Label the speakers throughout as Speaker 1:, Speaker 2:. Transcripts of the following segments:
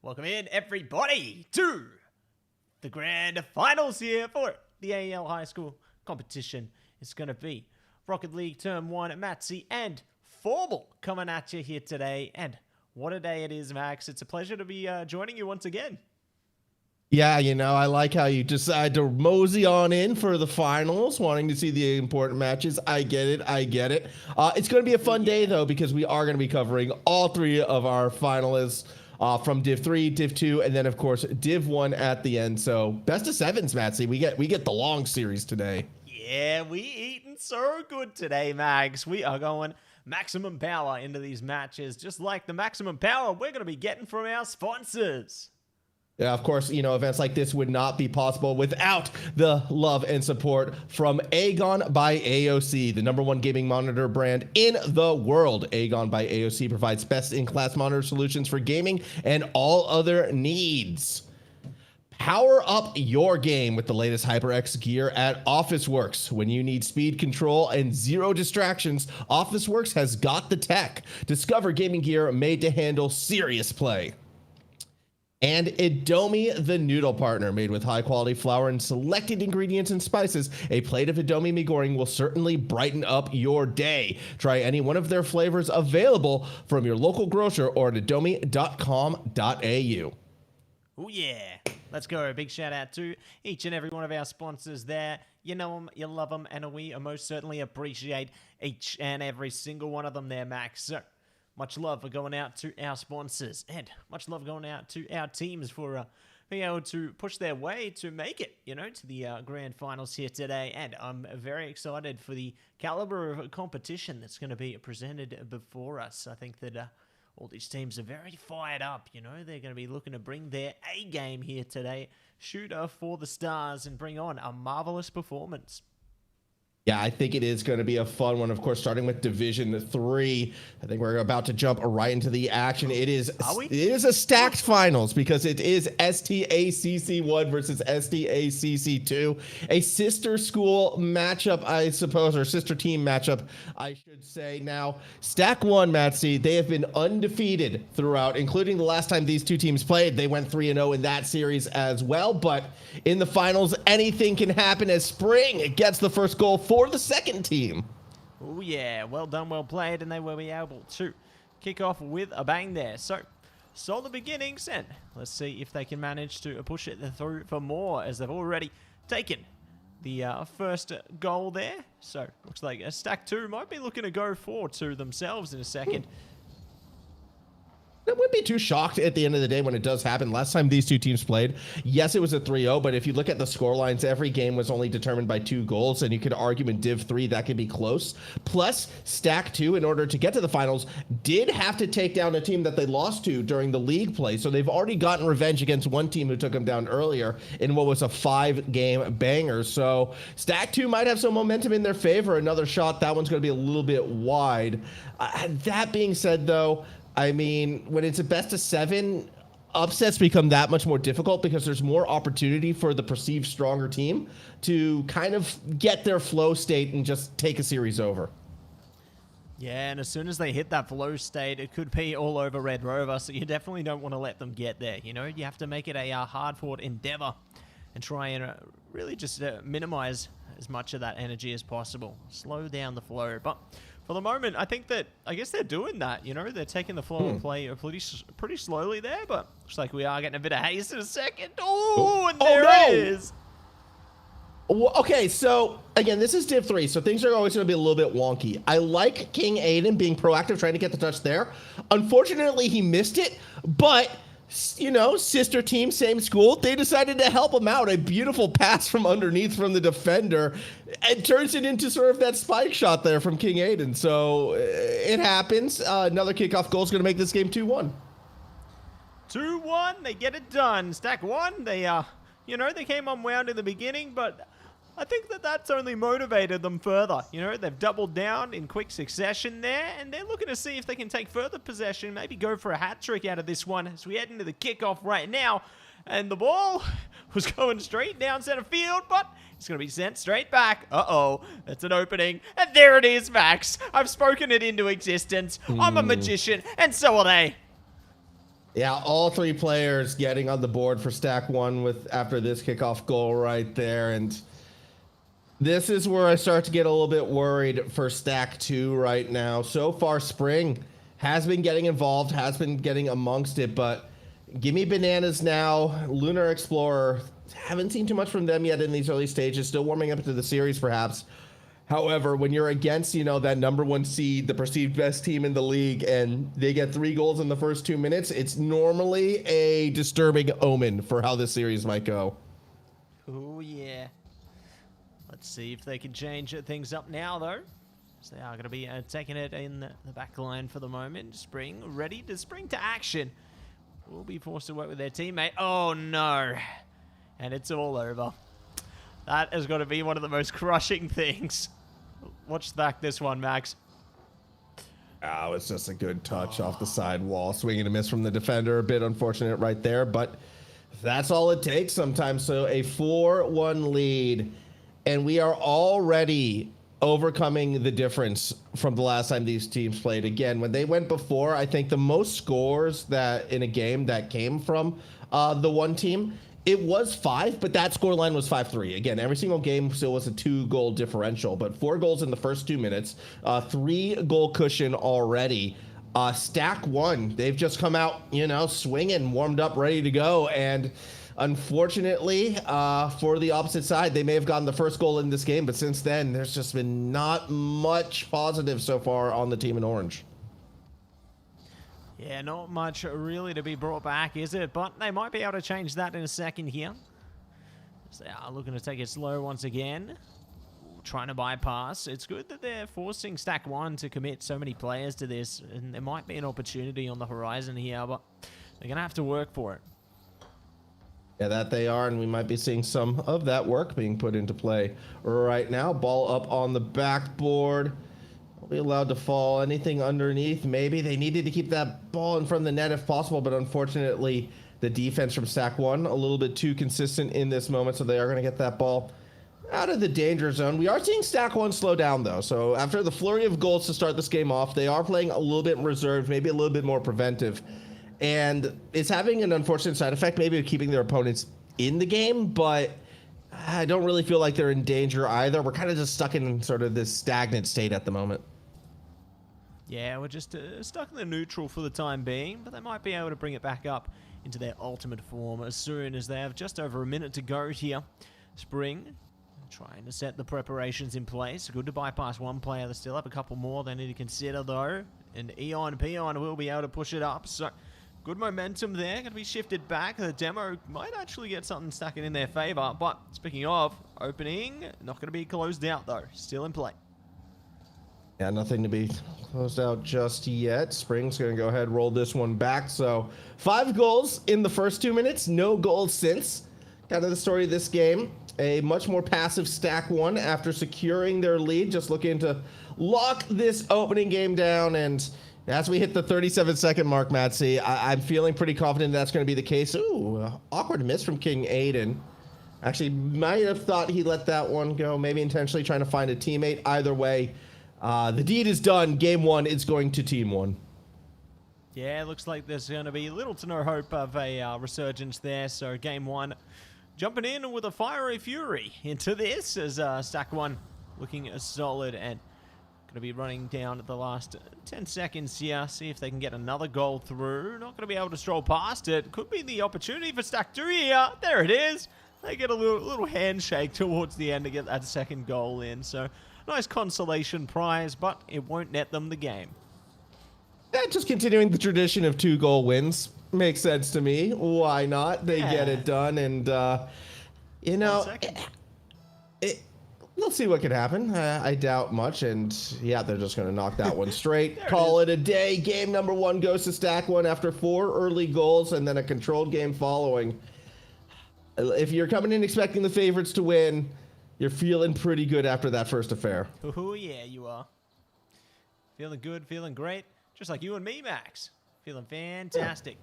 Speaker 1: Welcome in, everybody, to the grand finals here for the AEL High School Competition. It's going to be Rocket League Term 1, Mattse and Formal coming at you here today. And what a day it is, Max. It's a pleasure to be joining you once again.
Speaker 2: Yeah, you know, I like how you decide to mosey on in for the finals, wanting to see the important matches. I get it. It's going to be a fun day, though, because we are going to be covering all three of our finalists from Div 3, Div 2, and then, of course, Div 1 at the end. So, best of sevens, Mattse. We get the long series today.
Speaker 1: Yeah, we eating so good today, Mags. We are going maximum power into these matches, just like the maximum power we're going to be getting from our sponsors.
Speaker 2: Yeah, of course, you know, events like this would not be possible without the love and support from AGON by AOC, the #1 gaming monitor brand in the world. AGON by AOC provides best-in-class monitor solutions for gaming and all other needs. Power up your game with the latest HyperX gear at Officeworks. When you need speed control and zero distractions, Officeworks has got the tech. Discover gaming gear made to handle serious play. And Indomie the Noodle partner, made with high-quality flour and selected ingredients and spices. A plate of Indomie mee goreng will certainly brighten up your day. Try any one of their flavors available from your local grocer or at indomie.com.au.
Speaker 1: Oh yeah, let's go. A big shout out to each and every one of our sponsors there. You know them, you love them, and we most certainly appreciate each and every single one of them there, Max. So, much love for going out to our sponsors, and much love going out to our teams for being able to push their way to make it, you know, to the grand finals here today. And I'm very excited for the caliber of competition that's going to be presented before us. I think that all these teams are very fired up, you know. They're going to be looking to bring their A game here today, shoot for the stars, and bring on a marvelous performance.
Speaker 2: Yeah, I think it is going to be a fun one. Of course, starting with Division 3, I think we're about to jump right into the action. It is a stacked finals because it is STACC1 versus STACC2, a sister school matchup, I suppose, or sister team matchup, I should say. Now, Stack 1, Mattse, they have been undefeated throughout, including the last time these two teams played. They went 3-0 in that series as well, but in the finals, anything can happen as Spring gets the first goal for the second team.
Speaker 1: Oh yeah, well done, well played, and they will be able to kick off with a bang there. So, solid beginnings, and let's see if they can manage to push it through for more, as they've already taken the first goal there. So, looks like a Stack 2 might be looking to go for two themselves in a second.
Speaker 2: I wouldn't be too shocked at the end of the day when it does happen. Last time these two teams played, yes, it was a 3-0, but if you look at the score lines, every game was only determined by 2 goals, and you could argue in Div 3 that could be close. Plus, Stack 2, in order to get to the finals, did have to take down a team that they lost to during the league play, so they've already gotten revenge against one team who took them down earlier in what was a 5-game banger. So Stack 2 might have some momentum in their favor. Another shot, that one's going to be a little bit wide. That being said, though, I mean, when it's a best of 7, upsets become that much more difficult because there's more opportunity for the perceived stronger team to kind of get their flow state and just take a series over.
Speaker 1: Yeah, and as soon as they hit that flow state, it could be all over Red Rover, so you definitely don't want to let them get there. You know, you have to make it a hard-fought endeavor and try and really just minimize as much of that energy as possible. Slow down the flow, but for the moment, I guess they're doing that, you know? They're taking the flow of play pretty slowly there, but looks like we are getting a bit of haste in a second. Oh, and there it is.
Speaker 2: Okay, so, again, this is Div 3, so things are always going to be a little bit wonky. I like King Aiden being proactive, trying to get the touch there. Unfortunately, he missed it, but, you know, sister team, same school, they decided to help him out. A beautiful pass from underneath from the defender. It turns it into sort of that spike shot there from King Aiden. So it happens. Another kickoff goal is going to make this game 2-1.
Speaker 1: 2-1, they get it done. Stack 1, they, you know, they came unwound in the beginning, but I think that's only motivated them further. You know, they've doubled down in quick succession there, and they're looking to see if they can take further possession, maybe go for a hat trick out of this one as we head into the kickoff right now. And the ball was going straight down center field, but it's going to be sent straight back. Uh-oh, that's an opening. And there it is, Max. I've spoken it into existence. I'm a magician, and so are they.
Speaker 2: Yeah, all three players getting on the board for stack one with after this kickoff goal right there. And this is where I start to get a little bit worried for stack two right now. So far, Spring has been getting involved, has been getting amongst it, but give me Bananas now. Lunar Explorer, haven't seen too much from them yet in these early stages, still warming up to the series perhaps. However, when you're against, that number one seed, the perceived best team in the league, and they get 3 goals in the first 2 minutes, it's normally a disturbing omen for how this series might go.
Speaker 1: Oh, yeah. Let's see if they can change things up now, though. So they are going to be taking it in the back line for the moment. Spring ready to spring to action. Will be forced to work with their teammate. Oh, no. And it's all over. That has got to be one of the most crushing things. Watch back this one, Max.
Speaker 2: Oh, it's just a good touch off the side wall. Swing and a miss from the defender. A bit unfortunate right there, but that's all it takes sometimes. So a 4-1 lead, and we are already overcoming the difference from the last time these teams played. Again, when they went before, I think the most scores that in a game that came from the one team, it was 5, but that scoreline was 5-3. Again, every single game still was a 2-goal differential, but 4 goals in the first 2 minutes, 3-goal cushion already. Stack one, they've just come out, swinging, warmed up, ready to go, and unfortunately, for the opposite side, they may have gotten the first goal in this game, but since then, there's just been not much positive so far on the team in orange.
Speaker 1: Yeah, not much really to be brought back, is it? But they might be able to change that in a second here. So they are looking to take it slow once again. Trying to bypass. It's good that they're forcing Stack 1 to commit so many players to this. And there might be an opportunity on the horizon here, but they're going to have to work for it.
Speaker 2: Yeah, that they are, and we might be seeing some of that work being put into play right now. Ball up on the backboard. Be allowed to fall. Anything underneath? Maybe they needed to keep that ball in front of the net if possible, but unfortunately the defense from Stack 1 a little bit too consistent in this moment, so they are going to get that ball out of the danger zone. We are seeing Stack 1 slow down though, so after the flurry of goals to start this game off, they are playing a little bit reserved, maybe a little bit more preventive, and it's having an unfortunate side effect maybe of keeping their opponents in the game, but I don't really feel like they're in danger either. We're kind of just stuck in sort of this stagnant state at the moment.
Speaker 1: Yeah, we're just stuck in the neutral for the time being, but they might be able to bring it back up into their ultimate form as soon as they have just over a minute to go here. Spring trying to set the preparations in place. Good to bypass one player. They still have a couple more they need to consider though, and Eon Peon will be able to push it up. So good momentum there. Going to be shifted back. The demo might actually get something stacking in their favor, but speaking of opening, not going to be closed out though. Still in play.
Speaker 2: Yeah, nothing to be closed out just yet. Spring's going to go ahead, roll this one back. So 5 goals in the first 2 minutes, no goals since. Kind of the story of this game. A much more passive Stack 1 after securing their lead, just looking to lock this opening game down. And as we hit the 37-second mark, Mattse, I'm feeling pretty confident that's going to be the case. Ooh, awkward miss from King Aiden. Actually, might have thought he let that one go, maybe intentionally trying to find a teammate. Either way, the deed is done. Game 1 is going to Team 1.
Speaker 1: Yeah, looks like there's going to be little to no hope of a resurgence there. So Game 1 jumping in with a fiery fury into this as Stack 1 looking solid and going to be running down at the last 10 seconds here. See if they can get another goal through. Not going to be able to stroll past it. Could be the opportunity for Stack 2 here. There it is. They get a little handshake towards the end to get that second goal in. So nice consolation prize, but it won't net them the game.
Speaker 2: Yeah, just continuing the tradition of 2-goal wins. Makes sense to me. Why not? They get it done, and, we'll see what can happen. I doubt much, and, yeah, they're just going to knock that one straight. Call it a day. Game number 1 goes to Stack 1 after 4 early goals, and then a controlled game following. If you're coming in expecting the favorites to win, you're feeling pretty good after that first affair.
Speaker 1: Oh, yeah, you are. Feeling good, feeling great. Just like you and me, Max. Feeling fantastic.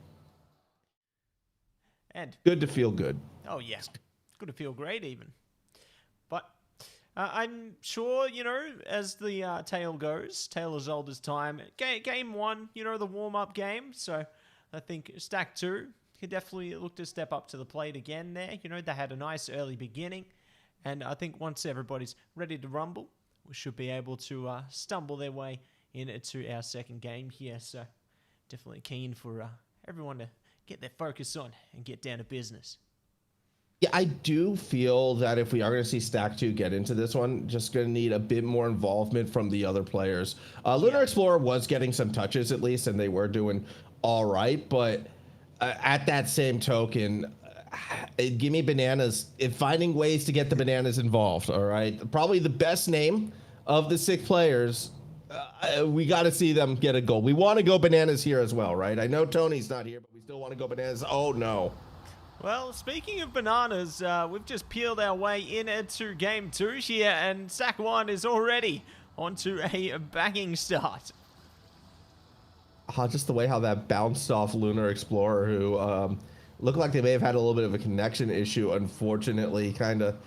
Speaker 1: And
Speaker 2: good to feel good.
Speaker 1: Oh, yeah. Good to feel great, even. But I'm sure, as the tale goes, tale as old as time. Game 1, the warm-up game. So I think Stack 2 can definitely look to step up to the plate again there. You know, they had a nice early beginning. And I think once everybody's ready to rumble, we should be able to stumble their way into our second game here. So definitely keen for everyone to get their focus on and get down to business.
Speaker 2: Yeah, I do feel that if we are going to see Stack 2 get into this one, just going to need a bit more involvement from the other players. Lunar Explorer was getting some touches at least, and they were doing all right. But at that same token, give me bananas. Finding ways to get the bananas involved, all right? Probably the best name of the 6 players. We got to see them get a goal. We want to go bananas here as well, right? I know Tony's not here, but we still want to go bananas. Oh, no.
Speaker 1: Well, speaking of bananas, we've just peeled our way into game 2 here, and Stack 1 is already onto a banging start.
Speaker 2: Just the way how that bounced off Lunar Explorer, who looked like they may have had a little bit of a connection issue, unfortunately. Kind of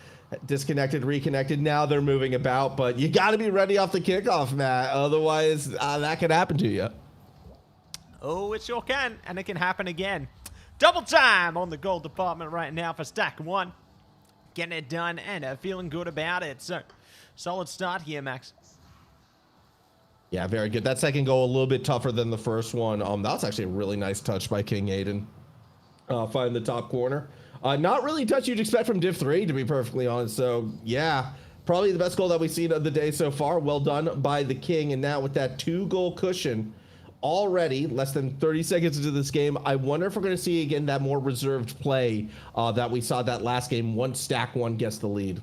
Speaker 2: disconnected, reconnected. Now they're moving about, but you got to be ready off the kickoff, Matt. Otherwise, that could happen to you.
Speaker 1: Oh, it sure can, and it can happen again. Double time on the goal department right now for Stack 1. Getting it done and feeling good about it. So, solid start here, Max.
Speaker 2: Yeah, very good. That second goal a little bit tougher than the first one. That was actually a really nice touch by King Aiden. Find the top corner. Not really a touch you'd expect from Div 3, to be perfectly honest. So, yeah, probably the best goal that we've seen of the day so far. Well done by the King. And now with that 2-goal cushion already, less than 30 seconds into this game, I wonder if we're going to see again that more reserved play that we saw that last game once Stack 1 gets the lead.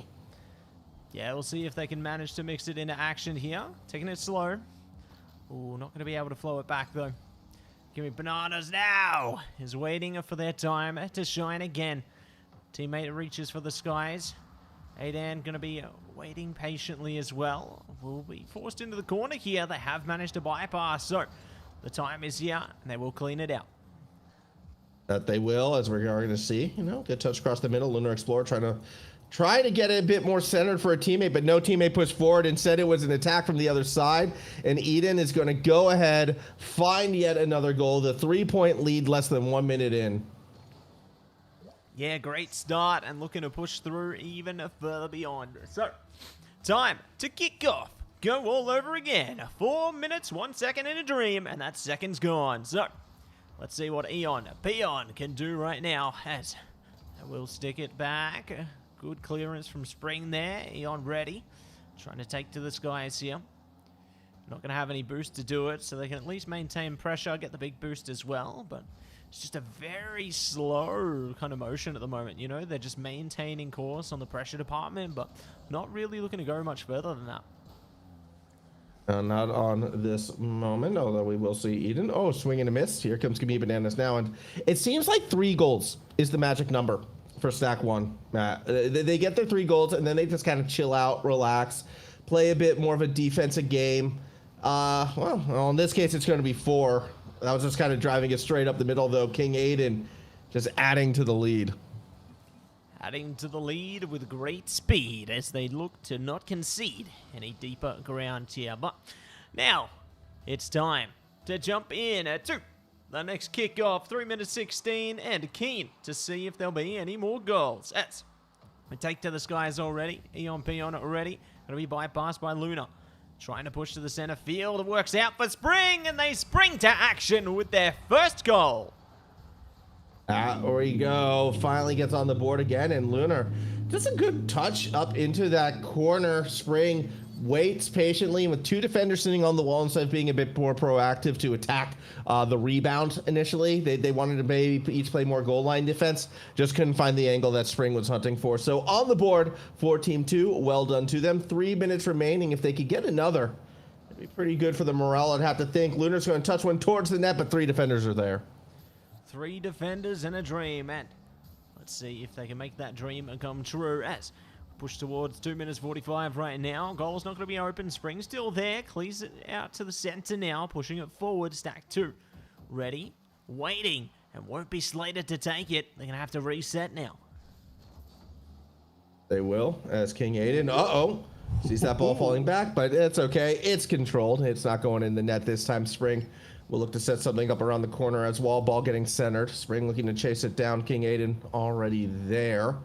Speaker 1: Yeah, we'll see if they can manage to mix it into action here. Taking it slow. Ooh, not going to be able to flow it back, though. Give me bananas now. Is waiting for their time to shine again. Teammate reaches for the skies. Aidan going to be waiting patiently as well. Will be forced into the corner here. They have managed to bypass, so the time is here, and they will clean it out.
Speaker 2: That they will, as we're going to see. You know, good touch across the middle. Lunar Explorer trying to get it a bit more centered for a teammate, but no teammate pushed forward. Instead, it was an attack from the other side, and Eden is going to go ahead, find yet another goal. The 3-point lead less than 1 minute in.
Speaker 1: Yeah, great start, and looking to push through even further beyond. So, time to kick off. Go all over again. 4 minutes, 1 second in a dream, and that second's gone. So, let's see what Peon can do right now, as we'll stick it back. Good clearance from Spring there. Eon ready. Trying to take to the skies here. Not going to have any boost to do it, so they can at least maintain pressure, get the big boost as well, but it's just a very slow kind of motion at the moment, you know? They're just maintaining course on the pressure department, but not really looking to go much further than that.
Speaker 2: Not on this moment, although we will see Eden. Oh, swing and a miss. Here comes Gimme Bananas now, and it seems like 3 goals is the magic number for Stack 1. They get their 3 goals, and then they just kind of chill out, relax, play a bit more of a defensive game. Well, in this case, it's going to be 4. That was just kind of driving it straight up the middle, though. King Aiden just adding to the lead.
Speaker 1: Adding to the lead with great speed as they look to not concede any deeper ground here. But now it's time to jump in to the next kickoff, 3 minutes 16, and keen to see if there'll be any more goals. As we take to the skies already, Eon Peon already, going to be bypassed by Luna. Trying to push to the center field, it works out for Spring, and they spring to action with their first goal.
Speaker 2: There we go. Finally gets on the board again, and Lunar does a good touch up into that corner. Spring waits patiently with 2 defenders sitting on the wall instead of being a bit more proactive to attack the rebound initially. They wanted to maybe each play more goal line defense. Just couldn't find the angle that Spring was hunting for. So on the board for Team 2. Well done to them. 3 minutes remaining. If they could get another, it'd be pretty good for the morale, I'd have to think. Lunar's going to touch one towards the net, but 3 defenders are there.
Speaker 1: 3 defenders in a dream, and let's see if they can make that dream come true as push towards 2 minutes 45 right now. Goal's not going to be open. Spring still there. Clears it out to the center now, pushing it forward. Stack 2. Ready, waiting, and won't be slated to take it. They're going to have to reset now.
Speaker 2: They will, as King Aiden. Uh-oh. Sees that ball falling back, but it's okay. It's controlled. It's not going in the net this time. Spring We'll look to set something up around the corner as well. Ball getting centered. Spring looking to chase it down. King Aiden already there.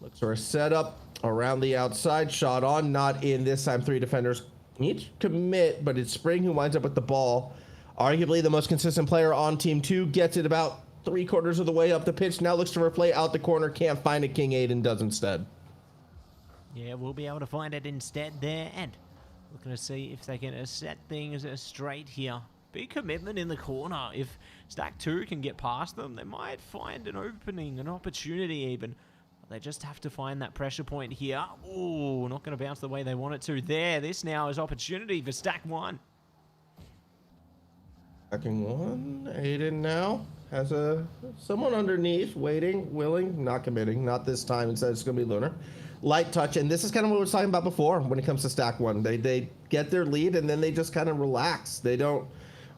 Speaker 2: Looks for a setup around the outside. Shot on, not in this time. 3 defenders each commit, but it's Spring who winds up with the ball. Arguably the most consistent player on Team 2. Gets it about 3/4 of the way up the pitch. Now looks to replay out the corner. Can't find it. King Aiden does instead.
Speaker 1: Yeah, we'll be able to find it instead there. And looking to see if they can set things straight here. Big commitment in the corner. If Stack 2 can get past them, they might find an opening, an opportunity even. They just have to find that pressure point here. Ooh, not going to bounce the way they want it to there. This now is opportunity for Stack 1.
Speaker 2: Stacking 1. Aiden now has someone underneath, waiting, willing, not committing. Not this time. Instead, it's going to be Lunar. Light touch, and this is kind of what we were talking about before when it comes to Stack 1. They get their lead, and then they just kind of relax. They don't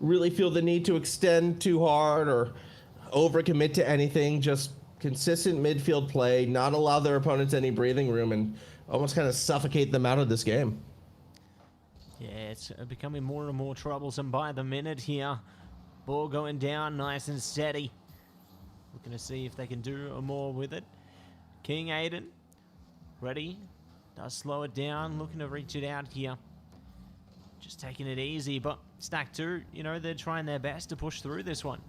Speaker 2: really feel the need to extend too hard or overcommit to anything. Just consistent midfield play, not allow their opponents any breathing room, and almost kind of suffocate them out of this game.
Speaker 1: Yeah, it's becoming more and more troublesome by the minute here. Ball going down nice and steady. Looking to see if they can do more with it. King Aiden, ready. Does slow it down, looking to reach it out here. Just taking it easy, but Stack 2, you know, they're trying their best to push through this one.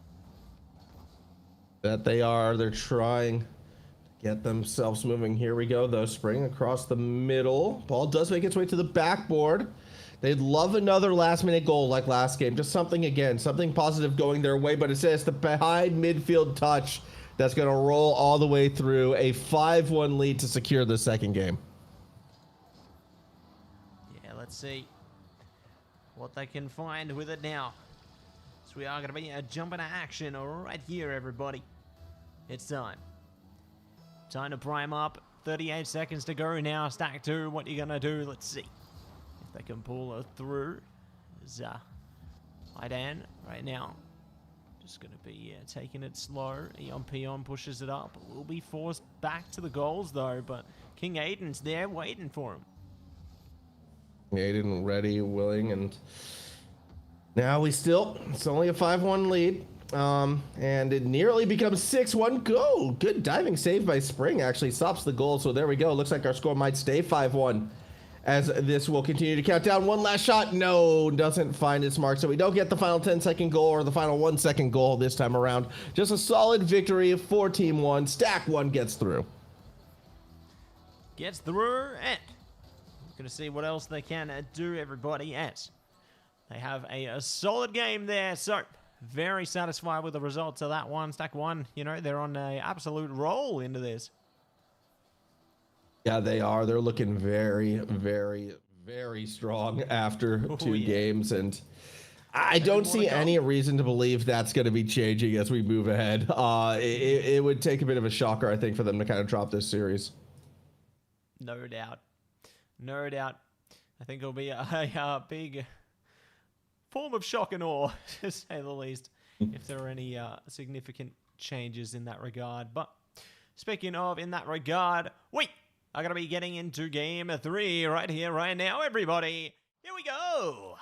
Speaker 2: That they are. They're trying to get themselves moving. Here we go, though. Spring across the middle. Ball does make its way to the backboard. They'd love another last-minute goal like last game. Just something, again, something positive going their way, but it says the behind midfield touch that's going to roll all the way through. A 5-1 lead to secure the second game.
Speaker 1: Yeah, let's see what they can find with it now. So we are going to be jumping to action right here, everybody. It's time. Time to prime up. 38 seconds to go now. Stack 2, what are you going to do? Let's see if they can pull it through. There's Idan right now. Just going to be taking it slow. Eon Peon pushes it up. Will be forced back to the goals, though, but King Aiden's there waiting for him.
Speaker 2: Aiden ready, willing, and now it's only a 5-1 lead, and it nearly becomes 6-1. Go! Good diving save by Spring, actually stops the goal, so there we go. Looks like our score might stay 5-1 as this will continue to count down. One last shot. No, doesn't find its mark, so we don't get the final 10-second goal or the final 1-second goal this time around. Just a solid victory for Team 1. Stack 1 gets through.
Speaker 1: Gets through, and going to see what else they can do, everybody, as they have a solid game there. So, very satisfied with the results of that one. Stack 1, you know, they're on an absolute roll into this.
Speaker 2: Yeah, they are. They're looking very, very, very strong after 2 games, and I don't see any reason to believe that's going to be changing as we move ahead. It would take a bit of a shocker, I think, for them to kind of drop this series.
Speaker 1: No doubt. No doubt. I think it'll be a big form of shock and awe, to say the least, if there are any significant changes in that regard. But speaking of in that regard, we are going to be getting into Game 3 right here, right now, everybody. Here we go.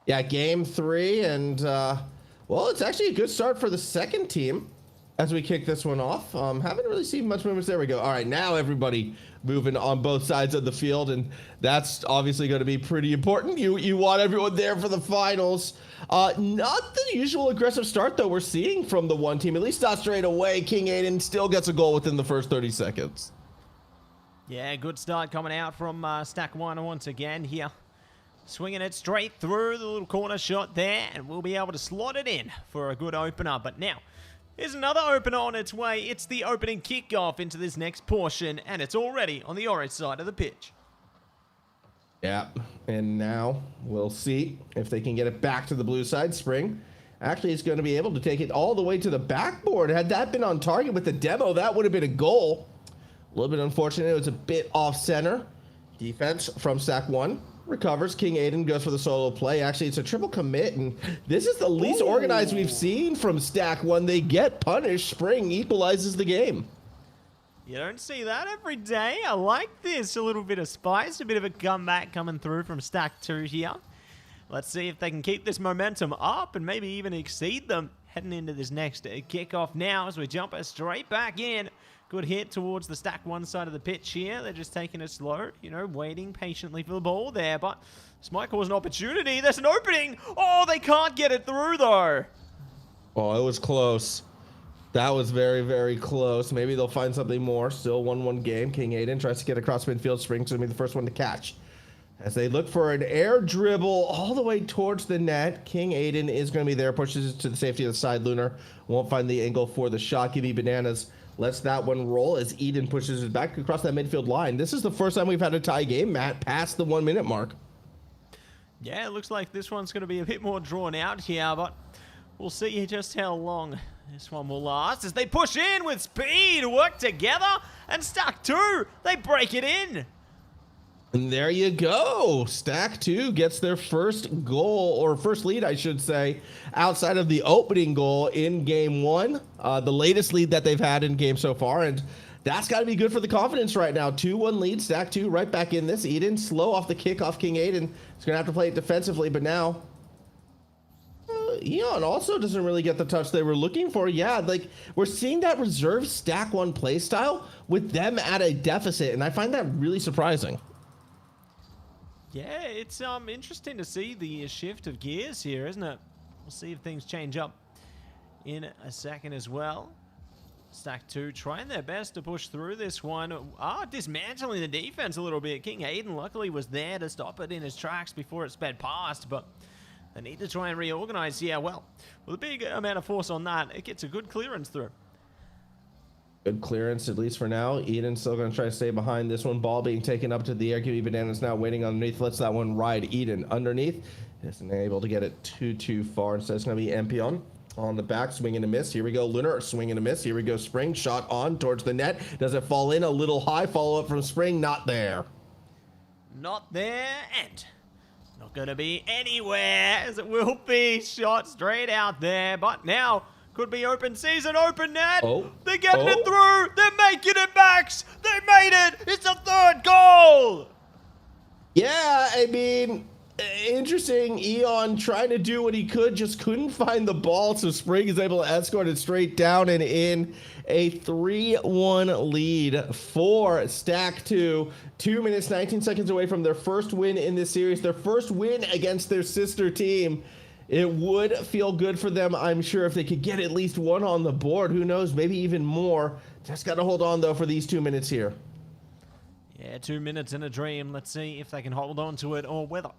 Speaker 2: Yeah, Game 3, and, well, it's actually a good start for the second team as we kick this one off. Haven't really seen much movements. There we go. All right, now everybody moving on both sides of the field, and that's obviously going to be pretty important. You want everyone there for the finals. Not the usual aggressive start, though, we're seeing from the one team, at least not straight away. King Aiden still gets a goal within the first 30 seconds.
Speaker 1: Yeah, good start coming out from Stack 1 once again here. Swinging it straight through the little corner shot there, and we'll be able to slot it in for a good opener. But now, here's another opener on its way. It's the opening kickoff into this next portion, and it's already on the orange side of the pitch.
Speaker 2: Yeah, and now we'll see if they can get it back to the blue side. Spring actually is going to be able to take it all the way to the backboard. Had that been on target with the demo, that would have been a goal. A little bit unfortunate. It was a bit off center. Defense from Stack 1 recovers. King Aiden goes for the solo play. Actually, it's a triple commit, and this is the least organized we've seen from Stack 1. They get punished. Spring equalizes the game.
Speaker 1: You don't see that every day. I like this. A little bit of spice, a bit of a comeback coming through from Stack 2 here. Let's see if they can keep this momentum up and maybe even exceed them heading into this next kickoff now as we jump straight back in. Good hit towards the stack one side of the pitch here. They're just taking it slow, you know, waiting patiently for the ball there. But this might cause an opportunity. There's an opening. Oh, they can't get it through, though.
Speaker 2: Oh, it was close. That was very, very close. Maybe they'll find something more. Still 1-1 game. King Aiden tries to get across midfield. Spring's going to be the first one to catch. As they look for an air dribble all the way towards the net, King Aiden is going to be there. Pushes it to the safety of the side. Lunar won't find the angle for the shot. Give me bananas. Lets that one roll as Eden pushes it back across that midfield line. This is the first time we've had a tie game, Matt, past the 1 minute mark.
Speaker 1: Yeah, it looks like this one's going to be a bit more drawn out here, but we'll see just how long this one will last as they push in with speed, work together, and Stack 2, they break it in.
Speaker 2: And there you go. Stack 2 gets their first goal, or first lead, I should say, outside of the opening goal in game 1. The latest lead that they've had in game so far. And that's got to be good for the confidence right now. 2-1 lead. Stack 2 right back in this. Eden slow off the kickoff. King Aiden is going to have to play it defensively. But now, Eon also doesn't really get the touch they were looking for. Yeah, like we're seeing that reserve Stack 1 play style with them at a deficit. And I find that really surprising.
Speaker 1: Yeah, it's interesting to see the shift of gears here, isn't it? We'll see if things change up in a second as well. Stack 2 trying their best to push through this one. Dismantling the defense a little bit. King Aiden luckily was there to stop it in his tracks before it sped past, but they need to try and reorganize here. Well, with a big amount of force on that, it gets a good clearance through.
Speaker 2: Good clearance, at least for now. Eden's still going to try to stay behind this one. Ball being taken up to the air. Kiwi Bananas now waiting underneath. Lets that one ride. Eden underneath. Isn't able to get it too far. Instead, it's going to be Empion on the back. Swing and a miss. Here we go. Lunar. Swing and a miss. Here we go. Spring. Shot on towards the net. Does it fall in? A little high. Follow up from Spring. Not there.
Speaker 1: Not there. And not going to be anywhere, as it will be shot straight out there. But now could be open season, open net. They're getting it through. They're making it, Max. They made it. It's a third goal.
Speaker 2: Yeah, I mean, interesting. Eon trying to do what he could, just couldn't find the ball. So Spring is able to escort it straight down and in. A 3-1 lead for Stack 2. 2 minutes, 19 seconds away from their first win in this series. Their first win against their sister team. It would feel good for them, I'm sure, if they could get at least one on the board. Who knows, maybe even more. Just got to hold on, though, for these 2 minutes here.
Speaker 1: Yeah, 2 minutes in a dream. Let's see if they can hold on to it or whether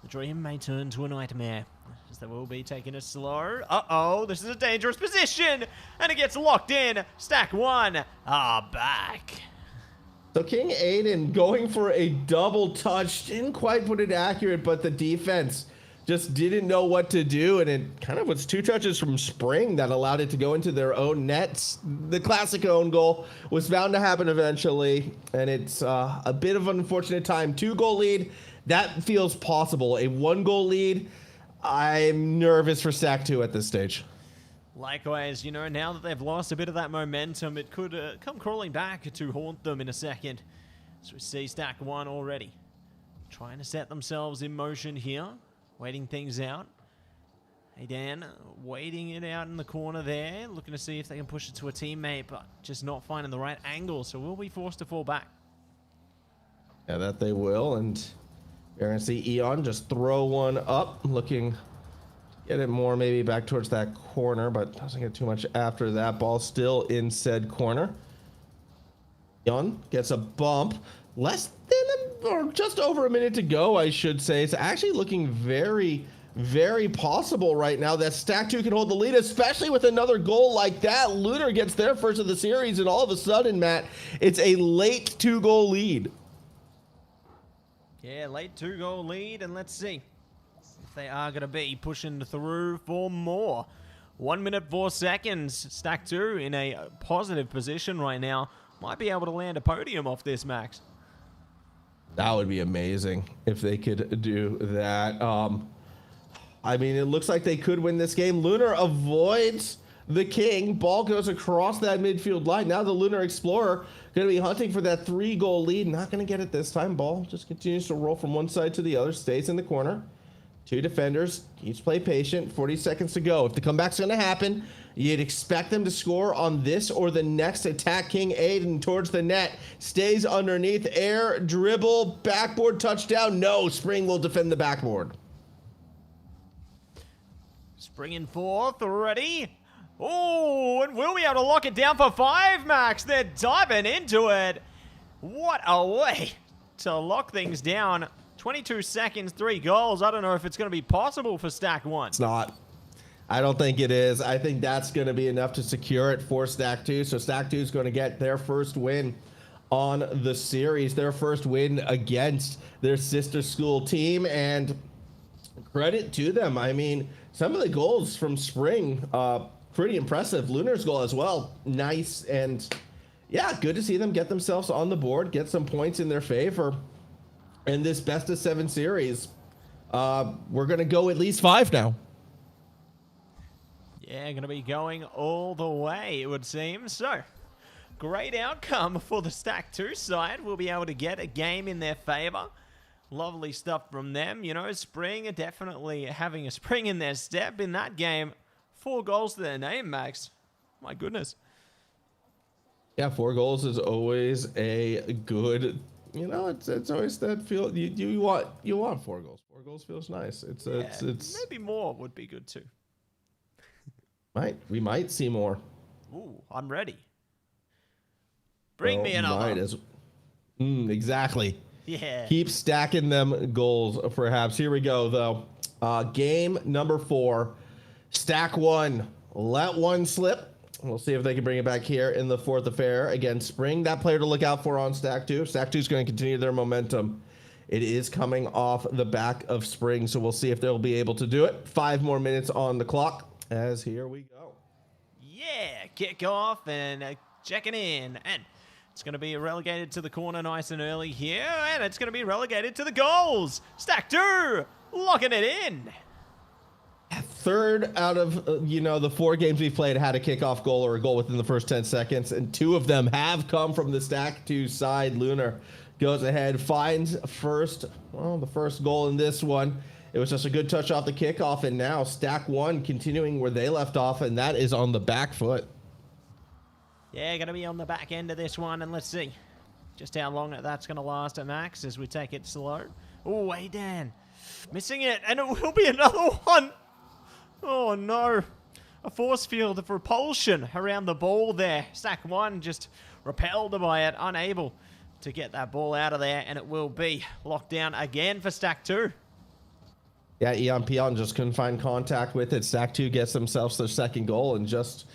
Speaker 1: the dream may turn to a nightmare, as they will be taking it slow. Uh-oh, this is a dangerous position, and it gets locked in. Stack 1 are back.
Speaker 2: So King Aiden going for a double touch. Didn't quite put it accurate, but the defense just didn't know what to do, and it kind of was 2 touches from Spring that allowed it to go into their own nets. The classic own goal was bound to happen eventually, and it's a bit of an unfortunate time. 2-goal lead, that feels possible. A 1-goal lead, I'm nervous for Stack 2 at this stage.
Speaker 1: Likewise, you know, now that they've lost a bit of that momentum, it could come crawling back to haunt them in a second. So we see Stack 1 already trying to set themselves in motion here. Waiting things out. Hey Dan, waiting it out in the corner there, looking to see if they can push it to a teammate, but just not finding the right angle, so we'll be forced to fall back.
Speaker 2: Yeah, that they will, and you're going to see Eon just throw one up, looking to get it more maybe back towards that corner, but doesn't get too much after that. Ball still in said corner. Eon gets a bump. Less than or just over a minute to go, I should say. It's actually looking very, very possible right now that Stack 2 can hold the lead, especially with another goal like that. Lunar gets their first of the series, and all of a sudden, Matt, it's a late 2-goal lead.
Speaker 1: Yeah, late 2-goal lead, and let's see if they are going to be pushing through for more. 1 minute, 4 seconds. Stack 2 in a positive position right now. Might be able to land a podium off this, Max.
Speaker 2: That would be amazing if they could do that. I mean, it looks like they could win this game. Lunar avoids the King. Ball goes across that midfield line. Now the Lunar Explorer going to be hunting for that 3-goal lead. Not going to get it this time. Ball just continues to roll from one side to the other. Stays in the corner. Two defenders, each play patient, 40 seconds to go. If the comeback's going to happen, you'd expect them to score on this or the next attack. King Aiden towards the net, stays underneath, air, dribble, backboard, touchdown. No, Spring will defend the backboard.
Speaker 1: Spring in fourth, ready? Oh, and will we be able to lock it down for 5, Max? They're diving into it. What a way to lock things down. 22 seconds, 3 goals. I don't know if it's going to be possible for Stack 1.
Speaker 2: It's not. I don't think it is. I think that's going to be enough to secure it for Stack 2. So Stack 2 is going to get their first win on the series, their first win against their sister school team, and credit to them. I mean, some of the goals from Spring, pretty impressive. Lunar's goal as well, nice, and yeah, good to see them get themselves on the board, get some points in their favor in this best of 7 series. We're gonna go at least 5 now.
Speaker 1: Yeah, gonna be going all the way, it would seem. So great outcome for the Stack 2 side. We'll be able to get a game in their favor. Lovely stuff from them. You know, Spring are definitely having a spring in their step in that game. 4 goals to their name, Max. My goodness.
Speaker 2: Yeah, 4 goals is always a good, you know, it's always that feel you want 4 goals. 4 goals feels nice. It's
Speaker 1: maybe more would be good too.
Speaker 2: We might see more.
Speaker 1: Ooh, I'm ready. Bring me another.
Speaker 2: Exactly.
Speaker 1: Yeah.
Speaker 2: Keep stacking them goals, perhaps. Here we go, though. Game number 4. Stack 1. Let one slip. We'll see if they can bring it back here in the 4th affair against Spring. That player to look out for on Stack 2. Stack 2 is going to continue their momentum. It is coming off the back of Spring, so we'll see if they'll be able to do it. 5 more minutes on the clock as here we go.
Speaker 1: Yeah, kick off and checking in. And it's going to be relegated to the corner nice and early here. And it's going to be relegated to the goals. Stack 2, locking it in.
Speaker 2: 3rd out of, the 4 games we've played had a kickoff goal or a goal within the first 10 seconds. And 2 of them have come from the Stack 2 side. Lunar goes ahead, finds the first goal in this one. It was just a good touch off the kickoff. And now Stack 1 continuing where they left off. And that is on the back foot.
Speaker 1: Yeah, going to be on the back end of this one. And let's see just how long that's going to last at Max as we take it slow. Oh, hey, Dan. Missing it. And it will be another one. Oh, no. A force field of repulsion around the ball there. Stack 1 just repelled by it, unable to get that ball out of there. And it will be locked down again for Stack 2.
Speaker 2: Yeah, Eon Pion just couldn't find contact with it. Stack 2 gets themselves their 2nd goal. And just,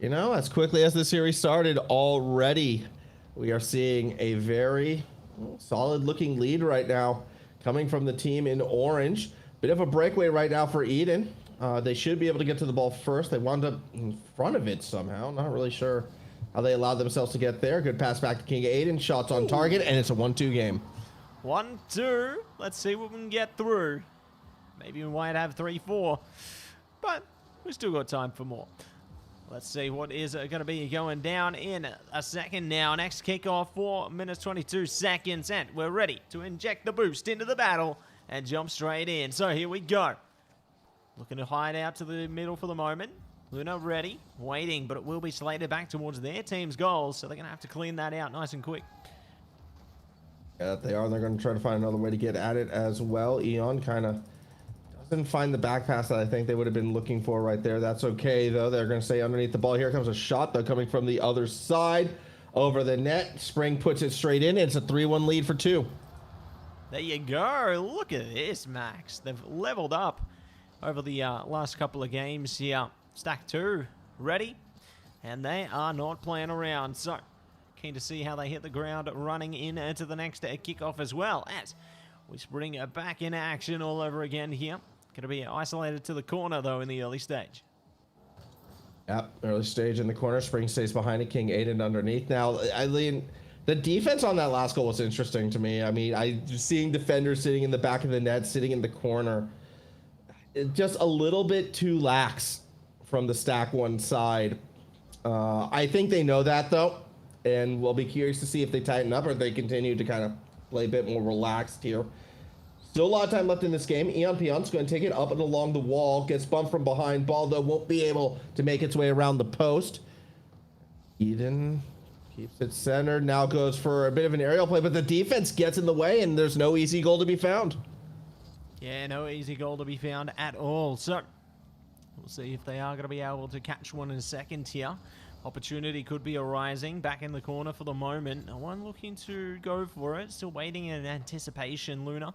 Speaker 2: as quickly as the series started, already we are seeing a very solid-looking lead right now coming from the team in orange. Bit of a breakaway right now for Eden. They should be able to get to the ball first. They wound up in front of it somehow. Not really sure how they allowed themselves to get there. Good pass back to King Aiden. Shots on target, and it's a 1-2 game.
Speaker 1: 1-2. Let's see what we can get through. Maybe we might have 3-4, but we still got time for more. Let's see what is going to be going down in a second now. Next kickoff, 4 minutes 22 seconds, and we're ready to inject the boost into the battle and jump straight in. So here we go. Looking to hide out to the middle for the moment. Luna ready, waiting, but it will be slated back towards their team's goals, so they're going to have to clean that out nice and quick.
Speaker 2: Yeah, they are. They're going to try to find another way to get at it as well. Eon kind of doesn't find the back pass that I think they would have been looking for right there. That's okay, though. They're going to stay underneath the ball. Here comes a shot, though, coming from the other side over the net. Spring puts it straight in. It's a 3-1 lead for 2.
Speaker 1: There you go. Look at this, Max. They've leveled up over the last couple of games here. Stack 2 ready, and they are not playing around. So keen to see how they hit the ground running into the next kickoff as well, as we bring it back in action all over again here. Going to be isolated to the corner, though, in the early stage.
Speaker 2: Yep, early stage in the corner. Spring stays behind it. King Aiden underneath. Now, Eileen, the defense on that last goal was interesting to me. I mean, seeing defenders sitting in the back of the net, sitting in the corner, just a little bit too lax from the Stack 1 side. I think they know that, though, and we'll be curious to see if they tighten up or if they continue to kind of play a bit more relaxed here. Still a lot of time left in this game. Eon Pion's going to take it up and along the wall. Gets bumped from behind. Ball, though, won't be able to make its way around the post. Eden keeps it centered. Now goes for a bit of an aerial play, but the defense gets in the way, and there's no easy goal to be found.
Speaker 1: Yeah, no easy goal to be found at all. So we'll see if they are going to be able to catch one in a second here. Opportunity could be arising back in the corner for the moment. No one looking to go for it. Still waiting in anticipation. Luna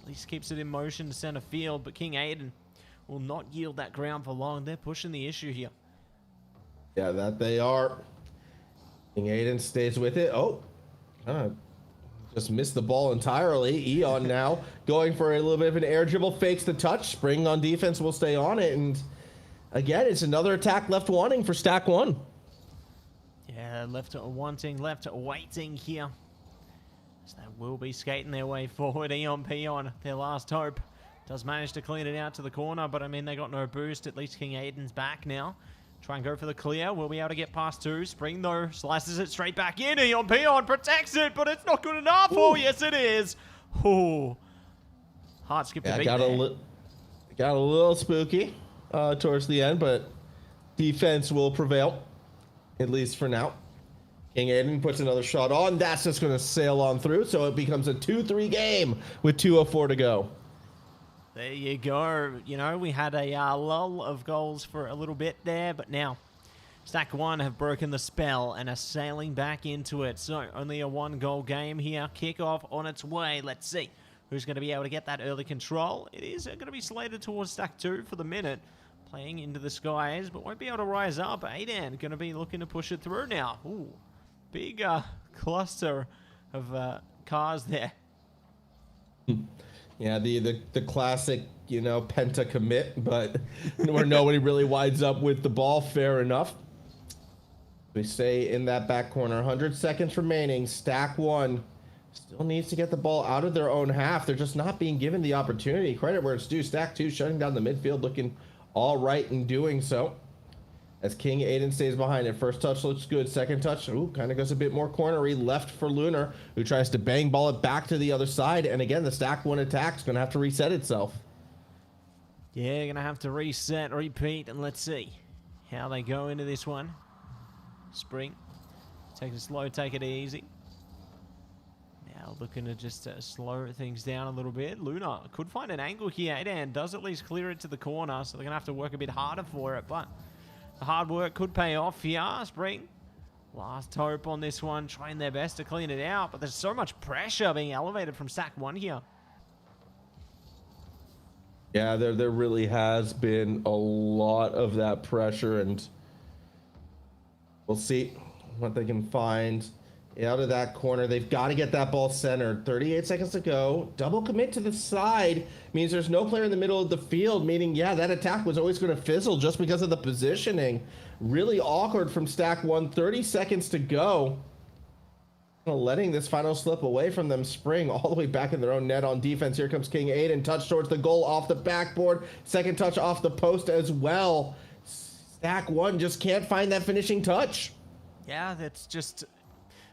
Speaker 1: at least keeps it in motion to center field, but King Aiden will not yield that ground for long. They're pushing the issue here.
Speaker 2: Yeah, that they are. King Aiden stays with it. Oh, just missed the ball entirely. Eon now going for a little bit of an air dribble, fakes the touch. Spring on defense will stay on it, and again, it's another attack left wanting for Stack One.
Speaker 1: Yeah, left wanting, left waiting here. So they will be skating their way forward. Eon Pion, their last hope, does manage to clean it out to the corner, but I mean, they got no boost. At least King Aiden's back now. Try and go for the clear. We'll be able to get past two. Spring, though, slices it straight back in. Eon Pion protects it, but it's not good enough. Ooh. Oh, yes, it is. Oh, hard skip the beat
Speaker 2: got a little spooky towards the end, but defense will prevail, at least for now. King Aiden puts another shot on. That's just going to sail on through, so it becomes a 2-3 game with 2:04 to go.
Speaker 1: There you go. You know, we had a lull of goals for a little bit there, but now Stack One have broken the spell and are sailing back into it. So only a 1-goal game here. Kickoff on its way. Let's see who's going to be able to get that early control. It is going to be slated towards Stack Two for the minute. Playing into the skies, but won't be able to rise up. Aiden going to be looking to push it through now. Ooh, big cluster of cars there.
Speaker 2: Yeah, the classic, you know, penta commit, but where nobody really winds up with the ball. Fair enough. We stay in that back corner. 100 seconds remaining. Stack One still needs to get the ball out of their own half. They're just not being given the opportunity. Credit where it's due. Stack Two shutting down the midfield, looking all right in doing so. As King Aiden stays behind it. First touch looks good. Second touch, ooh, kind of goes a bit more cornery. Left for Lunar, who tries to bang ball it back to the other side. And again, the Stack One attack's going to have to reset itself.
Speaker 1: Yeah, going to have to reset, repeat, and let's see how they go into this one. Spring, take it slow, take it easy. Now looking to just slow things down a little bit. Luna could find an angle here. Aiden does at least clear it to the corner, so they're going to have to work a bit harder for it, but the hard work could pay off here. Spring, last hope on this one, trying their best to clean it out, but there's so much pressure being elevated from Stack One here.
Speaker 2: Yeah, there really has been a lot of that pressure, and we'll see what they can find out of that corner. They've got to get that ball centered. 38 seconds to go. Double commit to the side means there's no player in the middle of the field, meaning, yeah, that attack was always going to fizzle just because of the positioning. Really awkward from Stack One. 30 seconds to go. Letting this final slip away from them. Spring all the way back in their own net on defense. Here comes King Aiden. Touch towards the goal off the backboard. Second touch off the post as well. Stack One just can't find that finishing touch.
Speaker 1: Yeah, that's just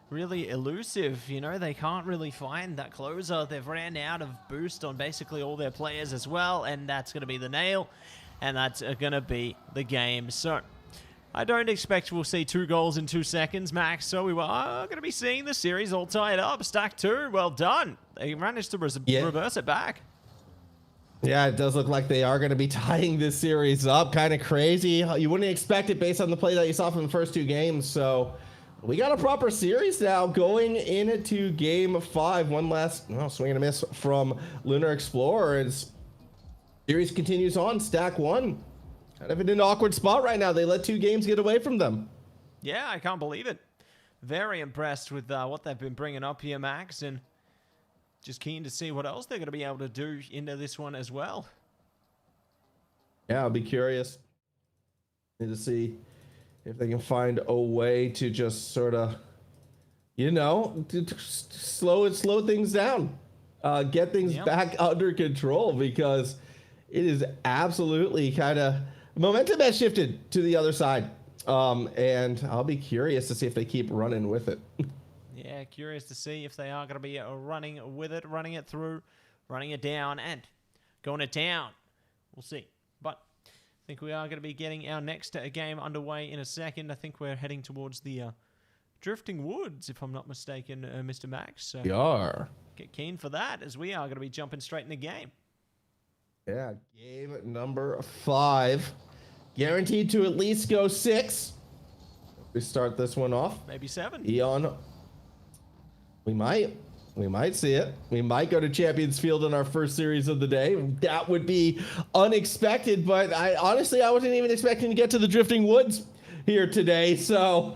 Speaker 1: really elusive. You know, they can't really find that closer. They've ran out of boost on basically all their players as well, and that's going to be the nail, and that's going to be the game. So I don't expect we'll see 2 goals in 2 seconds, Max. So we are going to be seeing the series all tied up. Stack Two, well done. They managed to reverse it back.
Speaker 2: Yeah, it does look like they are going to be tying this series up. Kind of crazy. You wouldn't expect it based on the play that you saw from the first 2 games. So we got a proper series now going into game 5. One last swing and a miss from Lunar Explorer. As series continues on, Stack One kind of in an awkward spot right now. They let 2 games get away from them.
Speaker 1: Yeah, I can't believe it. Very impressed with what they've been bringing up here, Max, and just keen to see what else they're going to be able to do into this one as well.
Speaker 2: Yeah, I'll be curious to see if they can find a way to just sort of, you know, to slow things down, get things back under control, because it is absolutely kind of momentum has shifted to the other side. And I'll be curious to see if they keep running with it.
Speaker 1: Yeah, curious to see if they are going to be running with it, running it through running it down and going to town. We'll see. But I think we are going to be getting our next game underway in a second. I think we're heading towards the Drifting Woods, if I'm not mistaken, Mr. Max. So
Speaker 2: we are.
Speaker 1: Get keen for that, as we are going to be jumping straight in the game.
Speaker 2: Yeah, game number 5. Guaranteed to at least go 6. We start this one off.
Speaker 1: Maybe 7.
Speaker 2: Eon. We might see it. We might go to Champions Field in our first series of the day. That would be unexpected, but I wasn't even expecting to get to the Drifting Woods here today. So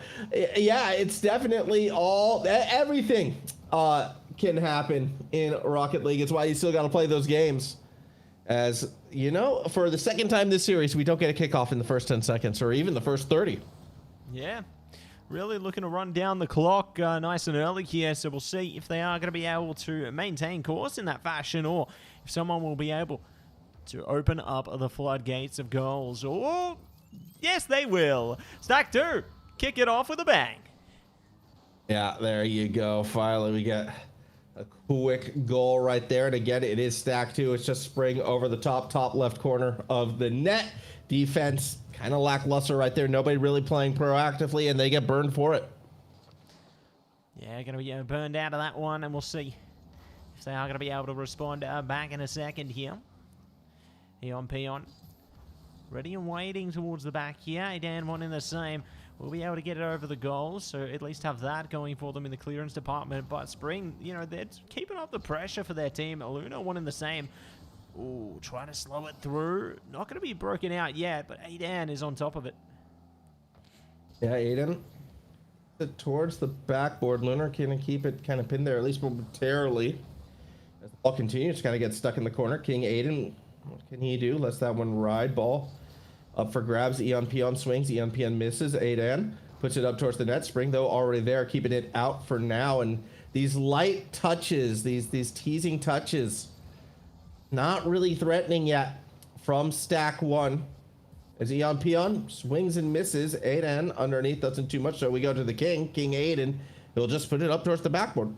Speaker 2: yeah, it's definitely everything can happen in Rocket League. It's why you still got to play those games. As you know, for the second time this series, we don't get a kickoff in the first 10 seconds or even the first 30.
Speaker 1: Yeah, really looking to run down the clock nice and early here. So we'll see if they are going to be able to maintain course in that fashion, or if someone will be able to open up the floodgates of goals. Or yes, they will. Stack 2, kick it off with a bang.
Speaker 2: Yeah, there you go. Finally, we get a quick goal right there. And again, it is Stack 2. It's just Spring over the top left corner of the net. Defense kind of lackluster right there. Nobody really playing proactively, and they get burned for it.
Speaker 1: Yeah, going to be burned out of that one, and we'll see if they are going to be able to respond back in a second here. Eon Peon. Ready and waiting towards the back here. Dan one in the same. We'll be able to get it over the goals, so at least have that going for them in the clearance department. But Spring, you know, they're keeping up the pressure for their team. Luna one in the same. Ooh, trying to slow it through. Not going to be broken out yet, but Aiden is on top of it.
Speaker 2: Yeah, Aiden towards the backboard. Lunar can keep it kind of pinned there, at least momentarily. As the ball continues, kind of gets stuck in the corner. King Aiden, what can he do? Lets that one ride. Ball up for grabs. Eon Peon swings. Eon Peon misses. Aiden puts it up towards the net. Spring, though, already there, keeping it out for now. And these light touches, these teasing touches, not really threatening yet from Stack 1. As Eon Peon swings and misses. Aiden underneath doesn't too much, so we go to the King. King Aiden, he'll just put it up towards the backboard.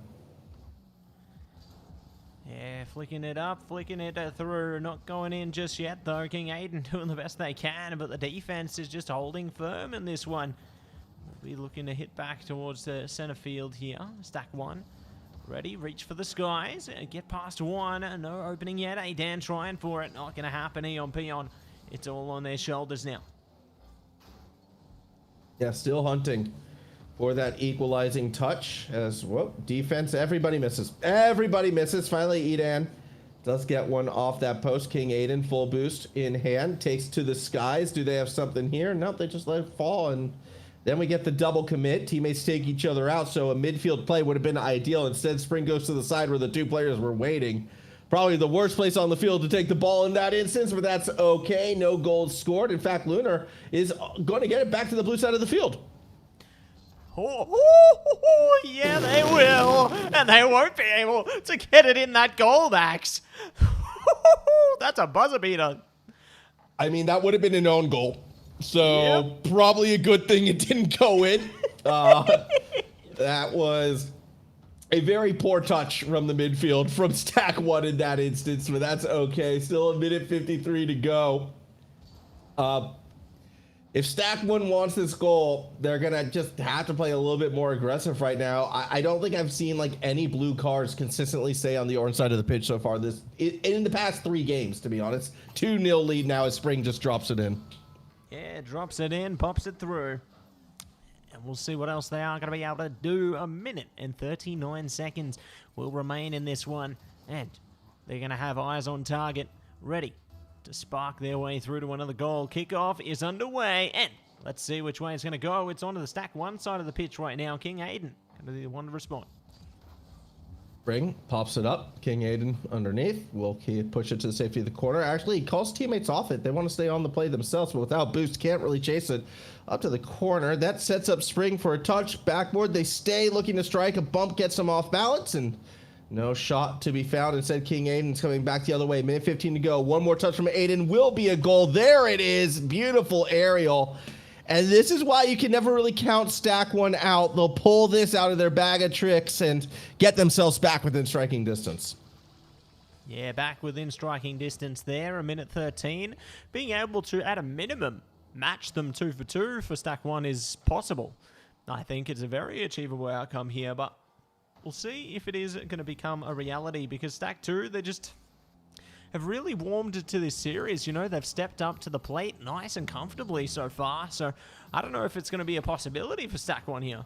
Speaker 1: Yeah, flicking it up, flicking it through. Not going in just yet, though. King Aiden doing the best they can, but the defense is just holding firm in this one. We'll be looking to hit back towards the center field here. Stack 1. Ready, reach for the skies, get past one, no opening yet. Aiden trying for it, not gonna happen. Eon Peon, it's all on their shoulders now.
Speaker 2: Yeah, still hunting for that equalizing touch. As well, defense, everybody misses. Everybody misses. Finally, Aiden does get one off that post. King Aiden, full boost in hand, takes to the skies. Do they have something here? Nope, they just let it fall, and then we get the double commit. Teammates take each other out, so a midfield play would have been ideal. Instead, Spring goes to the side where the two players were waiting. Probably the worst place on the field to take the ball in that instance, but that's okay. No goals scored. In fact, Lunar is going to get it back to the blue side of the field.
Speaker 1: Oh, yeah, they will. And they won't be able to get it in that goal, Max. That's a buzzer beater.
Speaker 2: I mean, that would have been an own goal. So probably a good thing it didn't go in. That was a very poor touch from the midfield from Stack 1 in that instance, but that's okay. Still a minute 53 to go. If Stack 1 wants this goal, they're going to just have to play a little bit more aggressive right now. I don't think I've seen like any blue cards consistently stay on the orange side of the pitch so far in the past 3 games, to be honest. 2-0 lead now as Spring just drops it in.
Speaker 1: Yeah, drops it in, pops it through. And we'll see what else they are going to be able to do. A minute and 39 seconds will remain in this one. And they're going to have eyes on target, ready to spark their way through to another goal. Kickoff is underway, and let's see which way it's going to go. It's onto the Stack 1 side of the pitch right now. King Aiden going to be the one to respond.
Speaker 2: Spring pops it up. King Aiden underneath. Will push it to the safety of the corner. Actually, he calls teammates off it. They want to stay on the play themselves, but without boost, can't really chase it up to the corner. That sets up Spring for a touch. Backboard, they stay looking to strike. A bump gets them off balance, and no shot to be found. Instead, King Aiden's coming back the other way. Minute 15 to go. One more touch from Aiden will be a goal. There it is. Beautiful aerial. And this is why you can never really count Stack 1 out. They'll pull this out of their bag of tricks and get themselves back within striking distance.
Speaker 1: Yeah, back within striking distance there, a minute 13. Being able to, at a minimum, match them 2 for 2 for Stack 1 is possible. I think it's a very achievable outcome here, but we'll see if it is going to become a reality, because Stack 2, they just have really warmed to this series. You know, they've stepped up to the plate nice and comfortably so far, so I don't know if it's going to be a possibility for Stack 1 here.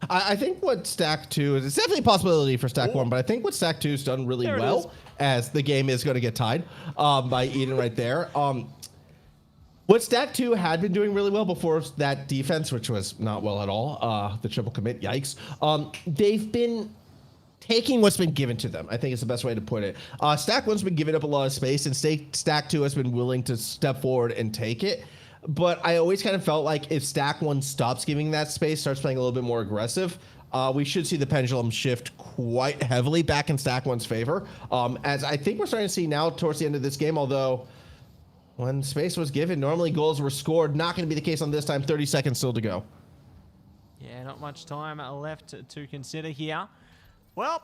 Speaker 2: I think what Stack 2 is, it's definitely a possibility for Stack 1, but I think what Stack 2's done really well, as the game is going to get tied by Eden right there. What Stack 2 had been doing really well before that defense, which was not well at all, the triple commit, yikes. They've been taking what's been given to them, I think is the best way to put it. Stack 1's been giving up a lot of space, and Stack 2 has been willing to step forward and take it. But I always kind of felt like if Stack 1 stops giving that space, starts playing a little bit more aggressive, we should see the pendulum shift quite heavily back in Stack 1's favor. As I think we're starting to see now towards the end of this game, although when space was given, normally goals were scored. Not going to be the case on this time. 30 seconds still to go.
Speaker 1: Yeah, not much time left to consider here. Well,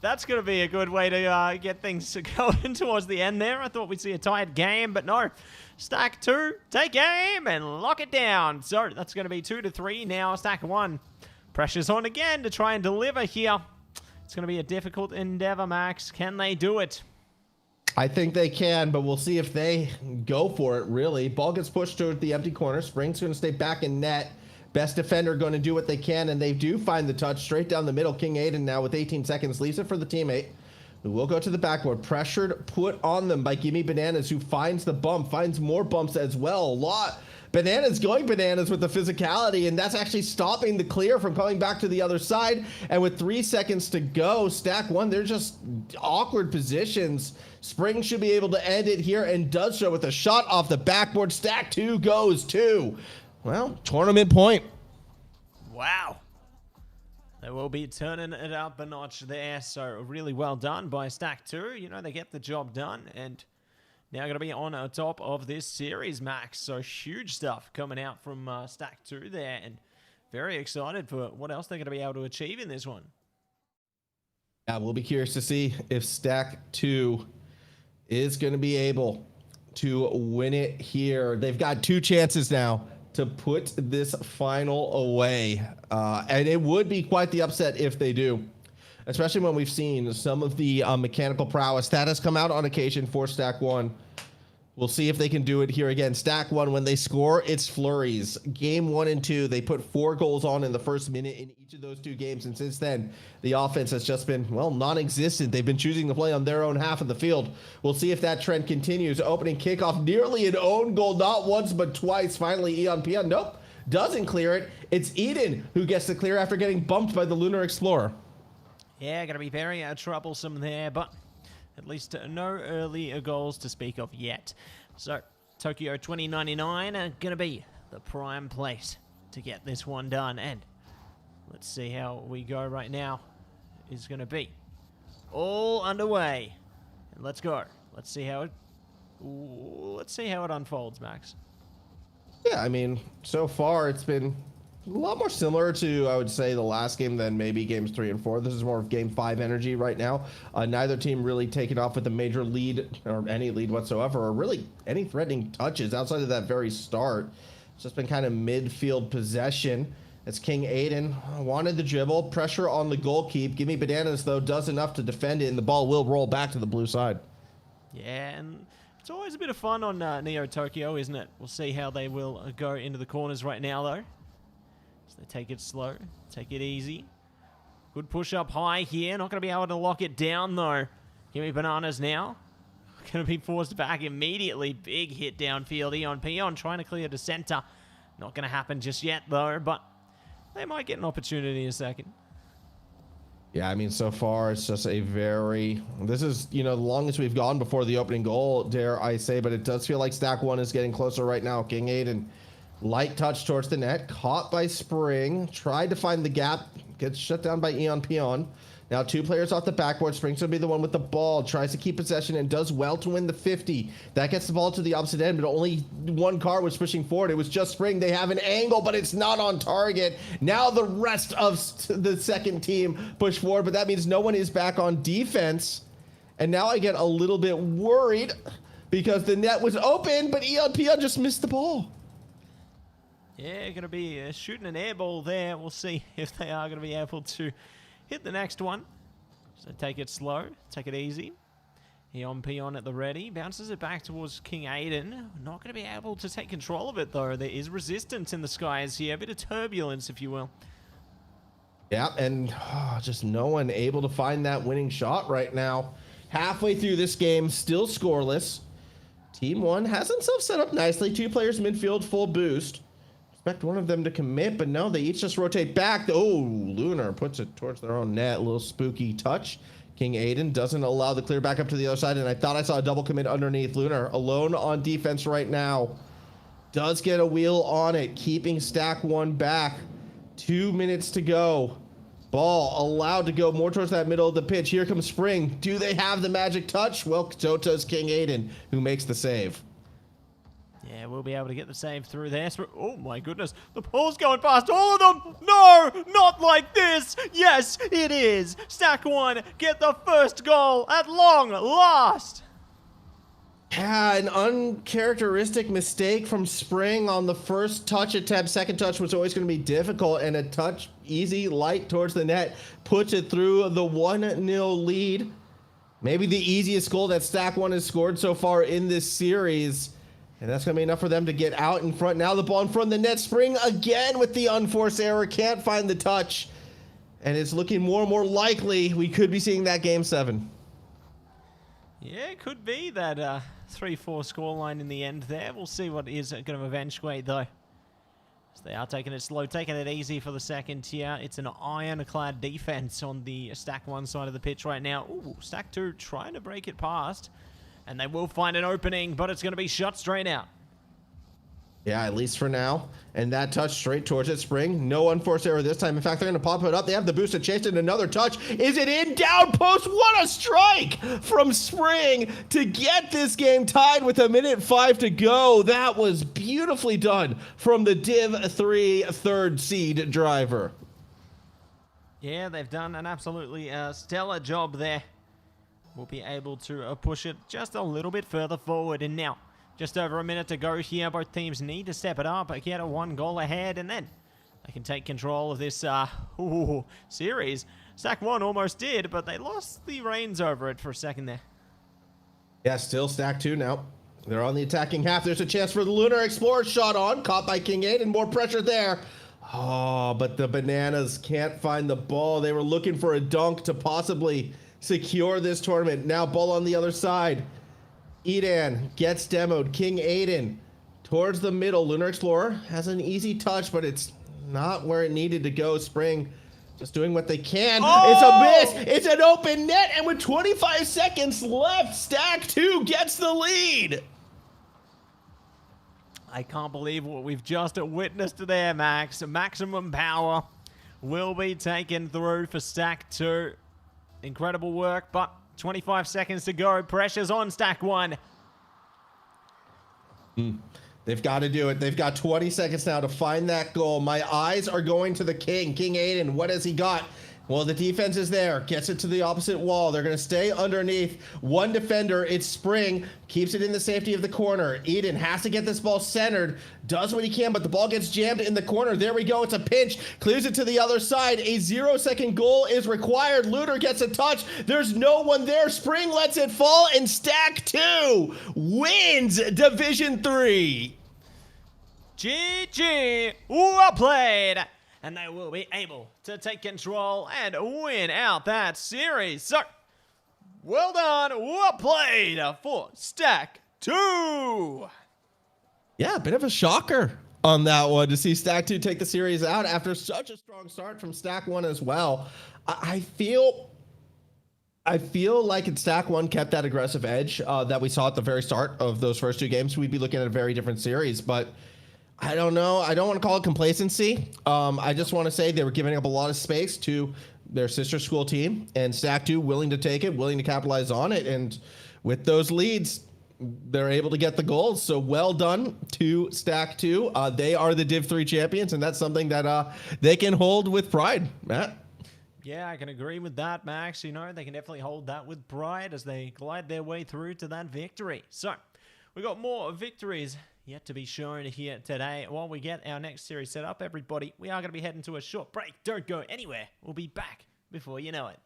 Speaker 1: that's going to be a good way to get things going towards the end there. I thought we'd see a tight game, but no. Stack 2, take aim and lock it down. So that's going to be 2-3 now. Stack 1, pressure's on again to try and deliver here. It's going to be a difficult endeavor, Max. Can they do it?
Speaker 2: I think they can, but we'll see if they go for it, really. Ball gets pushed to the empty corner. Spring's going to stay back in net. Best defender going to do what they can, and they do find the touch straight down the middle. King Aiden now with 18 seconds leaves it for the teammate, who will go to the backboard. Pressured, put on them by Gimme Bananas, who finds the bump, finds more bumps as well. A lot. Bananas going bananas with the physicality, and that's actually stopping the clear from coming back to the other side. And with 3 seconds to go, Stack 1, they're just awkward positions. Spring should be able to end it here, and does so with a shot off the backboard. Stack 2 goes to, well, tournament point.
Speaker 1: Wow. They will be turning it up a notch there, so really well done by Stack 2. You know, they get the job done, and now going to be on top of this series, Max. So huge stuff coming out from Stack 2 there, and very excited for what else they're going to be able to achieve in this one.
Speaker 2: Yeah, we'll be curious to see if Stack 2 is going to be able to win it here. They've got 2 chances now to put this final away. And it would be quite the upset if they do, especially when we've seen some of the mechanical prowess that has come out on occasion for Stack 1. We'll see if they can do it here again. Stack 1, when they score, it's flurries. Game 1 and 2, they put 4 goals on in the first minute in each of those 2 games. And since then, the offense has just been, well, non-existent. They've been choosing to play on their own half of the field. We'll see if that trend continues. Opening kickoff, nearly an own goal, not once but twice. Finally, Eon Pion, nope, doesn't clear it. It's Eden who gets the clear after getting bumped by the Lunar Explorer. Yeah,
Speaker 1: going to be very troublesome there, but at least no early goals to speak of yet. So, Tokyo 2099 are going to be the prime place to get this one done. And let's see how we go right now. Is going to be all underway. And let's go. Let's see how it unfolds, Max.
Speaker 2: Yeah, I mean, so far it's been a lot more similar to, I would say, the last game than maybe games 3 and 4. This is more of game 5 energy right now. Neither team really taking off with a major lead or any lead whatsoever, or really any threatening touches outside of that very start. It's just been kind of midfield possession. As King Aiden wanted the dribble, pressure on the goal keep. Gimme Bananas, though, does enough to defend it, and the ball will roll back to the blue side.
Speaker 1: Yeah, and it's always a bit of fun on Neo Tokyo, isn't it? We'll see how they will go into the corners right now, though. So they take it slow, take it easy. Good push up high here. Not going to be able to lock it down, though. Gimme Bananas now. Going to be forced back immediately. Big hit downfield. Eon Pion trying to clear to center. Not going to happen just yet, though, but they might get an opportunity in a second.
Speaker 2: Yeah, I mean, so far it's just a very... This is, you know, the longest we've gone before the opening goal, dare I say, but it does feel like Stack 1 is getting closer right now. King Aiden, light touch towards the net, caught by Spring, tried to find the gap, gets shut down by Eon Pion. Now 2 players off the backboard. Spring's going to be the one with the ball. Tries to keep possession and does well to win the 50. That gets the ball to the opposite end, but only one car was pushing forward. It was just Spring. They have an angle, but it's not on target. Now the rest of the second team push forward, but that means no one is back on defense. And now I get a little bit worried because the net was open, but ELPL just missed the ball.
Speaker 1: Yeah, going to be shooting an air ball there. We'll see if they are going to be able to hit the next one. So take it slow, take it easy. Peon at the ready, bounces it back towards King Aiden. Not going to be able to take control of it though. There is resistance in the skies here, a bit of turbulence if you will.
Speaker 2: Yeah, and just no one able to find that winning shot right now. Halfway through this game, still scoreless. Team 1 has themselves set up nicely. 2 players midfield, full boost. Expect one of them to commit, but no, they each just rotate back. Oh, Lunar puts it towards their own net. A little spooky touch. King Aiden doesn't allow the clear back up to the other side, and I thought I saw a double commit underneath. Lunar alone on defense right now. Does get a wheel on it, keeping Stack 1 back. 2 minutes to go. Ball allowed to go more towards that middle of the pitch. Here comes Spring. Do they have the magic touch? Well, so does King Aiden, who makes the save.
Speaker 1: Yeah, we'll be able to get the save through there. Oh my goodness, the ball's going past all of them. No, not like this. Yes, it is. Stack 1 get the first goal at long last.
Speaker 2: Yeah, an uncharacteristic mistake from Spring on the first touch attempt. Second touch was always going to be difficult, and a touch, easy, light towards the net, puts it through the 1-0 lead. Maybe the easiest goal that Stack 1 has scored so far in this series. And that's going to be enough for them to get out in front. Now the ball in front of the net. Spring again with the unforced error. Can't find the touch. And it's looking more and more likely we could be seeing that game 7.
Speaker 1: Yeah, it could be that 3-4 scoreline in the end there. We'll see what is going to eventuate though. So they are taking it slow, taking it easy for the second tier. It's an ironclad defense on the Stack 1 side of the pitch right now. Ooh, Stack 2 trying to break it past. And they will find an opening, but it's going to be shut straight out.
Speaker 2: Yeah, at least for now. And that touch straight towards it. Spring. No unforced error this time. In fact, they're going to pop it up. They have the boost to chase it. Another touch. Is it in? Down post. What a strike from Spring to get this game tied with 1:05 to go. That was beautifully done from the Div 3 third seed driver.
Speaker 1: Yeah, they've done an absolutely stellar job there. We'll be able to push it just a little bit further forward. And now, just over a minute to go here. Both teams need to step it up, get a 1 goal ahead, and then they can take control of this series. Stack 1 almost did, but they lost the reins over it for a second there.
Speaker 2: Yeah, still Stack 2 now. They're on the attacking half. There's a chance for the Lunar Explorer shot on. Caught by King 8 and more pressure there. Oh, but the Bananas can't find the ball. They were looking for a dunk to possibly secure this tournament. Now ball on the other side. Edan gets demoed. King Aiden towards the middle. Lunar Explorer has an easy touch, but it's not where it needed to go. Spring just doing what they can.
Speaker 1: Oh!
Speaker 2: It's a miss. It's an open net, and with 25 seconds left, Stack 2 gets the lead.
Speaker 1: I can't believe what we've just witnessed there, Max. Maximum power will be taken through for Stack 2. Incredible work, but 25 seconds to go. Pressure's on Stack 1.
Speaker 2: They've got to do it. They've got 20 seconds now to find that goal. My eyes are going to the King. King Aiden, what has he got? Well, the defense is there. Gets it to the opposite wall. They're going to stay underneath. One defender, it's Spring. Keeps it in the safety of the corner. Eden has to get this ball centered. Does what he can, but the ball gets jammed in the corner. There we go. It's a pinch. Clears it to the other side. A 0-second goal is required. Lunar gets a touch. There's no one there. Spring lets it fall, and Stack 2 wins Division 3.
Speaker 1: GG. Well played. And they will be able to take control and win out that series. So, well done, well played for Stack 2.
Speaker 2: Yeah, a bit of a shocker on that one to see Stack 2 take the series out after such a strong start from Stack 1 as well. I feel like if Stack 1 kept that aggressive edge that we saw at the very start of those first 2 games, we'd be looking at a very different series, but I don't know. I don't want to call it complacency. I just want to say they were giving up a lot of space to their sister school team, and Stack 2 willing to take it, willing to capitalize on it, and with those leads, they're able to get the goals. So well done to Stack 2. They are the Div 3 champions, and that's something that they can hold with pride, Matt.
Speaker 1: Yeah, I can agree with that, Max. You know, they can definitely hold that with pride as they glide their way through to that victory. So, we got more victories yet to be shown here today. While we get our next series set up, everybody, we are going to be heading to a short break. Don't go anywhere. We'll be back before you know it.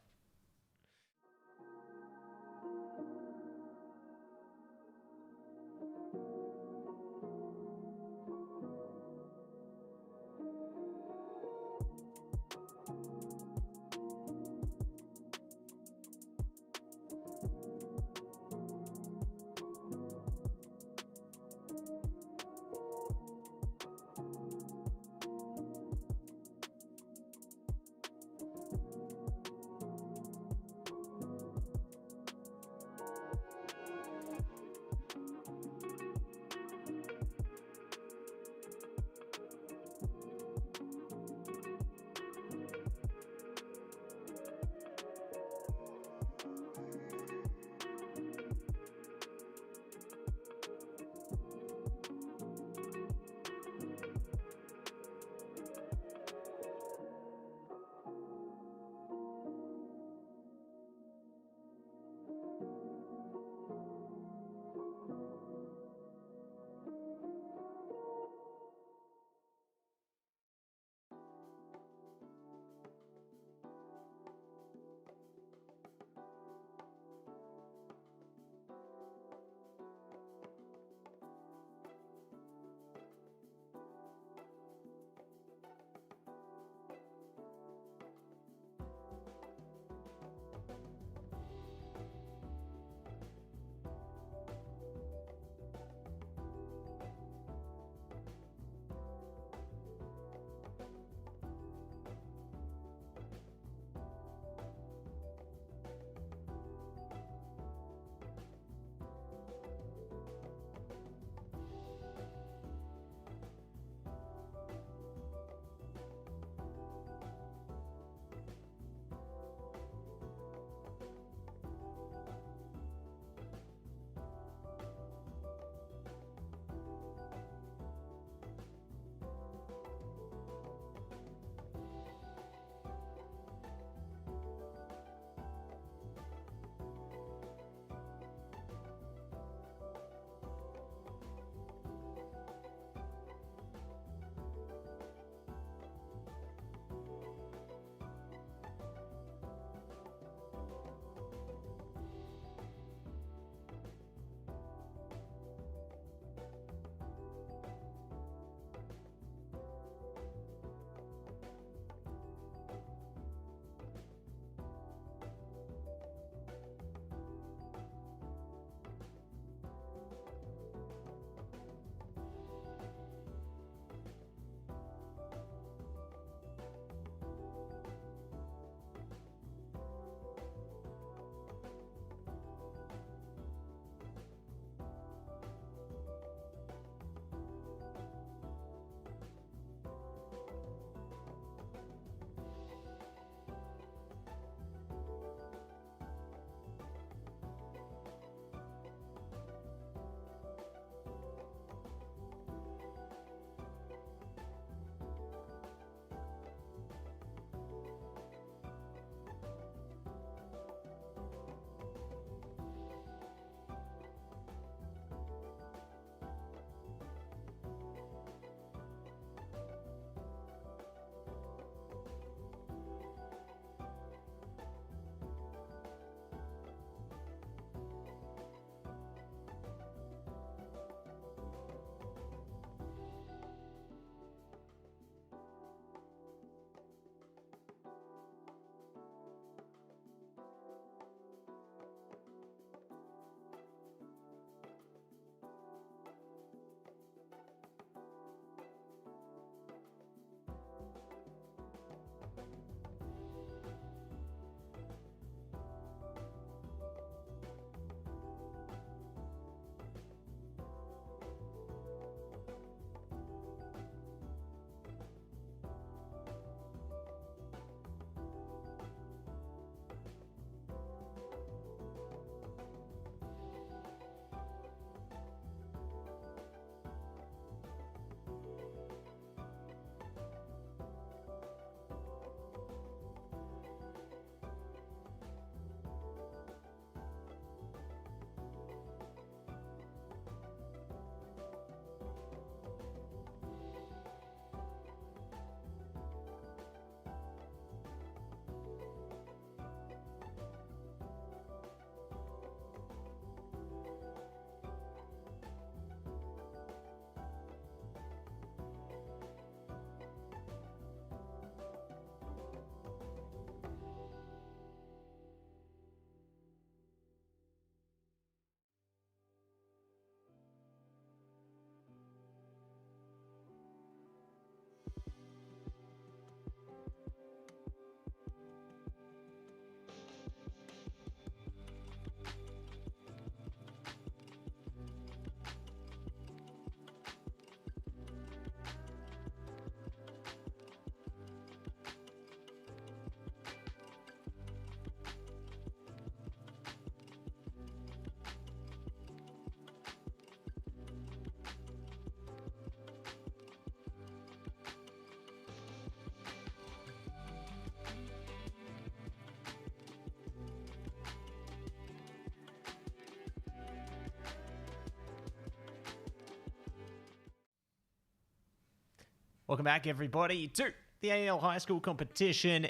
Speaker 1: Welcome back, everybody, to the AEL High School Competition.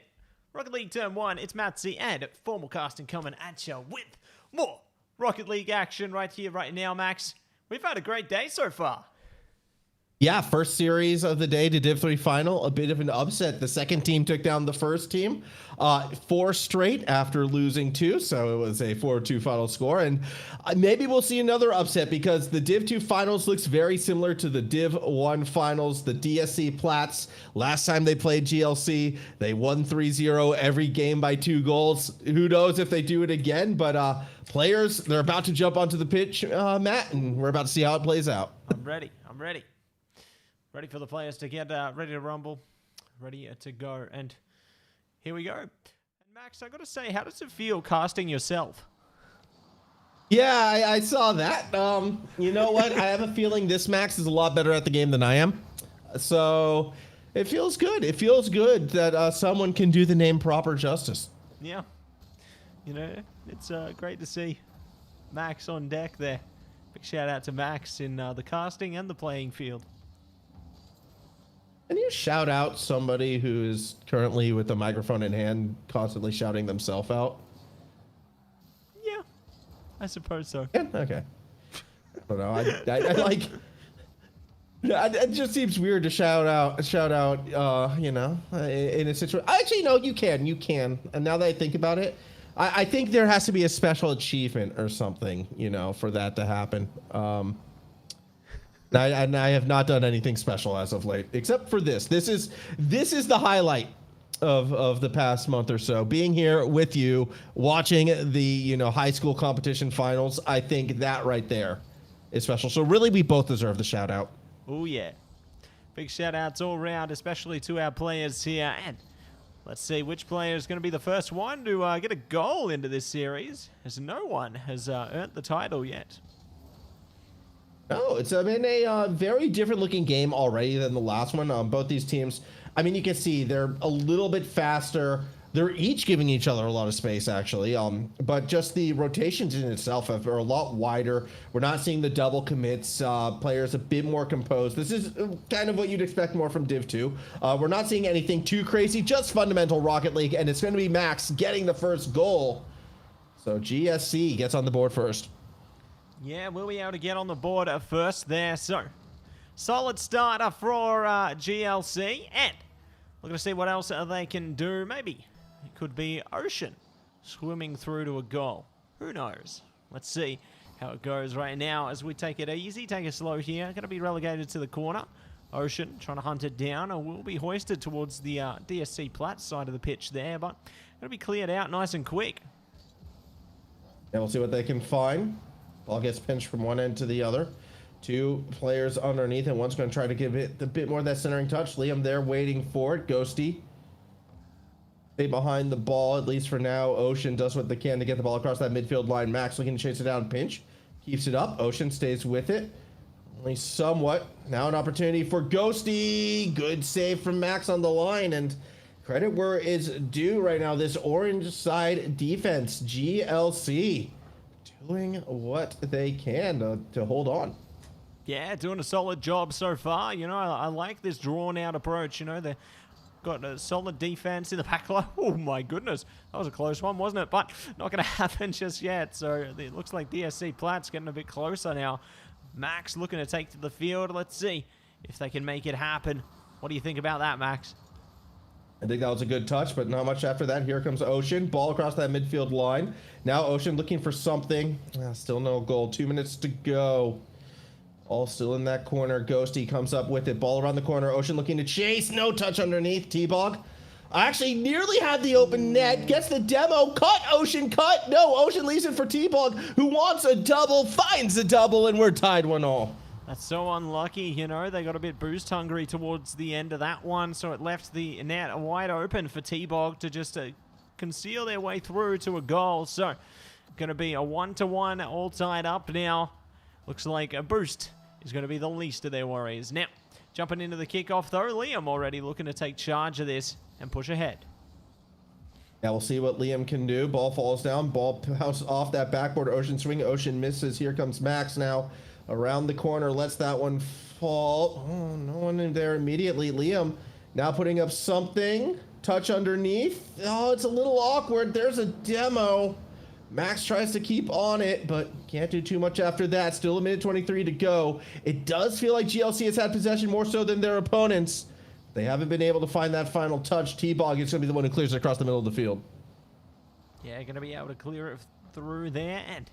Speaker 1: Rocket League Term 1, it's Mattse and Formalcasting coming at you with more Rocket League action right here, right now, Max. We've had a great day so far.
Speaker 2: Yeah, first series of the day to Div 3 final, a bit of an upset. The second team took down the first team 4 straight after losing 2, so it was a 4-2 final score. And maybe we'll see another upset because the Div 2 finals looks very similar to the Div 1 finals. The DSC Plats, last time they played GLC, they won 3-0 every game by 2 goals. Who knows if they do it again, but players, they're about to jump onto the pitch, Matt, and we're about to see how it plays out.
Speaker 1: I'm ready. Ready for the players to get ready to rumble, ready to go, and here we go. And Max, I got to say, how does it feel casting yourself?
Speaker 2: Yeah, I saw that. You know what? I have a feeling this Max is a lot better at the game than I am. So it feels good. It feels good that someone can do the name proper justice.
Speaker 1: Yeah. You know, it's great to see Max on deck there. Big shout out to Max in the casting and the playing field.
Speaker 2: Can you shout out somebody who is currently with a microphone in hand, constantly shouting themselves out?
Speaker 1: Yeah, I suppose so.
Speaker 2: Yeah, okay. I don't know. I like. It just seems weird to shout out. You know, in a situation. Actually, no, you can. And now that I think about it, I think there has to be a special achievement or something, you know, for that to happen. I have not done anything special as of late, except for this. This is the highlight of the past month or so. Being here with you, watching the high school competition finals. I think that right there is special. So really, we both deserve the shout out.
Speaker 1: Oh yeah, big shout outs all around, especially to our players here. And let's see which player is going to be the first one to get a goal into this series, as no one has earned the title yet.
Speaker 2: No, it's been a very different looking game already than the last one. Both these teams, I mean, you can see they're a little bit faster. They're each giving each other a lot of space, actually. But just the rotations in itself are a lot wider. We're not seeing the double commits. Players a bit more composed. This is kind of what you'd expect more from Div 2. We're not seeing anything too crazy, just fundamental Rocket League, and it's going to be Max getting the first goal. So GSC gets on the board first.
Speaker 1: Yeah, we'll be able to get on the board first there. So, solid starter for GLC. And we're going to see what else they can do. Maybe it could be Ocean swimming through to a goal. Who knows? Let's see how it goes right now as we take it easy, take it slow here. Going to be relegated to the corner. Ocean trying to hunt it down. And will be hoisted towards the DSC Platt side of the pitch there. But going to be cleared out nice and quick.
Speaker 2: And we'll see what they can find. Ball gets pinched from one end to the other. 2 players underneath, and one's going to try to give it a bit more of that centering touch. Liam there waiting for it. Ghosty. Stay behind the ball, at least for now. Ocean does what they can to get the ball across that midfield line. Max looking to chase it down. Pinch. Keeps it up. Ocean stays with it. Only somewhat. Now an opportunity for Ghosty. Good save from Max on the line, and credit where it's due right now. This orange side defense, GLC, doing what they can to hold on.
Speaker 1: Yeah, doing a solid job so far. You know, I like this drawn-out approach. You know, they've got a solid defense in the back line. Oh, my goodness. That was a close one, wasn't it? But not going to happen just yet. So it looks like DSC Platt's getting a bit closer now. Max looking to take to the field. Let's see if they can make it happen. What do you think about that, Max?
Speaker 2: I think that was a good touch, but not much after that. Here comes Ocean. Ball across that midfield line. Now Ocean looking for something. Still no goal. 2 minutes to go. All still in that corner. Ghosty comes up with it. Ball around the corner. Ocean looking to chase. No touch underneath. T-Bog actually nearly had the open net. Gets the demo. Cut. Ocean cut. No. Ocean leaves it for T-Bog, who wants a double. Finds a double, and we're tied 1-1.
Speaker 1: That's so unlucky, you know. They got a bit boost hungry towards the end of that one, so it left the net wide open for T-Bog to just conceal their way through to a goal. So, going to be a 1-1, all tied up now. Looks like a boost is going to be the least of their worries. Now, jumping into the kickoff, though, Liam already looking to take charge of this and push ahead.
Speaker 2: Yeah, we'll see what Liam can do. Ball falls down. Ball bounces off that backboard. Ocean swing. Ocean misses. Here comes Max now. Around the corner, lets that one Paul. Oh, no one in there immediately. Liam now putting up something. Touch underneath. Oh, it's a little awkward. There's a demo. Max tries to keep on it, but can't do too much after that. Still a minute 23 to go. It does feel like GLC has had possession more so than their opponents. They haven't been able to find that final touch. T-Bog is going to be the one who clears it across the middle of the field.
Speaker 1: Yeah, going to be able to clear it through there, and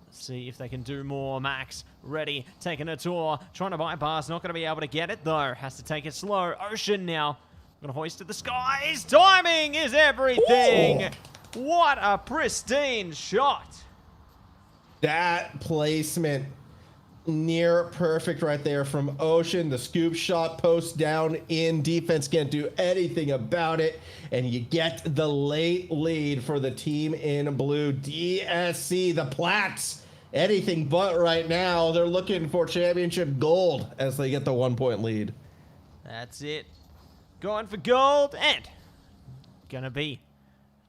Speaker 1: let's see if they can do more. Max ready, taking a tour, trying to bypass, not going to be able to get it though. Has to take it slow. Ocean now, going to hoist to the skies. Timing is everything. Ooh. What a pristine shot.
Speaker 2: That placement near perfect right there from Ocean. The scoop shot post down in. Defense can't do anything about it. And you get the late lead for the team in blue. DSC, the Plats, anything but right now. They're looking for championship gold as they get the 1-point lead.
Speaker 1: That's it. Going for gold and gonna be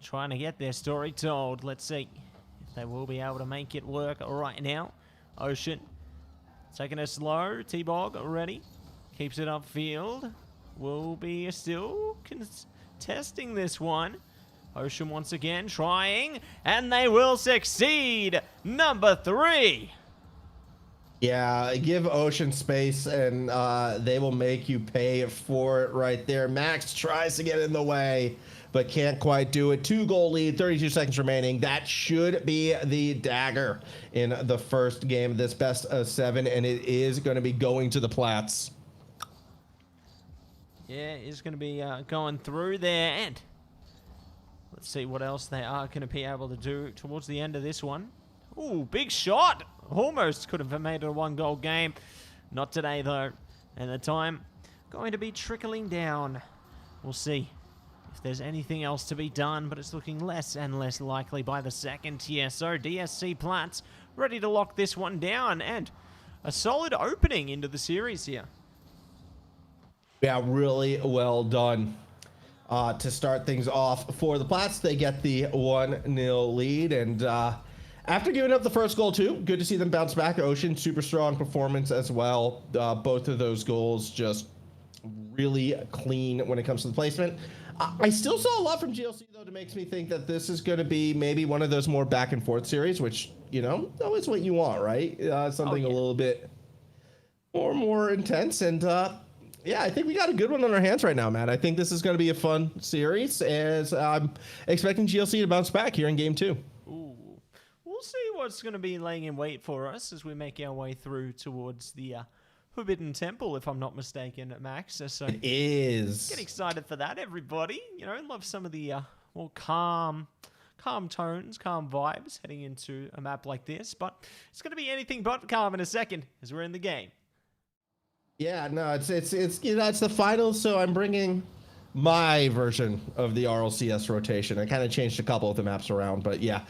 Speaker 1: trying to get their story told. Let's see if they will be able to make it work right now. Ocean taking it slow. T-Bog ready. Keeps it upfield. Will be still contesting this one. Ocean once again trying, and they will succeed. Number 3.
Speaker 2: Yeah, give Ocean space, and they will make you pay for it right there. Max tries to get in the way, but can't quite do it. 2-goal lead, 32 seconds remaining. That should be the dagger in the first game of this best of 7, and it is going to be going to the Plats.
Speaker 1: Yeah, it's going to be going through there, and let's see what else they are going to be able to do towards the end of this one. Ooh, big shot! Almost could have made it a 1-goal game. Not today, though. And the time going to be trickling down. We'll see if there's anything else to be done, but it's looking less and less likely by the second here. So DSC Plats ready to lock this one down, and a solid opening into the series here.
Speaker 2: Yeah, really well done. To start things off for the Plats, they get the 1-0 lead, and after giving up the first goal too, good to see them bounce back. Ocean, super strong performance as well. Both of those goals just really clean when it comes to the placement. I still saw a lot from GLC though that makes me think that this is going to be maybe one of those more back and forth series, which, you know, always what you want, right? Something a little bit more intense, and yeah, I think we got a good one on our hands right now, Matt. I think this is going to be a fun series, as I'm expecting GLC to bounce back here in game 2.
Speaker 1: Ooh. We'll see what's going to be laying in wait for us as we make our way through towards the Forbidden Temple, if I'm not mistaken, Max. So
Speaker 2: it is.
Speaker 1: Get excited for that, everybody. You know, love some of the more calm tones, calm vibes heading into a map like this. But it's going to be anything but calm in a second as we're in the game.
Speaker 2: Yeah, no, it's you know, it's the finals, so I'm bringing my version of the RLCS rotation. I kind of changed a couple of the maps around, but yeah,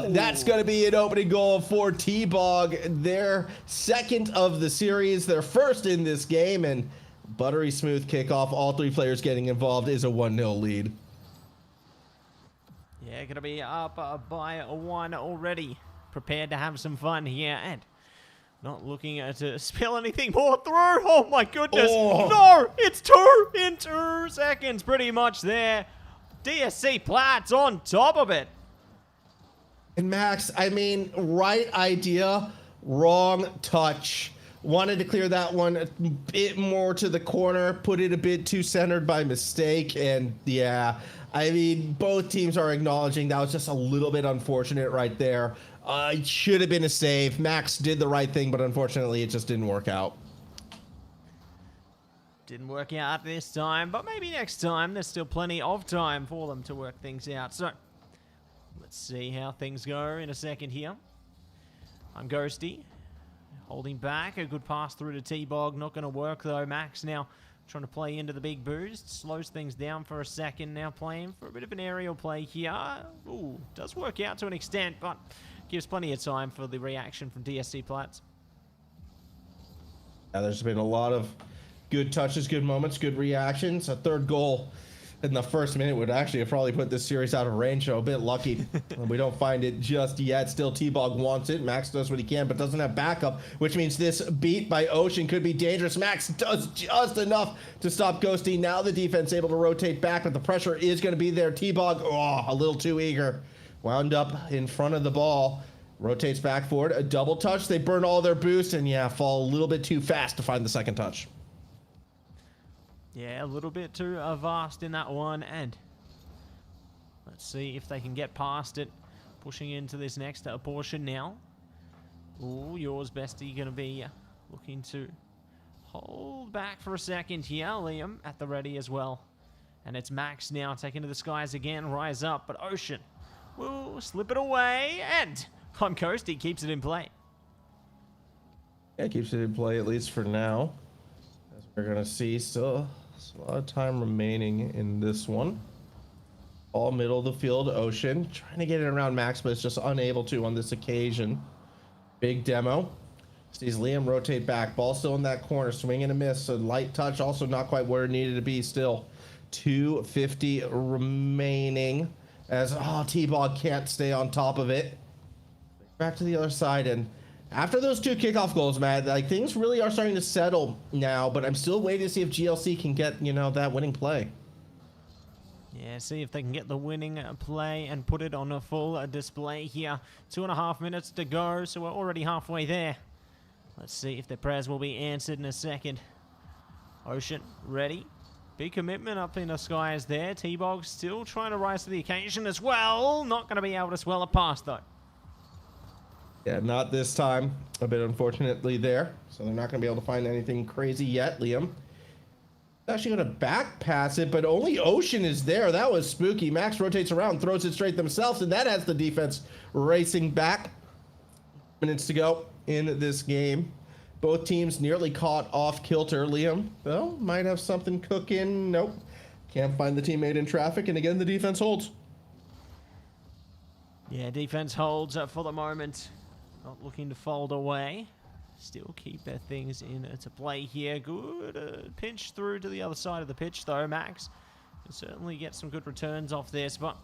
Speaker 2: that's going to be an opening goal for T-Bog, their second of the series, their first in this game, and buttery smooth kickoff. All 3 players getting involved is a 1-0 lead.
Speaker 1: Yeah, going to be up by 1 already. Prepared to have some fun here, and not looking to spill anything more through. Oh my goodness. Oh. No, it's 2 in 2 seconds pretty much there. DSC Plats on top of it.
Speaker 2: And Max, I mean, right idea, wrong touch. Wanted to clear that one a bit more to the corner, put it a bit too centered by mistake. And yeah, I mean, both teams are acknowledging that was just a little bit unfortunate right there. It should have been a save. Max did the right thing, but unfortunately it just didn't work out.
Speaker 1: Didn't work out this time, but maybe next time. There's still plenty of time for them to work things out. So let's see how things go in a second here. I'm Ghosty, holding back. A good pass through to T-Bog. Not going to work though. Max now trying to play into the big boost. Slows things down for a second. Now playing for a bit of an aerial play here. Ooh, does work out to an extent, but gives plenty of time for the reaction from DSC Plats.
Speaker 2: Yeah, there's been a lot of good touches, good moments, good reactions. A third goal in the first minute would actually have probably put this series out of range, so a bit lucky. We don't find it just yet. Still, T-Bog wants it. Max does what he can, but doesn't have backup, which means this beat by Ocean could be dangerous. Max does just enough to stop Ghosty. Now the defense able to rotate back, but the pressure is going to be there. T-Bog, a little too eager. Wound up in front of the ball. Rotates back forward. A double touch. They burn all their boost, and yeah, fall a little bit too fast to find the second touch.
Speaker 1: Yeah, a little bit too vast in that one, and let's see if they can get past it. Pushing into this next portion now. Ooh, yours bestie going to be looking to hold back for a second here. Liam at the ready as well. And it's Max now taking to the skies again. Rise up, but Ocean will slip it away, and on coast he keeps it in play.
Speaker 2: Yeah, keeps it in play at least for now. As we're going to see, still a lot of time remaining in this one. All middle of the field, Ocean trying to get it around Max, but it's just unable to on this occasion. Big demo. Sees Liam rotate back. Ball still in that corner. Swing and a miss. A light touch, also not quite where it needed to be still. 2:50 remaining as T-Bog can't stay on top of it. Back to the other side, and after those two kickoff goals, Matt, like things really are starting to settle now, but I'm still waiting to see if GLC can get, that winning play.
Speaker 1: Yeah, see if they can get the winning play and put it on a full display here. 2.5 minutes to go, so we're already halfway there. Let's see if the prayers will be answered in a second. Ocean ready. Big commitment up in the skies there. T-Bog still trying to rise to the occasion as well. Not going to be able to swell it past though.
Speaker 2: Yeah, not this time. A bit unfortunately there. So they're not going to be able to find anything crazy yet, Liam. Actually going to back pass it, but only Ocean is there. That was spooky. Max rotates around, throws it straight themselves, and that has the defense racing back. Minutes to go in this game. Both teams nearly caught off kilter. Liam, well, might have something cooking. Nope. Can't find the teammate in traffic, and again, the defense holds.
Speaker 1: Yeah, defense holds for the moment. Not looking to fold away. Still keep their things in to play here. Good pinch through to the other side of the pitch, though. Max can certainly get some good returns off this, but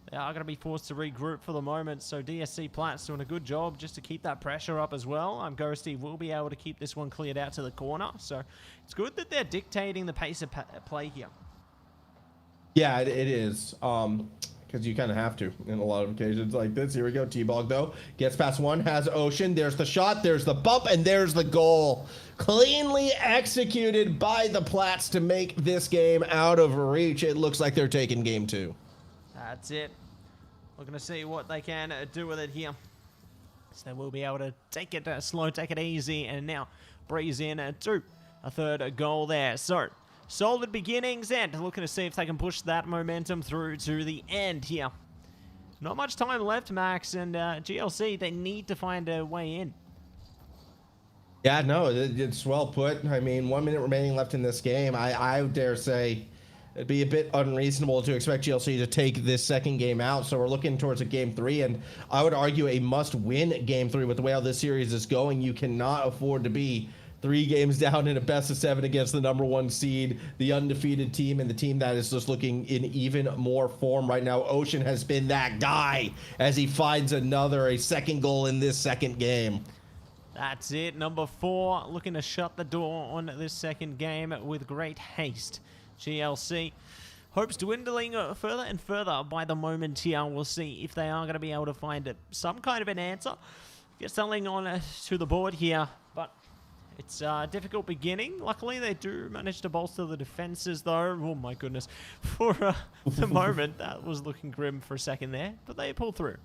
Speaker 1: they are going to be forced to regroup for the moment. So DSC Platts doing a good job just to keep that pressure up as well. Ghosty will be able to keep this one cleared out to the corner. So it's good that they're dictating the pace of play here.
Speaker 2: Yeah, it is. Because you kind of have to in a lot of occasions like this. Here we go. T-Bog, though, gets past one, has Ocean. There's the shot, there's the bump, and there's the goal. Cleanly executed by the Platts to make this game out of reach. It looks like they're taking game 2.
Speaker 1: That's it. We're going to see what they can do with it here. So they will be able to take it slow, take it easy, and now breeze in to a third goal there. So solid beginnings, and looking to see if they can push that momentum through to the end here. Not much time left, Max, and GLC, they need to find a way in.
Speaker 2: Yeah, no, it's well put. I mean, 1 minute remaining left in this game. I dare say it'd be a bit unreasonable to expect GLC to take this second game out. So we're looking towards a game 3, and I would argue a must-win game 3 with the way how this series is going. You cannot afford to be 3 games down in a best-of-7 against the #1 seed, the undefeated team, and the team that is just looking in even more form right now. Ocean has been that guy as he finds a second goal in this second game.
Speaker 1: That's it. Number 4 looking to shut the door on this second game with great haste. GLC hopes dwindling further and further by the moment here. We'll see if they are going to be able to find some kind of an answer. Get something on to the board here, but it's a difficult beginning. Luckily, they do manage to bolster the defenses, though. Oh, my goodness. For the moment, that was looking grim for a second there, but they pulled through.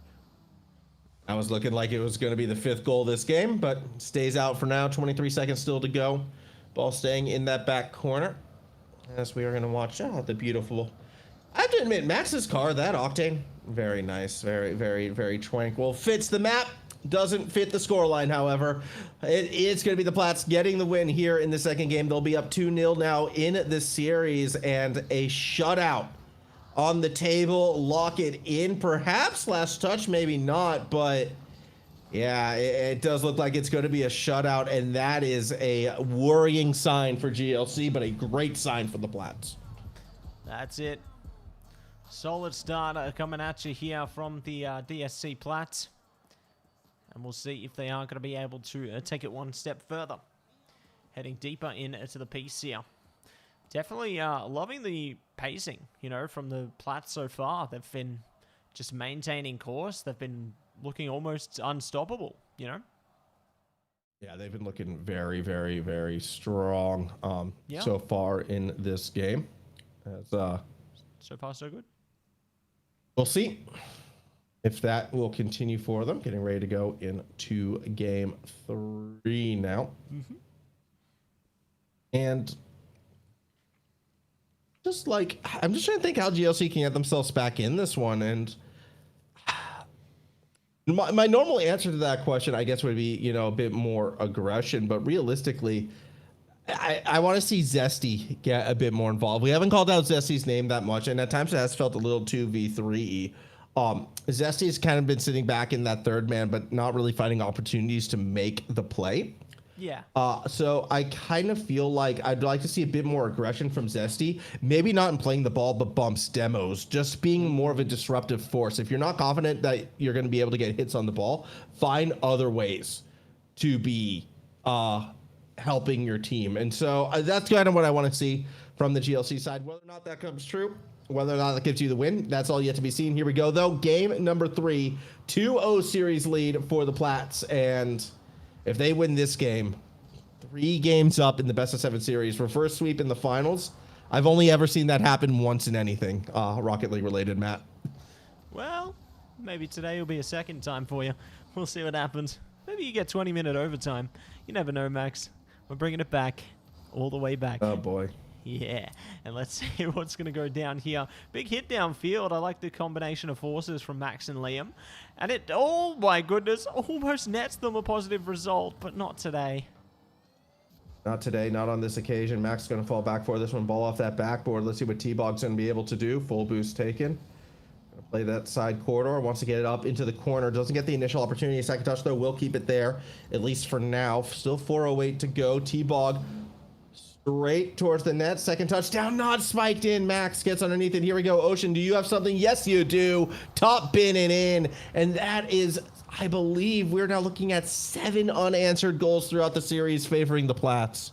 Speaker 2: That was looking like it was going to be the 5th goal this game, but stays out for now. 23 seconds still to go. Ball staying in that back corner. As we are going to watch out the beautiful. I have to admit, Max's car, that Octane, very nice. Very, very, very tranquil. Fits the map. Doesn't fit the scoreline, however. It's going to be the Platts getting the win here in the second game. They'll be up 2-0 now in the series, and a shutout on the table. Lock it in. Perhaps last touch, maybe not, but yeah, it does look like it's going to be a shutout, and that is a worrying sign for GLC, but a great sign for the Platts.
Speaker 1: That's it. Solid starter coming at you here from the DSC Platts. And we'll see if they are going to be able to take it one step further. Heading deeper into the piece here. Definitely loving the pacing, you know, from the Platts so far. They've been just maintaining course. They've been looking almost unstoppable, you know?
Speaker 2: Yeah, they've been looking very, very, very strong
Speaker 1: Yeah.
Speaker 2: so far in this game. As,
Speaker 1: so far, so good.
Speaker 2: We'll see if that will continue for them. Getting ready to go into game 3 now.
Speaker 1: Mm-hmm.
Speaker 2: And just like, I'm just trying to think how GLC can get themselves back in this one. And my normal answer to that question, I guess, would be, you know, a bit more aggression. But realistically, I want to see Zesty get a bit more involved. We haven't called out Zesty's name that much, and at times it has felt a little 2v3. Zesty's kind of been sitting back in that third man, but not really finding opportunities to make the play.
Speaker 1: Yeah.
Speaker 2: So I kind of feel like I'd like to see a bit more aggression from Zesty. Maybe not in playing the ball, but bumps, demos, just being more of a disruptive force. If you're not confident that you're going to be able to get hits on the ball, find other ways to be helping your team. And so that's kind of what I want to see from the GLC side. Whether or not that comes true, whether or not that gives you the win, that's all yet to be seen. Here we go, though. Game number 3, 2-0 series lead for the Platts. And if they win this game, 3 games up in the best of 7 series, reverse sweep in the finals. I've only ever seen that happen once in anything Rocket League related, Matt.
Speaker 1: Well, maybe today will be a second time for you. We'll see what happens. Maybe you get 20-minute overtime. You never know, Max. We're bringing it back. All the way back.
Speaker 2: Oh, boy.
Speaker 1: Yeah, and let's see what's going to go down here. Big hit downfield. I like the combination of forces from Max and Liam. And it, oh my goodness, almost nets them a positive result, but not today.
Speaker 2: Not today, not on this occasion. Max is going to fall back for this one. Ball off that backboard. Let's see what T-Bog's going to be able to do. Full boost taken. Gonna play that side corridor. Wants to get it up into the corner. Doesn't get the initial opportunity. Second touch, though, will keep it there, at least for now. Still 4:08 to go. T-Bog straight towards the net. Second touchdown, not spiked in. Max gets underneath it. Here we go. Ocean, do you have something? Yes, you do. Top bin and in. And that is, I believe, we're now looking at 7 unanswered goals throughout the series favoring the Platts.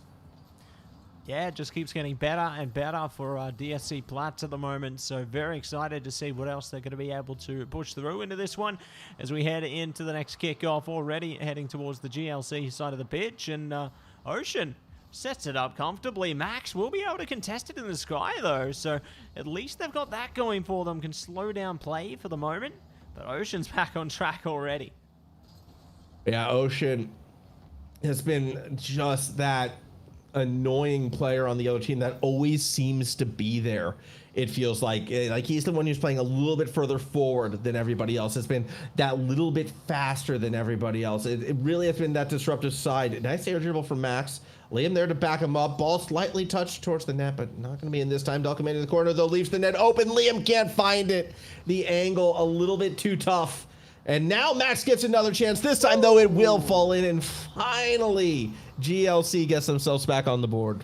Speaker 1: Yeah, it just keeps getting better and better for DSC Platts at the moment. So very excited to see what else they're going to be able to push through into this one as we head into the next kickoff, already heading towards the GLC side of the pitch. And Ocean sets it up comfortably. Max will be able to contest it in the sky, though. So at least they've got that going for them. Can slow down play for the moment. But Ocean's back on track already.
Speaker 2: Yeah, Ocean has been just that annoying player on the other team that always seems to be there. It feels like he's the one who's playing a little bit further forward than everybody else. It's been that little bit faster than everybody else. It really has been that disruptive side. Nice air dribble from Max. Liam there to back him up. Ball slightly touched towards the net, but not going to be in this time. Delcom into the corner, though, leaves the net open. Liam can't find it. The angle a little bit too tough. And now Max gets another chance. This time, though, it will fall in. And finally, GLC gets themselves back on the board.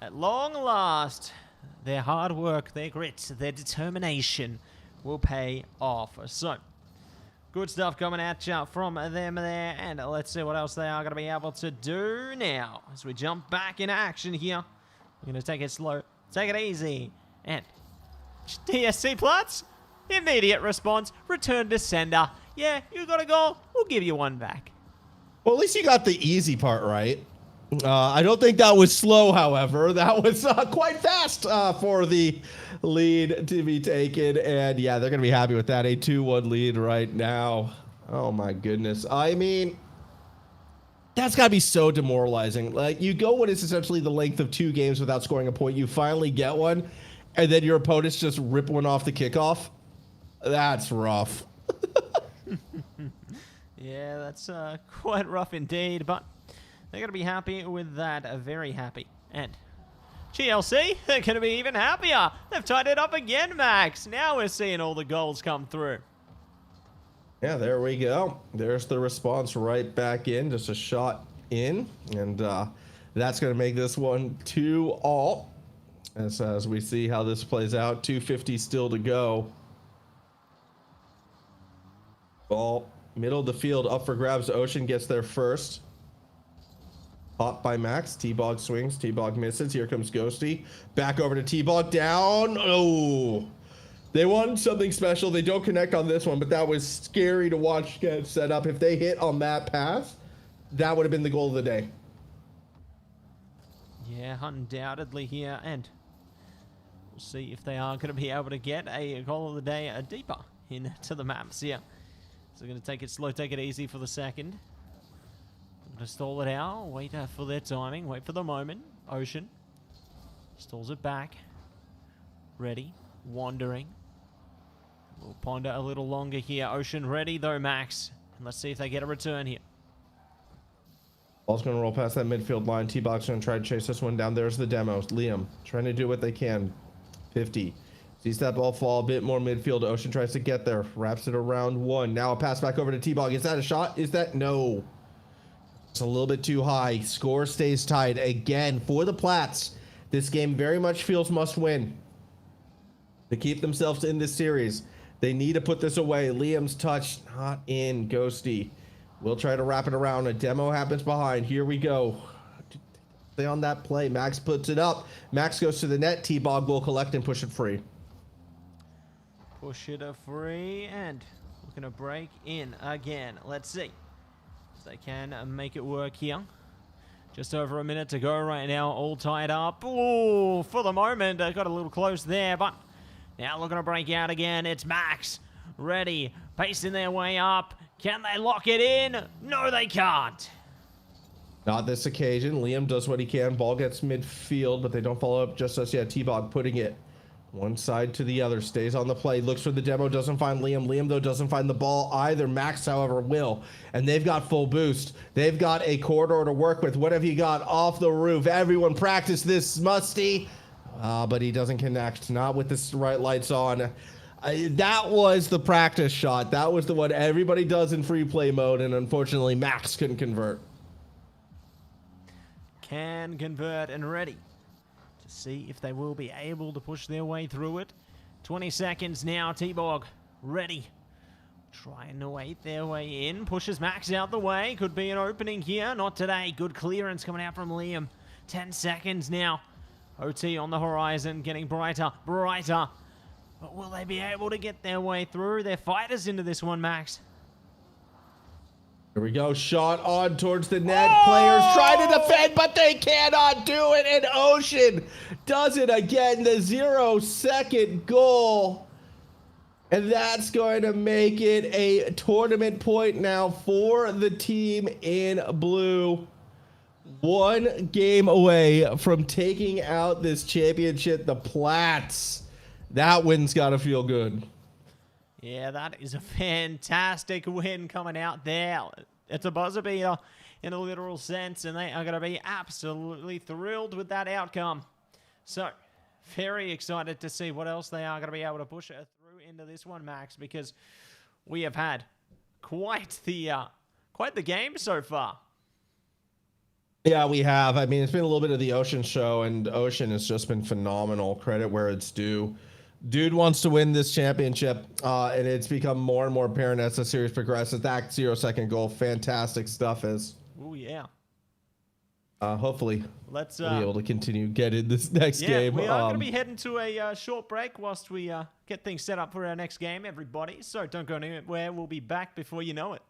Speaker 1: At long last, their hard work, their grit, their determination will pay off. So, good stuff coming at you from them there. And let's see what else they are going to be able to do now. As we jump back into action here. We're going to take it slow, take it easy. And DSC Platts, immediate response, return to sender. Yeah, you got a goal, we'll give you one back.
Speaker 2: Well, at least you got the easy part right. I don't think that was slow, however. That was quite fast for the lead to be taken. And yeah, they're going to be happy with that. A 2-1 lead right now. Oh, my goodness. I mean, that's got to be so demoralizing. Like, you go what is essentially the length of 2 games without scoring a point. You finally get one, and then your opponents just rip one off the kickoff. That's rough.
Speaker 1: Yeah, that's quite rough indeed, but they're going to be happy with that, very happy. And GLC, they're going to be even happier. They've tied it up again, Max. Now we're seeing all the goals come through.
Speaker 2: Yeah, there we go. There's the response right back in, just a shot in, and that's going to make this one 2-all. As we see how this plays out, 250 still to go. Ball middle of the field up for grabs. Ocean gets there first. Hot by Max. T-Bog swings. T-Bog misses. Here comes Ghosty. Back over to T-Bog. Down. Oh. They want something special. They don't connect on this one, but that was scary to watch get set up. If they hit on that pass, that would have been the goal of the day.
Speaker 1: Yeah, undoubtedly here. And we'll see if they are going to be able to get a goal of the day deeper into the maps here. So going to take it slow, take it easy for the second. Going to stall it out, wait for their timing, wait for the moment. Ocean stalls it back. Ready, wandering. We'll ponder a little longer here. Ocean ready though, Max. And let's see if they get a return here.
Speaker 2: Ball's going to roll past that midfield line. T-Bog's going to try to chase this one down. There's the demo. Liam trying to do what they can. 50. Sees that ball fall a bit more midfield. Ocean tries to get there. Wraps it around one. Now a pass back over to T-Bog. Is that a shot? Is that? No. It's a little bit too high. Score stays tied again for the Plats. This game very much feels must win. To keep themselves in this series, they need to put this away. Liam's touch not in. Ghosty will try to wrap it around. A demo happens behind. Here we go. Stay on that play. Max puts it up. Max goes to the net. T-Bog will collect and push it free.
Speaker 1: Push it free and looking to break in again. Let's see if they can make it work here. Just over a minute to go right now, all tied up. Oh, for the moment, they got a little close there, but now looking to break out again. It's Max, ready, pacing their way up. Can they lock it in? No, they can't.
Speaker 2: Not this occasion. Liam does what he can. Ball gets midfield, but they don't follow up just as yet. T-Bog putting it one side to the other, stays on the play, looks for the demo, doesn't find Liam. Liam, though, doesn't find the ball either. Max, however, will. And they've got full boost. They've got a corridor to work with. What have you got off the roof? Everyone practice this, Musty. But he doesn't connect. Not with the right lights on. That was the practice shot. That was the one everybody does in free play mode. And unfortunately, Max couldn't convert.
Speaker 1: Can convert and ready. See if they will be able to push their way through it. 20 seconds now. T-Bog ready. Trying to wait their way in. Pushes Max out the way. Could be an opening here. Not today. Good clearance coming out from Liam. 10 seconds now. OT on the horizon. Getting brighter. Brighter. But will they be able to get their way through? They're fighters into this one, Max.
Speaker 2: Here we go. Shot on towards the net. Players try to defend, but they cannot do it. And Ocean does it again. The 0-second goal. And that's going to make it a tournament point now for the team in blue. One game away from taking out this championship. The Plats. That win's got to feel good.
Speaker 1: Yeah, that is a fantastic win coming out there. It's a buzzer beater in a literal sense, and they are going to be absolutely thrilled with that outcome. So, very excited to see what else they are going to be able to push it through into this one, Max, because we have had quite the game so far.
Speaker 2: Yeah, we have. I mean, it's been a little bit of the Ocean show, and Ocean has just been phenomenal. Credit where it's due. Dude wants to win this championship, and it's become more and more apparent as the series progresses. That 0-second goal, fantastic stuff is.
Speaker 1: Oh, yeah.
Speaker 2: Hopefully,
Speaker 1: let's
Speaker 2: we'll be able to continue getting this next game.
Speaker 1: We are going to be heading to a short break whilst we get things set up for our next game, everybody. So don't go anywhere. We'll be back before you know it.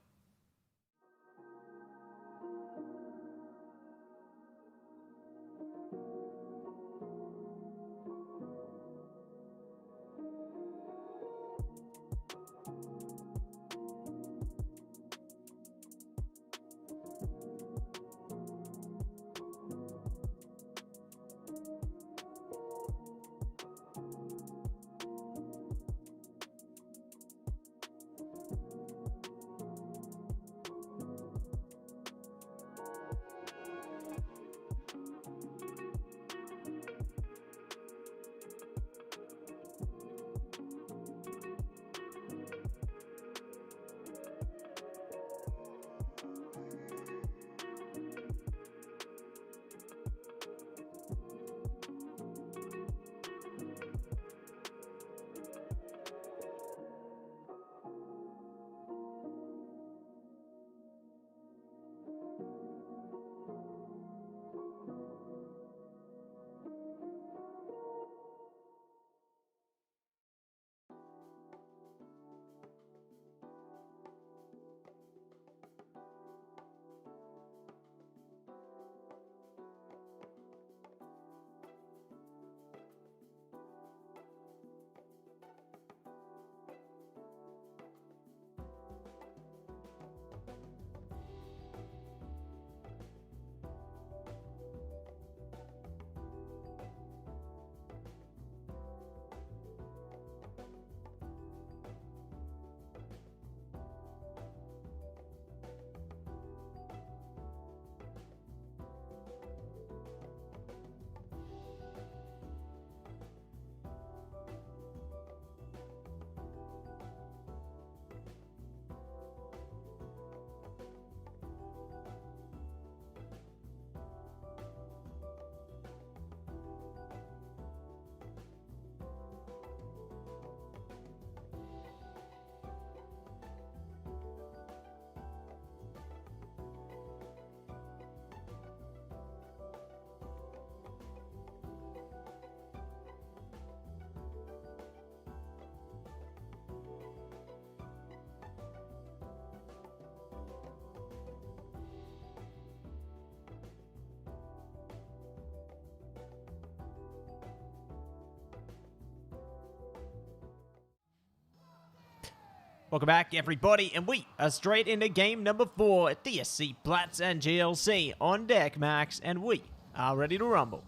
Speaker 1: Welcome back, everybody, and we are straight into game number 4. DSC, Platts, and GLC on deck, Max, and we are ready to rumble.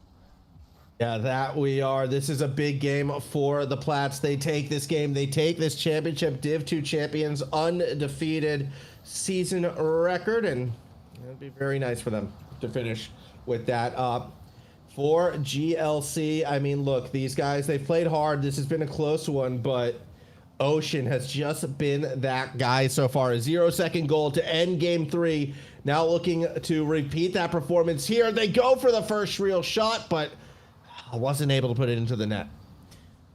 Speaker 2: Yeah, that we are. This is a big game for the Platts. They take this game. They take this championship. Div 2 champions, undefeated season record, and it'd be very nice for them to finish with that. For GLC, I mean, look, these guys, they played hard. This has been a close one, but Ocean has just been that guy so far. A 0-second goal to end game 3. Now looking to repeat that performance here. They go for the first real shot, but I wasn't able to put it into the net.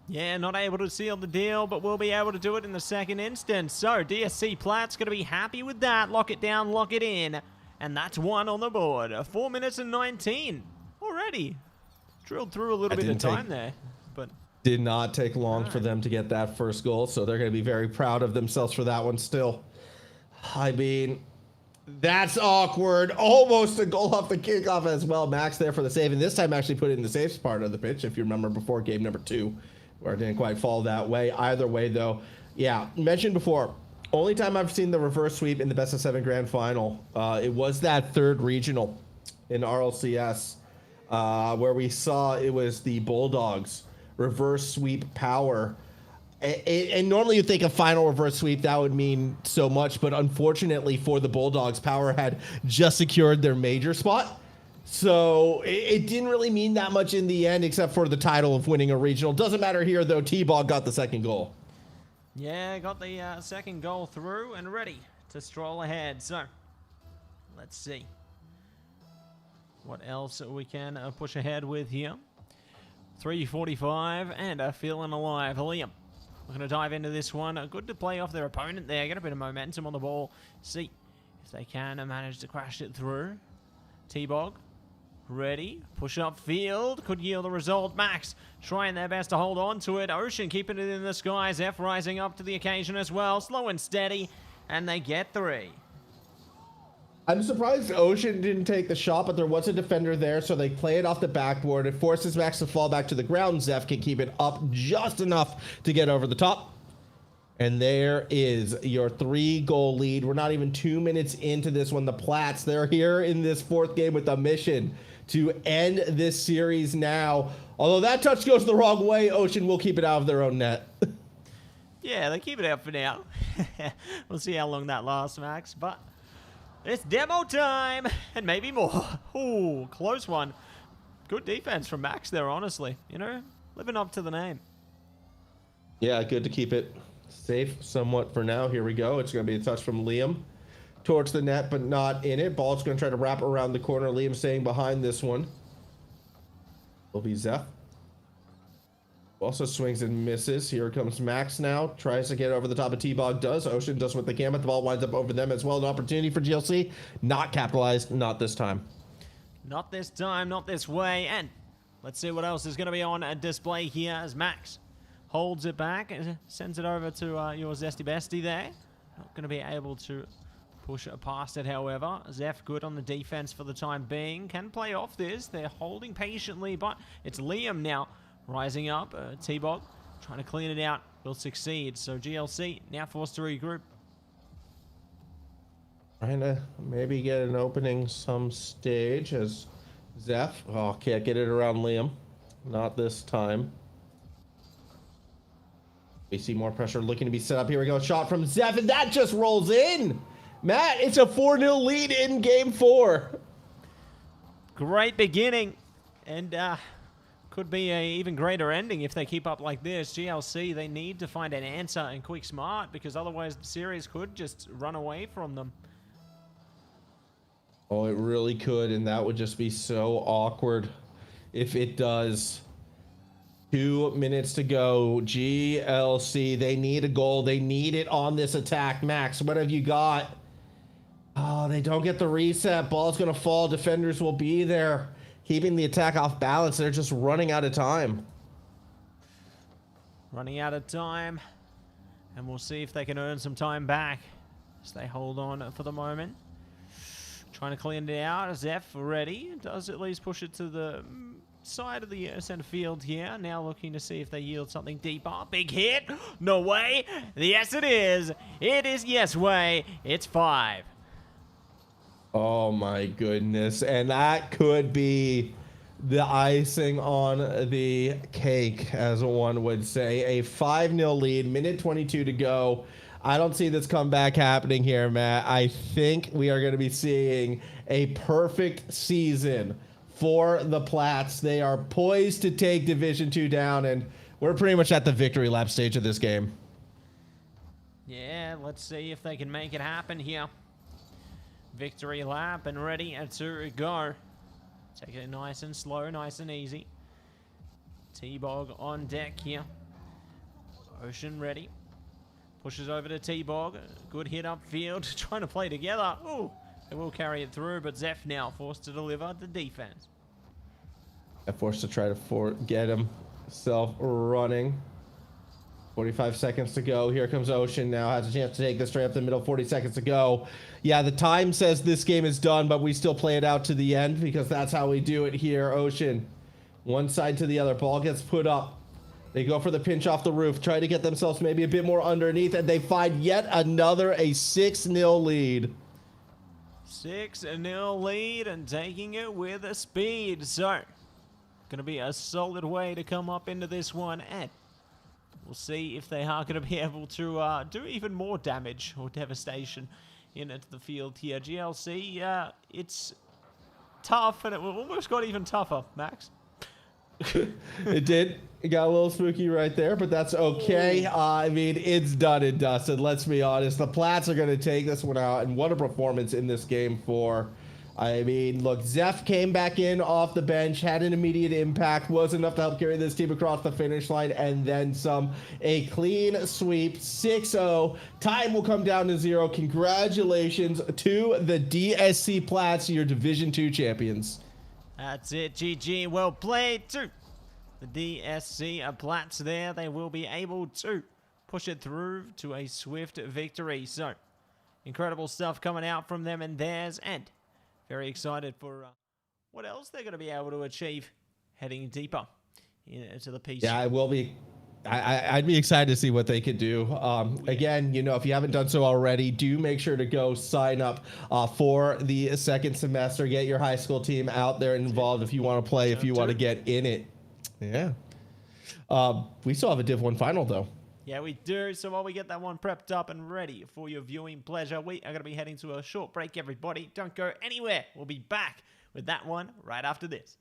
Speaker 1: Yeah, not able to seal the deal, but we'll be able to do it in the second instance. So DSC Platts going to be happy with that. Lock it down, lock it in. And that's 1 on the board. 4 minutes and 19 already. Drilled through a little bit of time there, but
Speaker 2: did not take long for them to get that first goal, so they're going to be very proud of themselves for that one still. I mean, that's awkward. Almost a goal off the kickoff as well. Max there for the save, and this time actually put it in the safe part of the pitch, if you remember before game number 2, where it didn't quite fall that way. Either way, though, yeah, mentioned before, only time I've seen the reverse sweep in the best of 7 grand final, it was that 3rd regional in RLCS, where we saw it was the Bulldogs reverse sweep power. And normally you think a final reverse sweep, that would mean so much, but unfortunately for the Bulldogs, power had just secured their major spot. So it didn't really mean that much in the end, except for the title of winning a regional. Doesn't matter here, though. T-Ball got the second goal.
Speaker 1: Yeah, got the second goal through and ready to stroll ahead. So let's see what else we can push ahead with here. 3:45 and feeling alive. Liam, we're going to dive into this one. Good to play off their opponent there. Get a bit of momentum on the ball. See if they can manage to crash it through. T-Bog, ready. Push up field. Could yield a result. Max trying their best to hold on to it. Ocean keeping it in the skies. F rising up to the occasion as well. Slow and steady. And they get 3.
Speaker 2: I'm surprised Ocean didn't take the shot, but there was a defender there, so they play it off the backboard. It forces Max to fall back to the ground. Zeph can keep it up just enough to get over the top. And there is your 3-goal lead. We're not even 2 minutes into this one. The Platts, they're here in this 4th game with a mission to end this series now. Although that touch goes the wrong way, Ocean will keep it out of their own net.
Speaker 1: Yeah, they keep it out for now. We'll see how long that lasts, Max, but it's demo time, and maybe more. Ooh, close one. Good defense from Max there, honestly. You know, living up to the name.
Speaker 2: Yeah, good to keep it safe somewhat for now. Here we go. It's going to be a touch from Liam towards the net, but not in it. Ball's going to try to wrap around the corner. Liam staying behind this one. Will be Zeph. Also swings and misses. Here comes Max now. Tries to get over the top of T-Bog. Does. Ocean does what they can, but the ball winds up over them as well. An opportunity for GLC. Not capitalized. Not this time.
Speaker 1: Not this time. Not this way. And let's see what else is going to be on display here as Max holds it back and sends it over to your Zesty Bestie there. Not going to be able to push it past it, however. Zeph good on the defense for the time being. Can play off this. They're holding patiently, but it's Liam now rising up. T-Bog trying to clean it out. Will succeed. So GLC now forced to regroup.
Speaker 2: Trying to maybe get an opening some stage as Zeph. Oh, can't get it around Liam. Not this time. We see more pressure looking to be set up. Here we go. Shot from Zeph, and that just rolls in. Matt, it's a 4-0 lead in game 4.
Speaker 1: Great beginning. And could be a even greater ending if they keep up like this. GLC, they need to find an answer and quick smart, because otherwise the series could just run away from them.
Speaker 2: Oh, it really could, and that would just be so awkward if it does. 2 minutes to go. GLC, they need a goal. They need it on this attack. Max, what have you got? Oh, they don't get the reset. Ball's going to fall. Defenders will be there, keeping the attack off balance. They're just running out of time.
Speaker 1: Running out of time. And we'll see if they can earn some time back as they hold on for the moment. Trying to clean it out. Zeph ready. Does at least push it to the side of the center field here. Now looking to see if they yield something deeper. Big hit. No way. Yes, it is. It is yes way. It's 5.
Speaker 2: Oh my goodness. And that could be the icing on the cake, as one would say. A 5-0 lead, minute 22 to go. I don't see this comeback happening here, Matt. I think we are going to be seeing a perfect season for the Platts. They are poised to take Division 2 down, and we're pretty much at the victory lap stage of this game.
Speaker 1: Yeah, let's see if they can make it happen here. Victory lap and ready to go. Take it nice and slow, nice and easy. T-Bog on deck here. Ocean ready. Pushes over to T-Bog. Good hit upfield. Trying to play together. Ooh, they will carry it through, but Zeph now forced to deliver the defense.
Speaker 2: Forced to try to get himself running. 45 seconds to go. Here comes Ocean now. Has a chance to take this straight up the middle. 40 seconds to go. Yeah, the time says this game is done, but we still play it out to the end because that's how we do it here. Ocean, one side to the other. Ball gets put up. They go for the pinch off the roof. Try to get themselves maybe a bit more underneath, and they find yet another a 6-0 lead.
Speaker 1: 6-0 lead and taking it with a speed. So, going to be a solid way to come up into this one, and we'll see if they are going to be able to do even more damage or devastation into the field here. GLC, it's tough, and it almost got even tougher, Max.
Speaker 2: It did. It got a little spooky right there, but that's okay. I mean, it's done and dusted. Let's be honest. The Platts are going to take this one out, and what a performance in this game for... I mean, look, Zeph came back in off the bench, had an immediate impact, was enough to help carry this team across the finish line, and then some. A clean sweep, 6-0. Time will come down to 0. Congratulations to the DSC Platts, your Division 2 champions.
Speaker 1: That's it, GG. Well played to the DSC Platts there. They will be able to push it through to a swift victory. So, incredible stuff coming out from them and theirs, and very excited for what else they're going to be able to achieve heading deeper into the piece.
Speaker 2: Yeah, I will be. I'd be excited to see what they could do. Again, you know, if you haven't done so already, do make sure to go sign up for the second semester. Get your high school team out there involved if you want to play, if you want to get in it. Yeah. We still have a Div 1 final, though.
Speaker 1: Yeah, we do. So while we get that one prepped up and ready for your viewing pleasure, we are going to be heading to a short break, everybody. Don't go anywhere. We'll be back with that one right after this.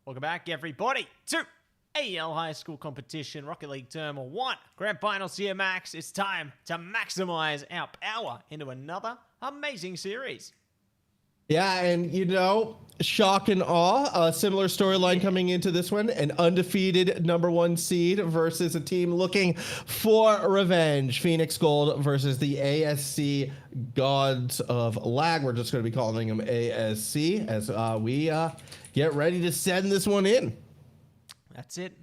Speaker 1: Welcome back, everybody, to AEL High School Competition, Rocket League Term 1. Grand Finals here, Max. It's time to maximize our power into another amazing series.
Speaker 2: Yeah, and you know, shock and awe, a similar storyline coming into this one. An undefeated #1 seed versus a team looking for revenge. Phoenix Gold versus the ASC Gods of Lag. We're just going to be calling them ASC as we get ready to send this one in.
Speaker 1: That's it.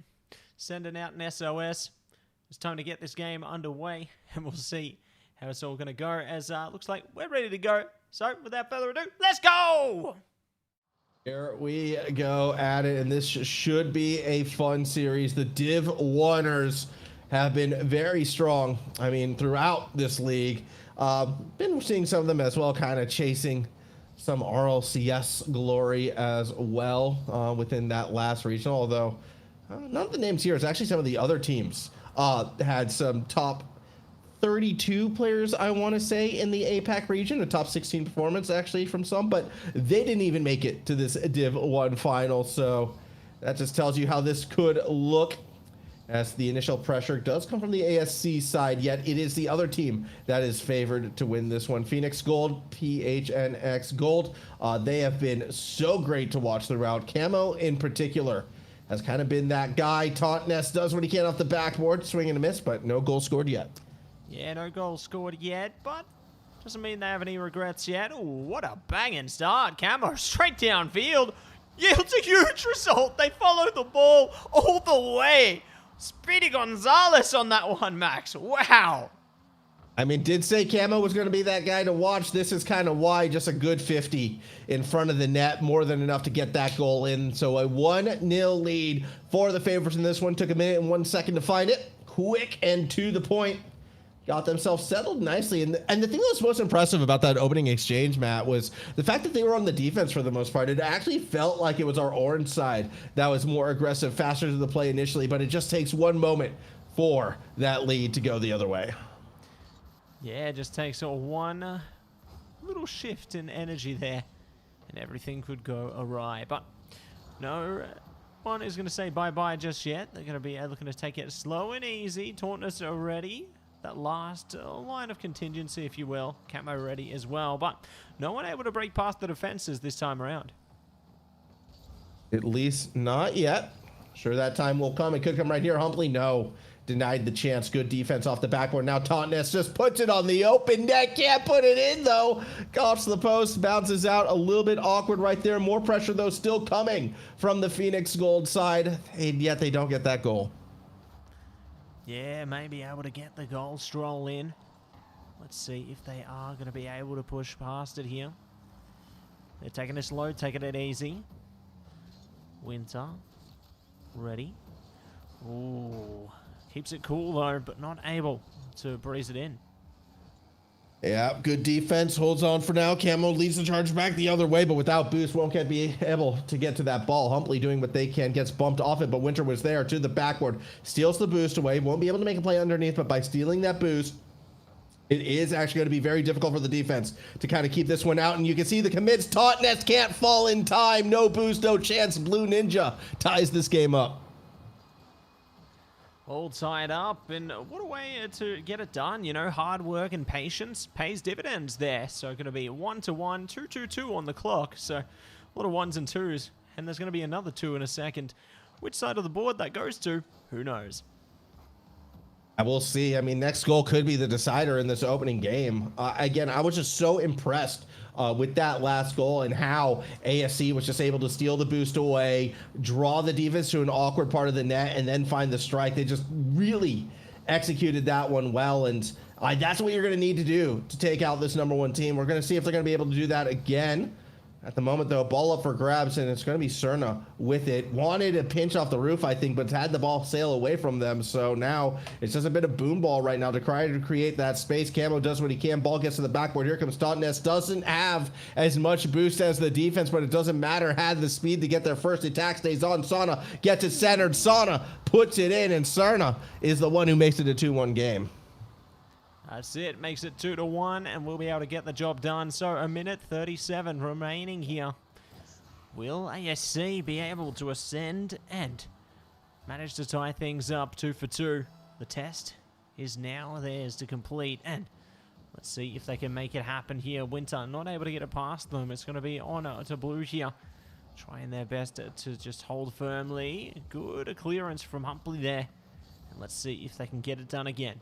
Speaker 1: Sending out an SOS. It's time to get this game underway, and we'll see how it's all going to go, as looks like we're ready to go. So, without further ado, let's go!
Speaker 2: Here we go at it, and this should be a fun series. The Div 1ers have been very strong, I mean, throughout this league. Been seeing some of them as well, kind of chasing some RLCS glory as well within that last regional, although none of the names here. It's actually some of the other teams had some top 32 players, I want to say, in the APAC region, a top 16 performance actually from some, but they didn't even make it to this Div 1 final, so that just tells you how this could look, as the initial pressure does come from the ASC side, yet it is the other team that is favored to win this one. Phoenix Gold, PHNX Gold, they have been so great to watch throughout. Camo in particular has kind of been that guy. Tauntness does what he can off the backboard, swing and a miss, but no goal scored yet.
Speaker 1: Yeah, no goal scored yet, but doesn't mean they have any regrets yet. Ooh, what a banging start. Camo straight downfield. Yields a huge result. They follow the ball all the way. Speedy Gonzalez on that one, Max. Wow.
Speaker 2: I mean, did say Camo was going to be that guy to watch. This is kind of why. Just a good 50 in front of the net, more than enough to get that goal in. So a 1-0 lead for the favorites in this one. Took a minute and 1 second to find it. Quick and to the point. Got themselves settled nicely. And the thing that was most impressive about that opening exchange, Matt, was the fact that they were on the defense for the most part. It actually felt like it was our orange side that was more aggressive, faster to the play initially, but it just takes one moment for that lead to go the other way.
Speaker 1: Yeah, it just takes one little shift in energy there, and everything could go awry. But no one is going to say bye-bye just yet. They're going to be looking to take it slow and easy. Tauntness already. That last line of contingency, if you will. Camo ready as well, but no one able to break past the defenses this time around.
Speaker 2: At least not yet. Sure, that time will come. It could come right here. Humpley, no. Denied the chance. Good defense off the backboard. Now Tauntness just puts it on the open net. Can't put it in, though. Off the post. Bounces out. A little bit awkward right there. More pressure, though, still coming from the Phoenix Gold side. And yet they don't get that goal.
Speaker 1: Yeah, maybe able to get the goal stroll in. Let's see if they are going to be able to push past it here. They're taking it slow, taking it easy. Winter. Ready. Ooh. Keeps it cool, though, but not able to breeze it in.
Speaker 2: Yeah, good defense. Holds on for now. Camo leads the charge back the other way, but without boost, won't be able to get to that ball. Humpley doing what they can, gets bumped off it, but Winter was there to the backboard. Steals the boost away. Won't be able to make a play underneath, but by stealing that boost, it is actually going to be very difficult for the defense to kind of keep this one out. And you can see the commits. Tauntness can't fall in time. No boost, no chance. Blue Ninja ties this game up.
Speaker 1: All tied up, and what a way to get it done. You know, hard work and patience pays dividends there. So going to be 1-1, 2-2-2 on the clock. So a lot of 1s and 2s, and there's going to be another 2 in a second. Which side of the board that goes to, who knows?
Speaker 2: I will see. I mean, next goal could be the decider in this opening game. Again, I was just so impressed with that last goal and how ASC was just able to steal the boost away, draw the defense to an awkward part of the net, and then find the strike. They just really executed that one well, and that's what you're going to need to do to take out this #1 team. We're going to see if they're going to be able to do that again. At the moment, though, ball up for grabs, and it's going to be Cerna with it. Wanted a pinch off the roof, I think, but had the ball sail away from them. So now it's just a bit of boom ball right now to try to create that space. Camo does what he can. Ball gets to the backboard. Here comes Tauntness. Doesn't have as much boost as the defense, but it doesn't matter. Had the speed to get their first attack. Stays on. Sana gets it centered. Sana puts it in, and Cerna is the one who makes it a 2-1 game.
Speaker 1: That's it. Makes it 2-1, and we'll be able to get the job done. So a minute 37 remaining here. Will ASC be able to ascend and manage to tie things up 2 for 2? The test is now theirs to complete, and let's see if they can make it happen here. Winter not able to get it past them. It's going to be on to Blue here. Trying their best to just hold firmly. Good clearance from Humpley there. And let's see if they can get it done again.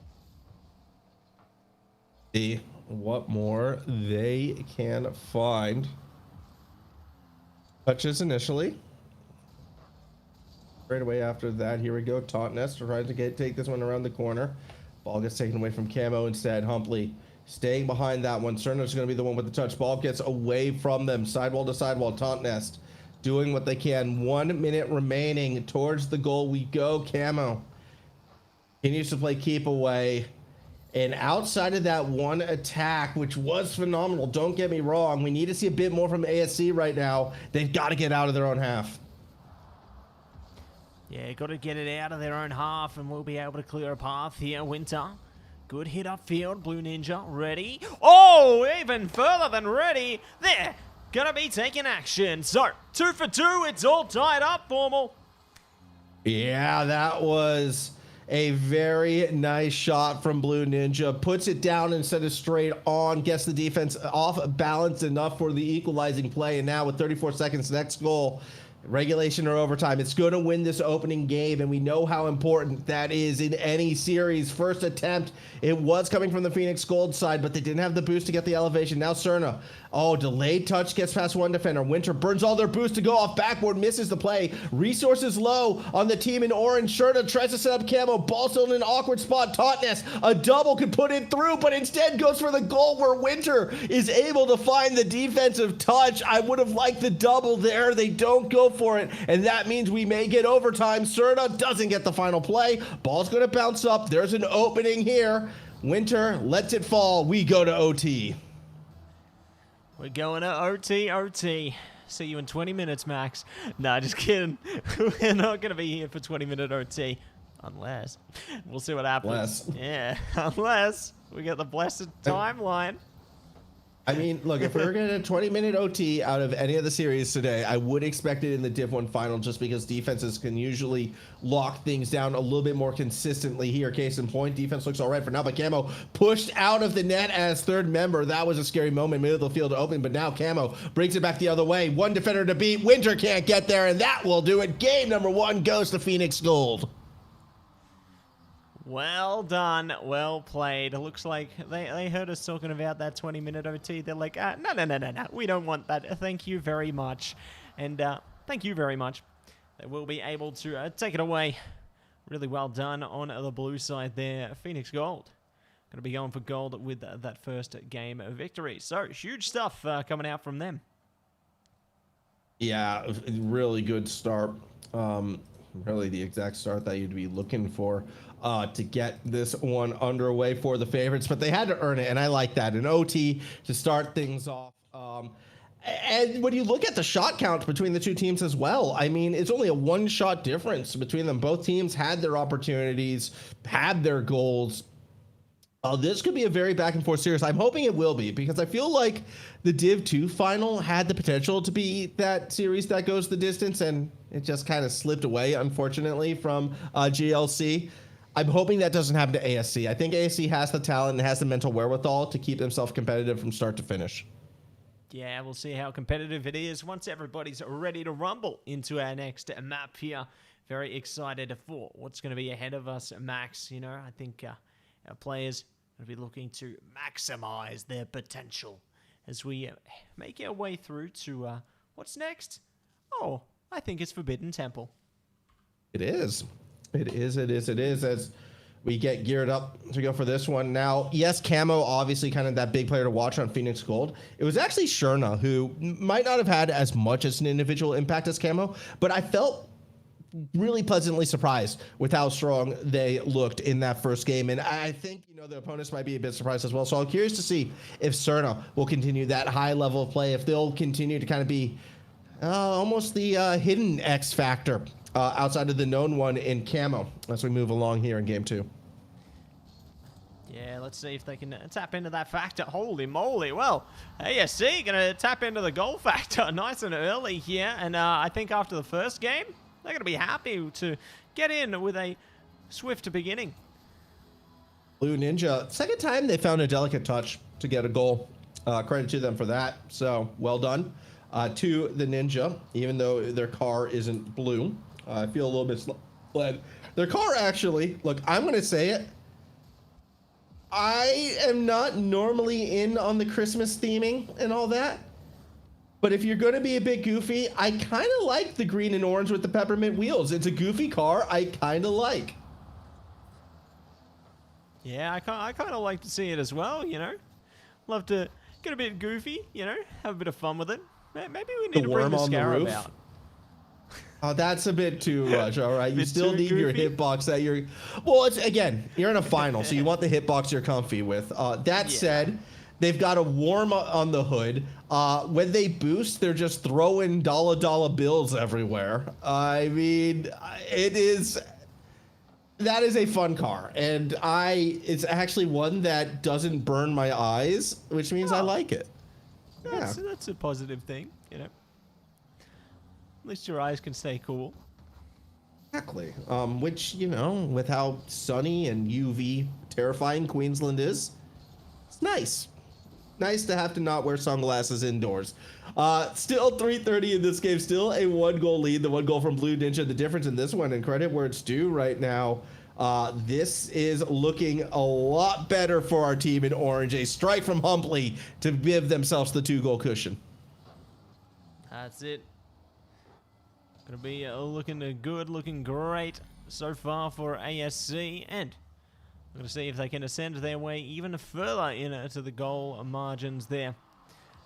Speaker 2: See what more they can find. Touches initially. Right away after that, here we go. Tautness trying to take this one around the corner. Ball gets taken away from Camo instead. Humpley staying behind that one. Cerna's going to be the one with the touch. Ball gets away from them. Sidewall to sidewall. Tautness doing what they can. 1 minute remaining. Towards the goal we go. Camo continues to play keep away. And outside of that one attack, which was phenomenal, don't get me wrong, we need to see a bit more from ASC right now. They've got to get out of their own half.
Speaker 1: Yeah, got to get it out of their own half, and we'll be able to clear a path here. Winter, good hit upfield. Blue Ninja, ready. Oh, even further than ready. They're going to be taking action. So, 2 for 2, it's all tied up, Formal.
Speaker 2: Yeah, that was a very nice shot from Blue Ninja. Puts it down instead of straight on. Gets the defense off balance enough for the equalizing play. And now with 34 seconds, next goal. Regulation or overtime. It's going to win this opening game, and we know how important that is in any series. First attempt, it was coming from the Phoenix Gold side, but they didn't have the boost to get the elevation. Now Cerna. Oh, delayed touch gets past one defender. Winter burns all their boost to go off backboard, misses the play. Resources low on the team in orange. Cerna tries to set up Camo. Ball still in an awkward spot. Tautness, a double could put it through, but instead goes for the goal where Winter is able to find the defensive touch. I would have liked the double there. They don't go for it, and that means we may get overtime. Cerna doesn't get the final play. Ball's going to bounce up. There's an opening here. Winter lets it fall. We go to OT.
Speaker 1: We're going to OT. See you in 20 minutes, Max. Nah, just kidding. We're not going to be here for 20-minute OT. Unless. We'll see what happens. Yeah, unless we get the blessed timeline.
Speaker 2: I mean, look, if we were getting a 20-minute OT out of any of the series today, I would expect it in the Div 1 final, just because defenses can usually lock things down a little bit more consistently here. Case in point, defense looks all right for now, but Camo pushed out of the net as third member. That was a scary moment, middle of the field open, but now Camo brings it back the other way. One defender to beat. Winter can't get there, and that will do it. Game number 1 goes to Phoenix Gold.
Speaker 1: Well done, well played. It looks like they heard us talking about that 20-minute OT. They're like, no, we don't want that. Thank you very much. And thank you very much. They will be able to take it away. Really well done on the blue side there. Phoenix Gold. Going to be going for gold with that first game of victory. So, huge stuff coming out from them.
Speaker 2: Yeah, really good start. Really the exact start that you'd be looking for to get this one underway for the favorites, but they had to earn it, and I like that. An OT to start things off. And when you look at the shot count between the two teams as well, I mean, it's only a 1-shot difference between them. Both teams had their opportunities, had their goals. This could be a very back and forth series. I'm hoping it will be, because I feel like the Div 2 final had the potential to be that series that goes the distance, and it just kind of slipped away, unfortunately, from GLC. I'm hoping that doesn't happen to ASC. I think ASC has the talent and has the mental wherewithal to keep themselves competitive from start to finish.
Speaker 1: Yeah, we'll see how competitive it is once everybody's ready to rumble into our next map here. Very excited for what's going to be ahead of us, Max. You know, I think our players will be looking to maximize their potential as we make our way through to what's next. Oh, I think it's Forbidden Temple.
Speaker 2: It is. It is, as we get geared up to go for this one. Now, yes, Camo, obviously kind of that big player to watch on Phoenix Gold. It was actually Cerna, who might not have had as much as an individual impact as Camo, but I felt really pleasantly surprised with how strong they looked in that first game. And I think, you know, the opponents might be a bit surprised as well. So I'm curious to see if Cerna will continue that high level of play, if they'll continue to kind of be almost the hidden X factor outside of the known one in Camo as we move along here in game 2.
Speaker 1: Yeah, let's see if they can tap into that factor. Holy moly. Well, ASC going to tap into the goal factor nice and early here. And I think after the first game, they're going to be happy to get in with a swift beginning.
Speaker 2: Blue Ninja, second time they found a delicate touch to get a goal. Credit to them for that. So well done to the Ninja, even though their car isn't blue. I feel a little bit sled. Their car actually, look, I'm going to say it. I am not normally in on the Christmas theming and all that. But if you're going to be a bit goofy, I kind of like the green and orange with the peppermint wheels. It's a goofy car I kind of like.
Speaker 1: Yeah, I kind of like to see it as well, you know. Love to get a bit goofy, you know, have a bit of fun with it. Maybe we need to bring the Scarab out.
Speaker 2: Oh, that's a bit too much, all right? You still need your hitbox that you're... Well, it's again, you're in a final, so you want the hitbox you're comfy with. That said, they've got a warm on the hood. When they boost, they're just throwing dollar bills everywhere. I mean, it is... That is a fun car, and it's actually one that doesn't burn my eyes, which means I like it.
Speaker 1: That's a positive thing, you know. At least your eyes can stay cool.
Speaker 2: Exactly. Which, you know, with how sunny and UV terrifying Queensland is, it's nice. Nice to have to not wear sunglasses indoors. Still 3:30 in this game. Still a 1-goal lead. The 1 goal from Blue Ninja. The difference in this one, and credit where it's due right now, this is looking a lot better for our team in orange. A strike from Humpley to give themselves the 2-goal cushion.
Speaker 1: That's it. Gonna be looking good, looking great so far for ASC, and we're gonna see if they can ascend their way even further into the goal margins there.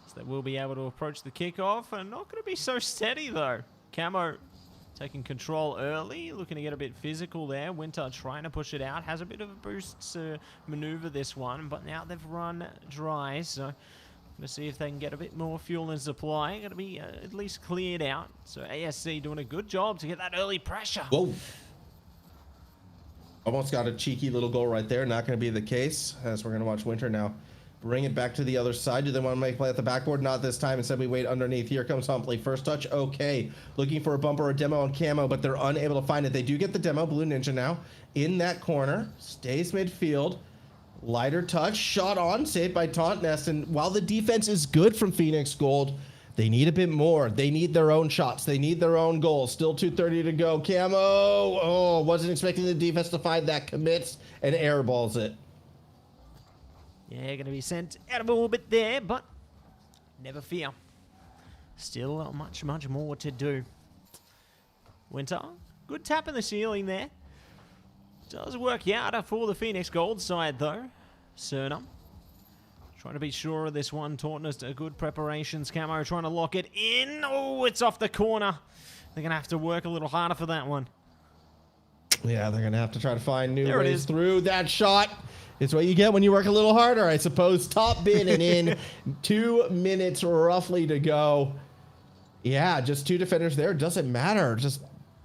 Speaker 1: So they will be able to approach the kickoff, and not gonna be so steady though. Camo taking control early, looking to get a bit physical there. Winter trying to push it out, has a bit of a boost to maneuver this one, but now they've run dry, so going to see if they can get a bit more fuel and supply. Going to be at least cleared out. So ASC doing a good job to get that early pressure.
Speaker 2: Whoa. Almost got a cheeky little goal right there. Not going to be the case, as we're going to watch Winter now bring it back to the other side. Do they want to make play at the backboard? Not this time. Instead, we wait underneath. Here comes Humpley. First touch, okay. Looking for a bumper or a demo on Camo, but they're unable to find it. They do get the demo. Blue Ninja now in that corner. Stays midfield. Lighter touch, shot on, saved by Taunt Nest, and while the defense is good from Phoenix Gold, they need a bit more. They need their own shots. They need their own goals. Still 2:30 to go. Camo, oh, wasn't expecting the defense to find that. Commits and airballs it.
Speaker 1: Yeah, going to be sent out of orbit there, but never fear. Still much more to do. Winter, good tap in the ceiling there. Does work out for the Phoenix Gold side, though. Cerna trying to be sure of this one. Tauntonist, good preparations. Camo trying to lock it in. Oh, it's off the corner. They're going to have to work a little harder for that one.
Speaker 2: Yeah, they're going to have to try to find new ways through that shot. It's what you get when you work a little harder, I suppose. Top bin and in. 2 minutes roughly to go. Yeah, just 2 defenders there. Doesn't matter. Just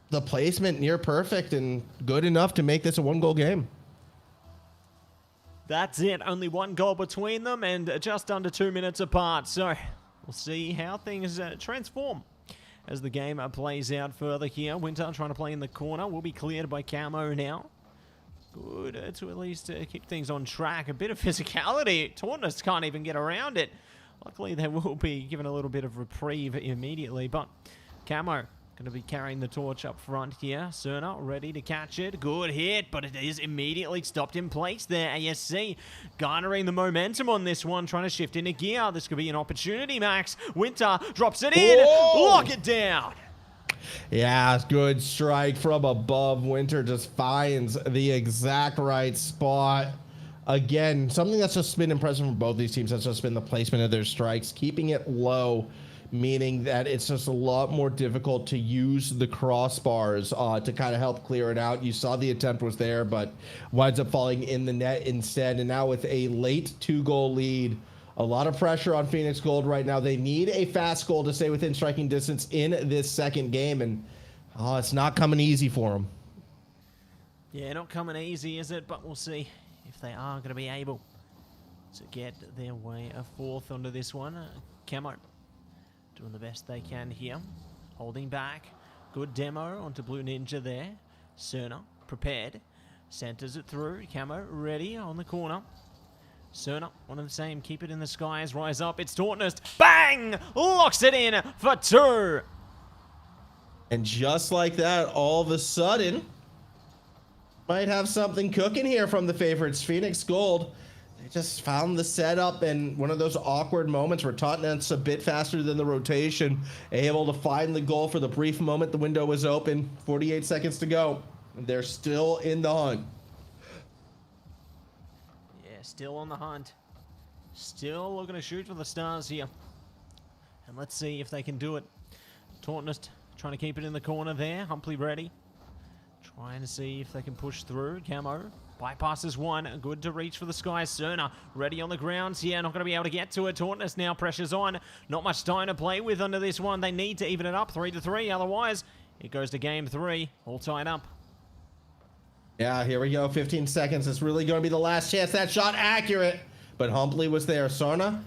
Speaker 2: the placement near perfect and good enough to make this a 1-goal game.
Speaker 1: That's it. Only 1 goal between them and just under 2 minutes apart. So we'll see how things transform as the game plays out further here. Winter trying to play in the corner. Will be cleared by Camo now. Good to at least keep things on track. A bit of physicality. Tauntonist can't even get around it. Luckily, they will be given a little bit of reprieve immediately. But Camo going to be carrying the torch up front here. Cerna ready to catch it. Good hit, but it is immediately stopped in place there. ASC garnering the momentum on this one, trying to shift into gear. This could be an opportunity, Max. Winter drops it in. Whoa! Lock it down.
Speaker 2: Yeah, good strike from above. Winter just finds the exact right spot. Again, something that's just been impressive from both these teams has just been the placement of their strikes, keeping it low, meaning that it's just a lot more difficult to use the crossbars to kind of help clear it out. You saw the attempt was there, but winds up falling in the net instead. And now with a late 2-goal lead, a lot of pressure on Phoenix Gold right now. They need a fast goal to stay within striking distance in this second game, and it's not coming easy for them.
Speaker 1: Yeah, not coming easy, is it? But we'll see if they are going to be able to get their way a fourth onto this one. Camo doing the best they can here. Holding back. Good demo onto Blue Ninja there. Cerner prepared. Centers it through. Camo ready on the corner. Cerner, one of the same. Keep it in the skies. Rise up. It's Tauntonist. Bang! Locks it in for 2.
Speaker 2: And just like that, all of a sudden, might have something cooking here from the favorites. Phoenix Gold, they just found the setup and one of those awkward moments where Tottenham's a bit faster than the rotation, able to find the goal for the brief moment the window was open. 48 seconds to go. They're still in the hunt.
Speaker 1: Yeah, still on the hunt. Still looking to shoot for the stars here. And let's see if they can do it. Tauntonist trying to keep it in the corner there. Humpley ready. Trying to see if they can push through. Camo bypasses one. Good to reach for the sky. Cerner ready on the grounds here. Not going to be able to get to it. Tauntonist now pressures on. Not much time to play with under this one. They need to even it up 3-3. Otherwise, it goes to game 3. All tied up.
Speaker 2: Yeah, here we go. 15 seconds. It's really going to be the last chance. That shot accurate. But Humpley was there. Sarna,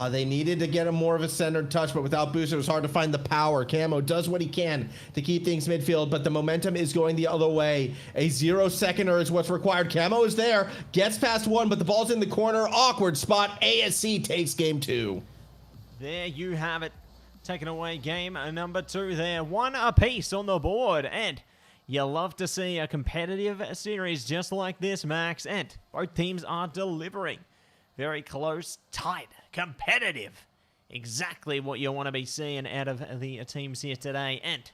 Speaker 2: they needed to get a more of a centered touch, but without boost, it was hard to find the power. Camo does what he can to keep things midfield, but the momentum is going the other way. A 0-seconder is what's required. Camo is there, gets past one, but the ball's in the corner. Awkward spot. ASC takes game 2.
Speaker 1: There you have it. Taking away game number 2 there. 1 apiece on the board, and you love to see a competitive series just like this, Max, and both teams are delivering. Very close, tight, competitive. Exactly what you want to be seeing out of the teams here today. And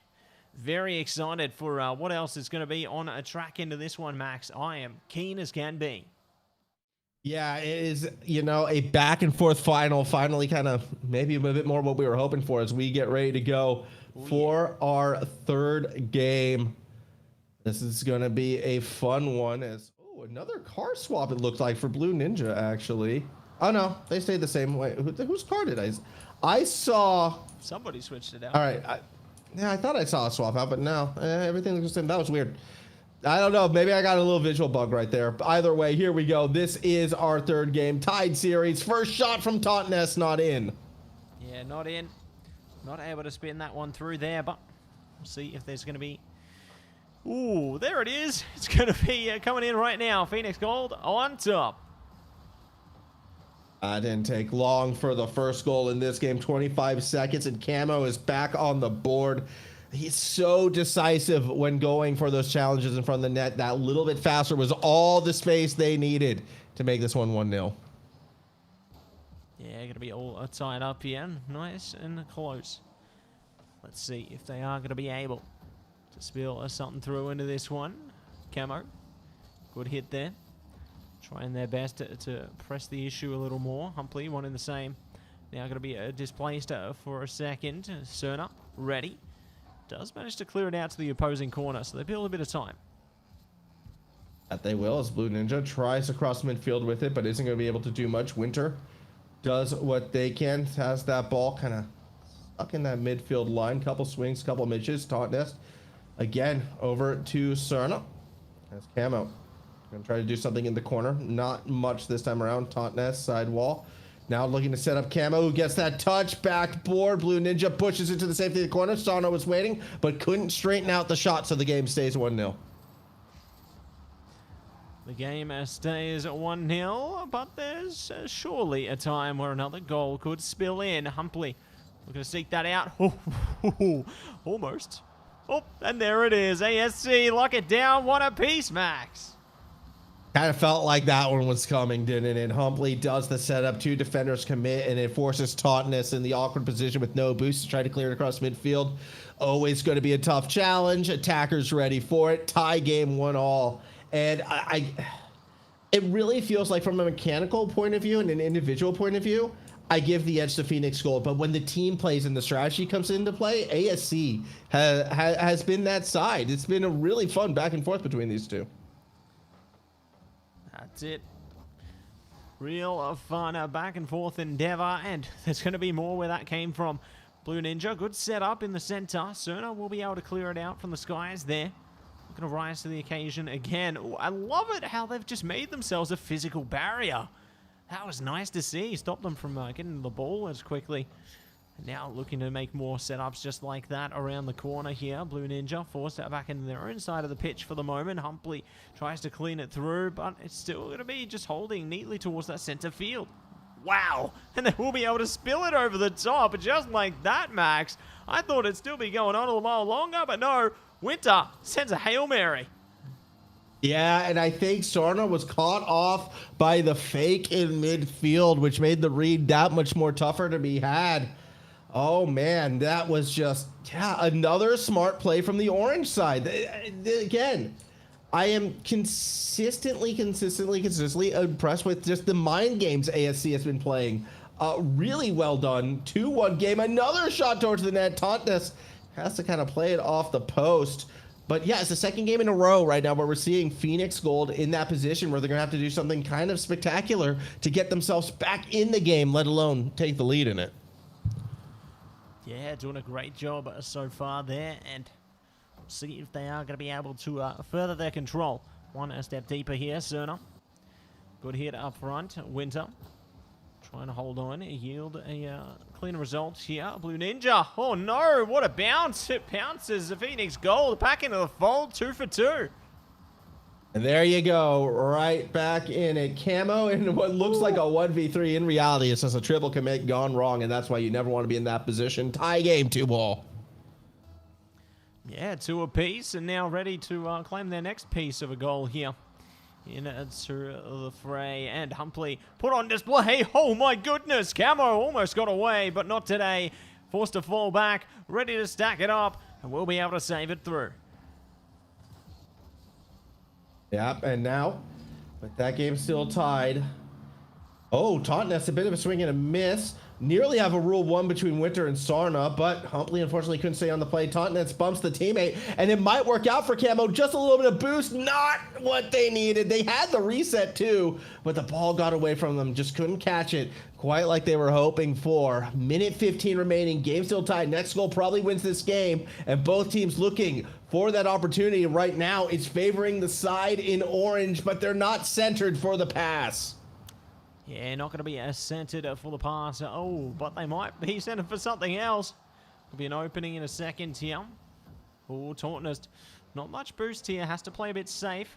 Speaker 1: very excited for what else is going to be on a track into this one, Max. I am keen as can be.
Speaker 2: Yeah, it is, a back and forth final. Finally, kind of maybe a bit more what we were hoping for as we get ready to go for our third game. This is going to be a fun one as... another car swap, it looked like, for Blue Ninja, actually. Oh, no. They stayed the same way. Whose car did I saw...
Speaker 1: Somebody switched it out.
Speaker 2: All right. I thought I saw a swap out, but no. Everything looks the same. That was weird. I don't know. Maybe I got a little visual bug right there. But either way, here we go. This is our third game. Tied series. First shot from Totnes, not in.
Speaker 1: Yeah, not in. Not able to spin that one through there, but we'll see if there's going to be... Ooh, there it is. It's going to be coming in right now. Phoenix Gold on top.
Speaker 2: Didn't take long for the first goal in this game. 25 seconds, and Camo is back on the board. He's so decisive when going for those challenges in front of the net. That little bit faster was all the space they needed to make this one 1-0.
Speaker 1: Yeah, going to be all tied up here. Nice and close. Let's see if they are going to be able to spill something through into this one. Camo, good hit there. Trying their best to press the issue a little more. Humpley, one in the same. Now going to be displaced for a second. Cerner, ready. Does manage to clear it out to the opposing corner, so they build a bit of time.
Speaker 2: That they will, as Blue Ninja tries to cross midfield with it, but isn't going to be able to do much. Winter does what they can. Has that ball kind of stuck in that midfield line. Couple swings, couple midges. Totnes again over to Cerna. That's Camo. Gonna try to do something in the corner. Not much this time around. Totnes side wall. Now looking to set up Camo, who gets that touch. Backboard. Blue Ninja pushes it to the safety of the corner. Sarno was waiting, but couldn't straighten out the shot, so the game stays 1-0.
Speaker 1: The game stays 1-0, but there's surely a time where another goal could spill in. Humpley looking to seek that out. Almost. Oh, and there it is. ASC lock it down. 1 apiece, Max.
Speaker 2: Kind of felt like that one was coming, didn't it? Humpley does the setup. 2 defenders commit, and it forces Totnes in the awkward position with no boost to try to clear it across midfield. Always going to be a tough challenge. Attackers ready for it. Tie game 1-1. And it really feels like, from a mechanical point of view and an individual point of view, I give the edge to Phoenix Gold. But when the team plays and the strategy comes into play, ASC has been that side. It's been a really fun back and forth between these two.
Speaker 1: That's it. Real fun back and forth endeavor, and there's going to be more where that came from. Blue Ninja, good setup in the center. Cerner will be able to clear it out from the skies there. Going to rise to the occasion again. Ooh, I love it how they've just made themselves a physical barrier. That was nice to see. Stop them from getting the ball as quickly. And now looking to make more setups just like that around the corner here. Blue Ninja forced out back into their own side of the pitch for the moment. Humpley tries to clean it through, but it's still going to be just holding neatly towards that center field. Wow! And they will be able to spill it over the top just like that, Max. I thought it'd still be going on a while longer, but no. Winter sends a Hail Mary.
Speaker 2: Yeah, and I think Sarna was caught off by the fake in midfield, which made the read that much more tougher to be had. Oh, man, that was just, yeah, another smart play from the orange side. Again, I am consistently impressed with just the mind games ASC has been playing. Really well done. 2-1 game. Another shot towards the net. Tontas has to kind of play it off the post. But yeah, it's the second game in a row right now where we're seeing Phoenix Gold in that position where they're going to have to do something kind of spectacular to get themselves back in the game, let alone take the lead in it.
Speaker 1: Yeah, doing a great job so far there, and we'll see if they are going to be able to further their control. One step deeper here, Cerner. Good hit up front, Winter. Trying to hold on, yield a clean result here. Blue Ninja, oh no, what a bounce. It bounces the Phoenix Gold back into the fold, 2 for 2.
Speaker 2: And there you go, right back in it. Camo in what looks like a 1v3. In reality, it's just a triple commit gone wrong, and that's why you never want to be in that position. Tie game, 2-ball.
Speaker 1: Yeah, 2 apiece, and now ready to claim their next piece of a goal here. Into the fray, and Humpley put on display. Oh my goodness, Camo almost got away, but not today. Forced to fall back, ready to stack it up, and we'll be able to save it through.
Speaker 2: Yep, and now, with that game still tied. Oh, Totnes, a bit of a swing and a miss. Nearly have a rule 1 between Winter and Sarna, but Humpley unfortunately couldn't stay on the play. Totnes bumps the teammate, and it might work out for Camo. Just a little bit of boost, not what they needed. They had the reset too, but the ball got away from them. Just couldn't catch it quite like they were hoping for. Minute 15 remaining, game still tied. Next goal probably wins this game, and both teams looking for that opportunity. Right now, it's favoring the side in orange, but they're not centered for the pass.
Speaker 1: Yeah, not going to be centered for the pass. Oh, but they might be centered for something else. There'll be an opening in a second here. Oh, Tauntonist. Not much boost here. Has to play a bit safe.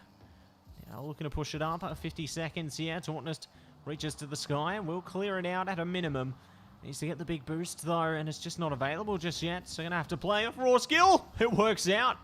Speaker 1: Now looking to push it up. 50 seconds here. Tauntonist reaches to the sky and will clear it out at a minimum. Needs to get the big boost though, and it's just not available just yet. So going to have to play off raw skill. It works out.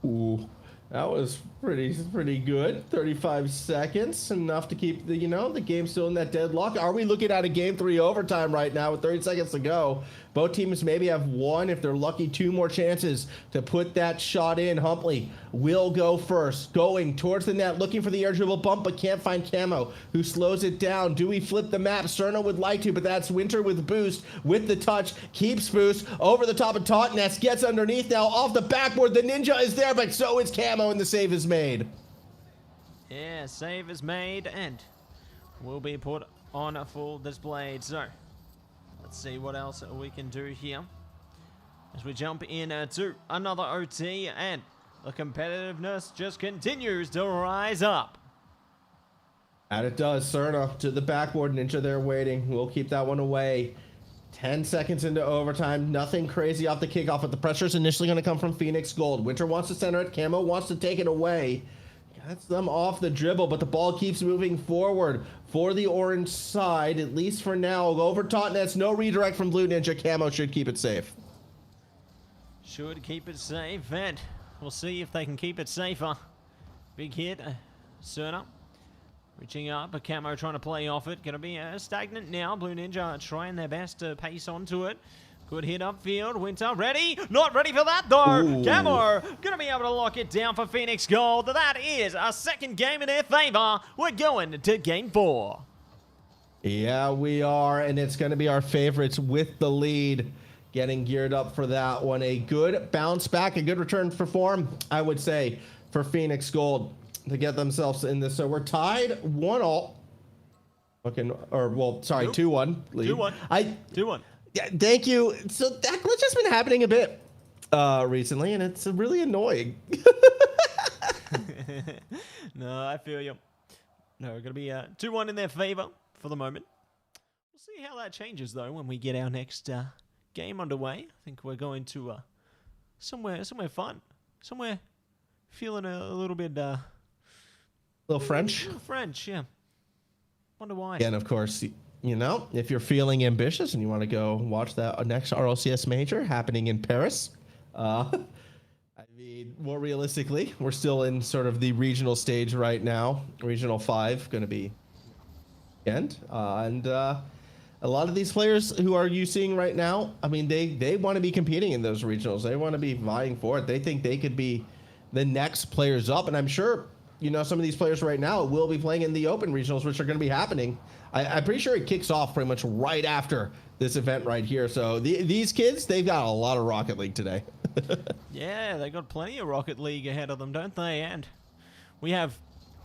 Speaker 2: Ooh. That was pretty good. 35 seconds, enough to keep the, the game still in that deadlock. Are we looking at a game 3 overtime right now with 30 seconds to go? Both teams maybe have 1, if they're lucky, 2 more chances to put that shot in. Humpley will go first, going towards the net, looking for the air dribble bump, but can't find Camo, who slows it down. Do we flip the map? Cerno would like to, but that's Winter with boost, with the touch, keeps boost, over the top of Totnes, gets underneath now, off the backboard. The Ninja is there, but so is Camo, and the save is made.
Speaker 1: Yeah, save is made, and will be put on a full display. So, let's see what else we can do here as we jump in to another OT, and the competitiveness just continues to rise up.
Speaker 2: And it does. Cerna to the backboard. Ninja there waiting. We'll keep that one away. 10 seconds into overtime. Nothing crazy off the kickoff, but the pressure is initially going to come from Phoenix Gold. Winter wants to center it. Camo wants to take it away. Gets them off the dribble, but the ball keeps moving forward for the orange side, at least for now. Over Totnes. No redirect from Blue Ninja. Camo should keep it safe.
Speaker 1: Should keep it safe, and we'll see if they can keep it safer. Big hit. Cerna reaching up, but Camo trying to play off it. Going to be stagnant now. Blue Ninja trying their best to pace onto it. Good hit upfield. Winter ready. Not ready for that though.
Speaker 2: Ooh.
Speaker 1: Camo going to be able to lock it down for Phoenix Gold. That is a second game in their favor. We're going to game 4.
Speaker 2: Yeah, we are, and it's going to be our favorites with the lead. Getting geared up for that one. A good bounce back, a good return for form, I would say, for Phoenix Gold to get themselves in this. So we're tied 1-all. Okay, or well, sorry, 2-1 lead.
Speaker 1: 2-1. 2-1.
Speaker 2: Yeah, thank you. So that glitch has been happening a bit recently, and it's really annoying.
Speaker 1: No, I feel you. No, going to be 2-1 in their favor for the moment. We'll see how that changes, though, when we get our next game underway. I think we're going to somewhere fun. Somewhere feeling a little bit...
Speaker 2: little French?
Speaker 1: A little French, yeah. Wonder why.
Speaker 2: And, of course, you know, if you're feeling ambitious and you want to go watch that next RLCS major happening in Paris, I mean, more realistically, we're still in sort of the regional stage right now. Regional 5 going to be end. A lot of these players who are you seeing right now, I mean, they want to be competing in those regionals. They want to be vying for it. They think they could be the next players up. And I'm sure, you know, some of these players right now will be playing in the open regionals, which are going to be happening. I'm pretty sure it kicks off pretty much right after this event right here. So these kids, they've got a lot of Rocket League today.
Speaker 1: Yeah, they got plenty of Rocket League ahead of them, don't they? And we have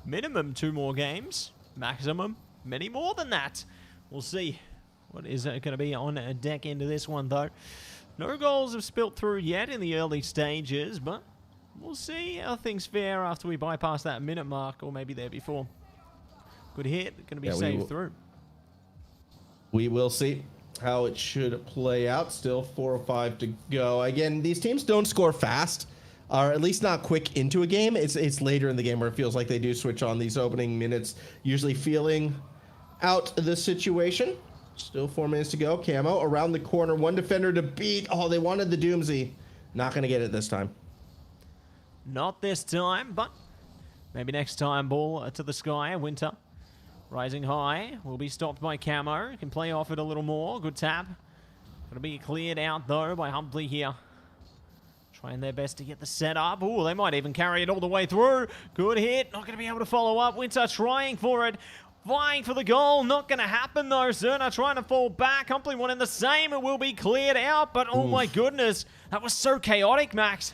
Speaker 1: minimum 2 more games, maximum many more than that. We'll see what is going to be on a deck into this one, though. No goals have spilt through yet in the early stages, but we'll see how things fare after we bypass that minute mark, or maybe there before. Good hit, going to be saved through.
Speaker 2: We will see how it should play out. Still 4 or 5 to go. Again, these teams don't score fast, or at least not quick into a game. It's later in the game where it feels like they do switch on these opening minutes, usually feeling out the situation. Still 4 minutes to go. Camo around the corner. 1 defender to beat. Oh, they wanted the Doomsy. Not going to get it this time.
Speaker 1: Not this time, but maybe next time. Ball to the sky. Winter rising high. Will be stopped by Camo. Can play off it a little more. Good tap. Going to be cleared out, though, by Humphrey here. Trying their best to get the setup. Ooh, they might even carry it all the way through. Good hit. Not going to be able to follow up. Winter trying for it. Vying for the goal. Not going to happen, though. Zerna trying to fall back. Humphrey wanting the same. It will be cleared out, but oh my goodness. That was so chaotic, Max.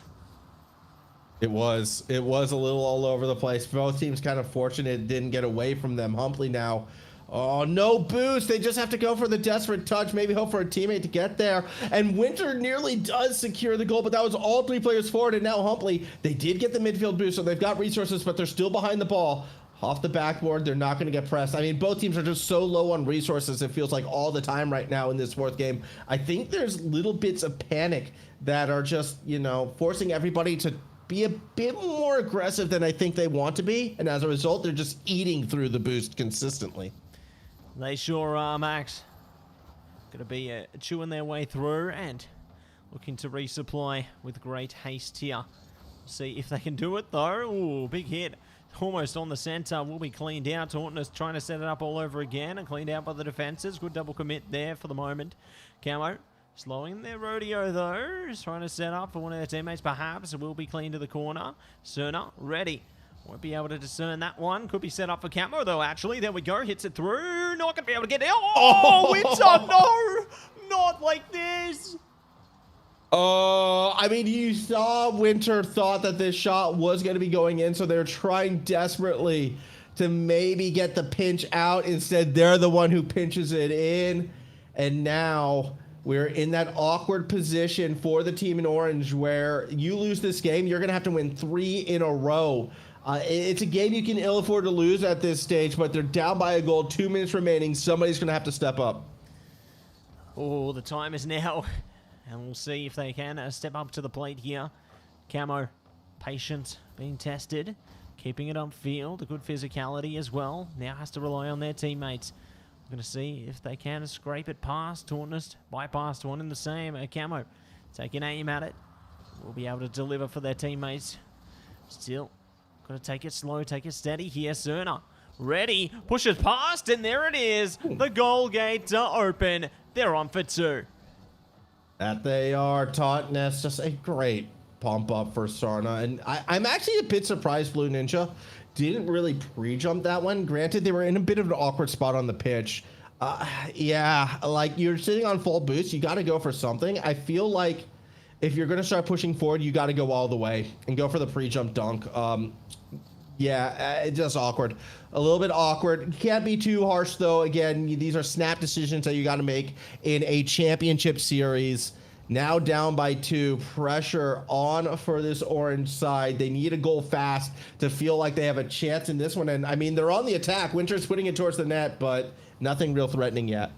Speaker 2: It was a little all over the place. Both teams kind of fortunate it didn't get away from them. Humpley now. Oh, no boost. They just have to go for the desperate touch. Maybe hope for a teammate to get there. And Winter nearly does secure the goal, but that was all 3 players forward. And now Humpley, they did get the midfield boost, so they've got resources, but they're still behind the ball. Off the backboard, they're not going to get pressed. I mean, both teams are just so low on resources, it feels like all the time right now in this 4th game. I think there's little bits of panic that are just, you know, forcing everybody to be a bit more aggressive than I think they want to be. And as a result, they're just eating through the boost consistently.
Speaker 1: They sure are, Max. Going to be chewing their way through and looking to resupply with great haste here. See if they can do it, though. Ooh, big hit. Almost on the center. Will be cleaned out. Taunton is trying to set it up all over again and cleaned out by the defenses. Good double commit there for the moment. Camo slowing their rodeo, though. Just trying to set up for one of their teammates, perhaps. It will be clean to the corner. Cerna ready. Won't be able to discern that one. Could be set up for Camo, though, actually. There we go. Hits it through. Not going to be able to get it. Oh, Winter, no! Not like this.
Speaker 2: I mean, you saw Winter thought that this shot was going to be going in, so they're trying desperately to maybe get the pinch out. Instead, they're the one who pinches it in. And now we're in that awkward position for the team in orange where you lose this game, you're going to have to win 3 in a row. It's a game you can ill afford to lose at this stage, but they're down by a goal, 2 minutes remaining. Somebody's going to have to step up.
Speaker 1: Oh, the time is now. And we'll see if they can step up to the plate here. Camo, patient, being tested. Keeping it upfield. A good physicality as well. Now has to rely on their teammates. We're going to see if they can scrape it past Tauntonist. Bypassed one in the same. Camo taking aim at it. Will be able to deliver for their teammates. Still, got to take it slow, take it steady here. Cerna ready. Pushes past, and there it is. The goal gates are open. They're on for 2.
Speaker 2: That they are. Tauntonist, just a great pump up for Sarna. And I'm actually a bit surprised Blue Ninja didn't really pre-jump that one. Granted, they were in a bit of an awkward spot on the pitch. Yeah, like you're sitting on full boost. You got to go for something. I feel like if you're going to start pushing forward, you got to go all the way and go for the pre-jump dunk. Yeah, it's just awkward. A little bit awkward. Can't be too harsh, though. Again, these are snap decisions that you got to make in a championship series. Now down by 2. Pressure on for this orange side. They need a goal fast to feel like they have a chance in this one. And I mean, they're on the attack. Winter's putting it towards the net, but nothing real threatening yet.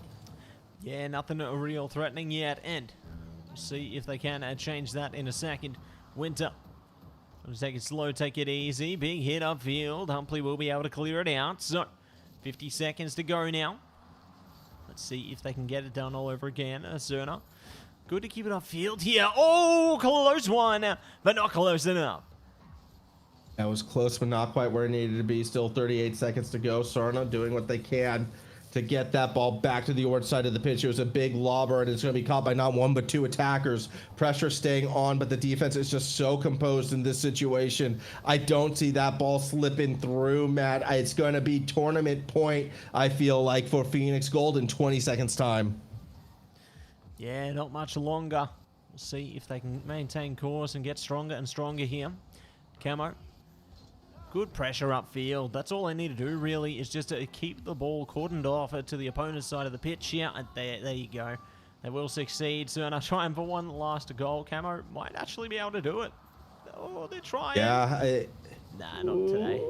Speaker 1: Yeah, nothing real threatening yet. And we'll see if they can change that in a second. Winter. Take it slow, take it easy. Big hit upfield. Humpley will be able to clear it out. So, 50 seconds to go now. Let's see if they can get it done all over again. Cerna. Good to keep it upfield here. Oh, close one, but not close enough.
Speaker 2: That was close, but not quite where it needed to be. Still 38 seconds to go. Cerna doing what they can to get that ball back to the orange side of the pitch. It was a big lobber, and it's going to be caught by not one, but 2 attackers. Pressure staying on, but the defense is just so composed in this situation. I don't see that ball slipping through, Matt. It's going to be tournament point, I feel like, for Phoenix Gold in 20 seconds time.
Speaker 1: Yeah, not much longer. We'll see if they can maintain course and get stronger and stronger here. Camo. Good pressure upfield. That's all they need to do, really, is just to keep the ball cordoned off to the opponent's side of the pitch here. And there you go. They will succeed. So, now trying for one last goal. Camo might actually be able to do it. Oh, they're trying.
Speaker 2: Yeah.
Speaker 1: Nah, not today.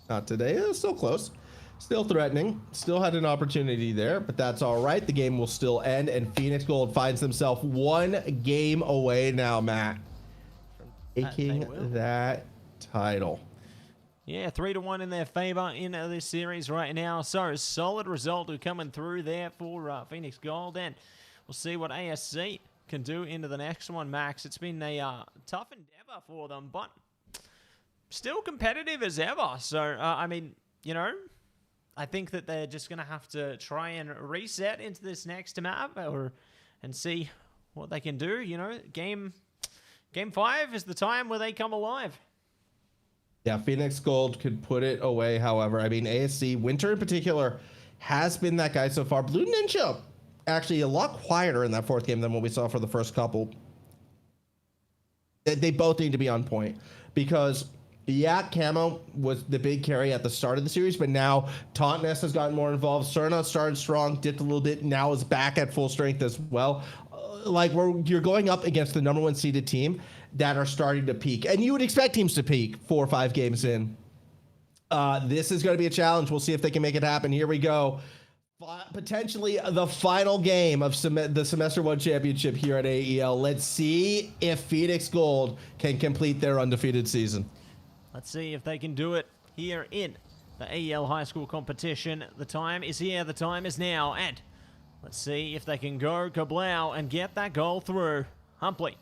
Speaker 2: Not today. It's still close. Still threatening. Still had an opportunity there, but that's all right. The game will still end, and Phoenix Gold finds themselves 1 game away now, Matt, from taking that title.
Speaker 1: Yeah, 3-1 in their favor in this series right now. So, solid result coming through there for Phoenix Gold, and we'll see what ASC can do into the next one, Max. It's been a tough endeavor for them, but still competitive as ever. So, I mean, you know, I think that they're just going to have to try and reset into this next map and see what they can do. You know, game 5 is the time where they come alive.
Speaker 2: Yeah, Phoenix Gold could put it away, however. I mean, ASC, Winter in particular, has been that guy so far. Blue Ninja, actually a lot quieter in that 4th game than what we saw for the first couple. They both need to be on point because... yeah, Camo was the big carry at the start of the series, but now Tauntness has gotten more involved. Cerna started strong, dipped a little bit, now is back at full strength as well. You're going up against the #1 seeded team that are starting to peak, and you would expect teams to peak 4 or 5 games in. This is going to be a challenge. We'll see if they can make it happen. Here we go. Potentially the final game of the Semester 1 Championship here at AEL. Let's see if Phoenix Gold can complete their undefeated season.
Speaker 1: Let's see if they can do it here in the AEL High School Competition. The time is here, the time is now, and let's see if they can go kablow and get that goal through. Humpley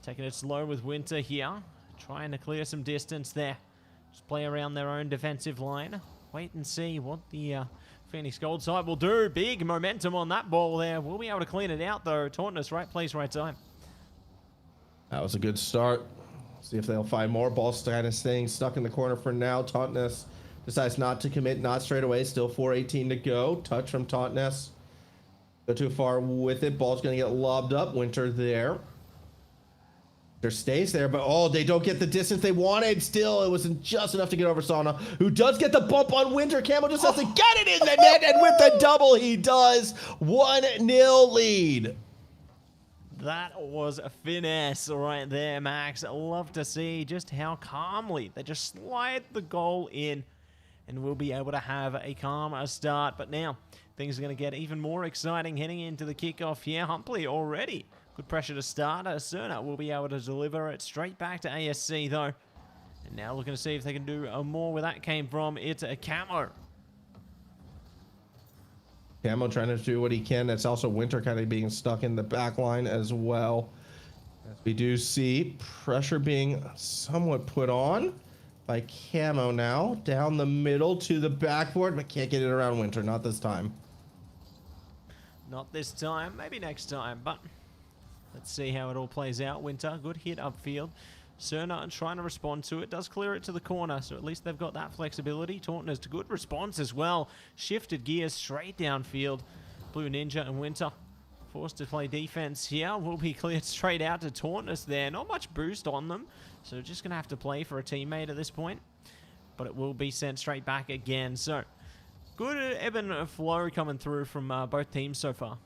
Speaker 1: taking it slow with Winter here, trying to clear some distance there. Just play around their own defensive line. Wait and see what the Phoenix Gold side will do. Big momentum on that ball there. We'll be able to clean it out though. Tauntness, right place, right time.
Speaker 2: That was a good start. See if they'll find more. Ball kind of staying stuck in the corner for now. Tauntness decides not to commit, not straight away. Still 4:18 to go. Touch from Tauntness. Go too far with it. Ball's going to get lobbed up. Winter there. Winter stays there, but oh, they don't get the distance they wanted. Still, it wasn't just enough to get over Sana, who does get the bump on Winter. Camo just has to get it in the net, and with the double, he does. 1-0 lead.
Speaker 1: That was a finesse right there, Max. Love to see just how calmly they just slide the goal in, and we'll be able to have a calmer start. But now things are going to get even more exciting heading into the kickoff here. Humpley already good pressure to start. Cerna will be able to deliver it straight back to ASC though, and now looking to see if they can do more where that came from. It's a Camo.
Speaker 2: Camo trying to do what he can. That's also Winter kind of being stuck in the back line as well. As we do see pressure being somewhat put on by Camo now. Down the middle to the backboard, but can't get it around Winter. Not this time.
Speaker 1: Not this time. Maybe next time, but let's see how it all plays out. Winter, good hit upfield. Cerna trying to respond to it. Does clear it to the corner, so at least they've got that flexibility. Tauntness, good response as well. Shifted gears straight downfield. Blue Ninja and Winter forced to play defense here. Will be cleared straight out to Tauntness there. Not much boost on them, so just going to have to play for a teammate at this point. But it will be sent straight back again. So, good ebb and flow coming through from both teams so far.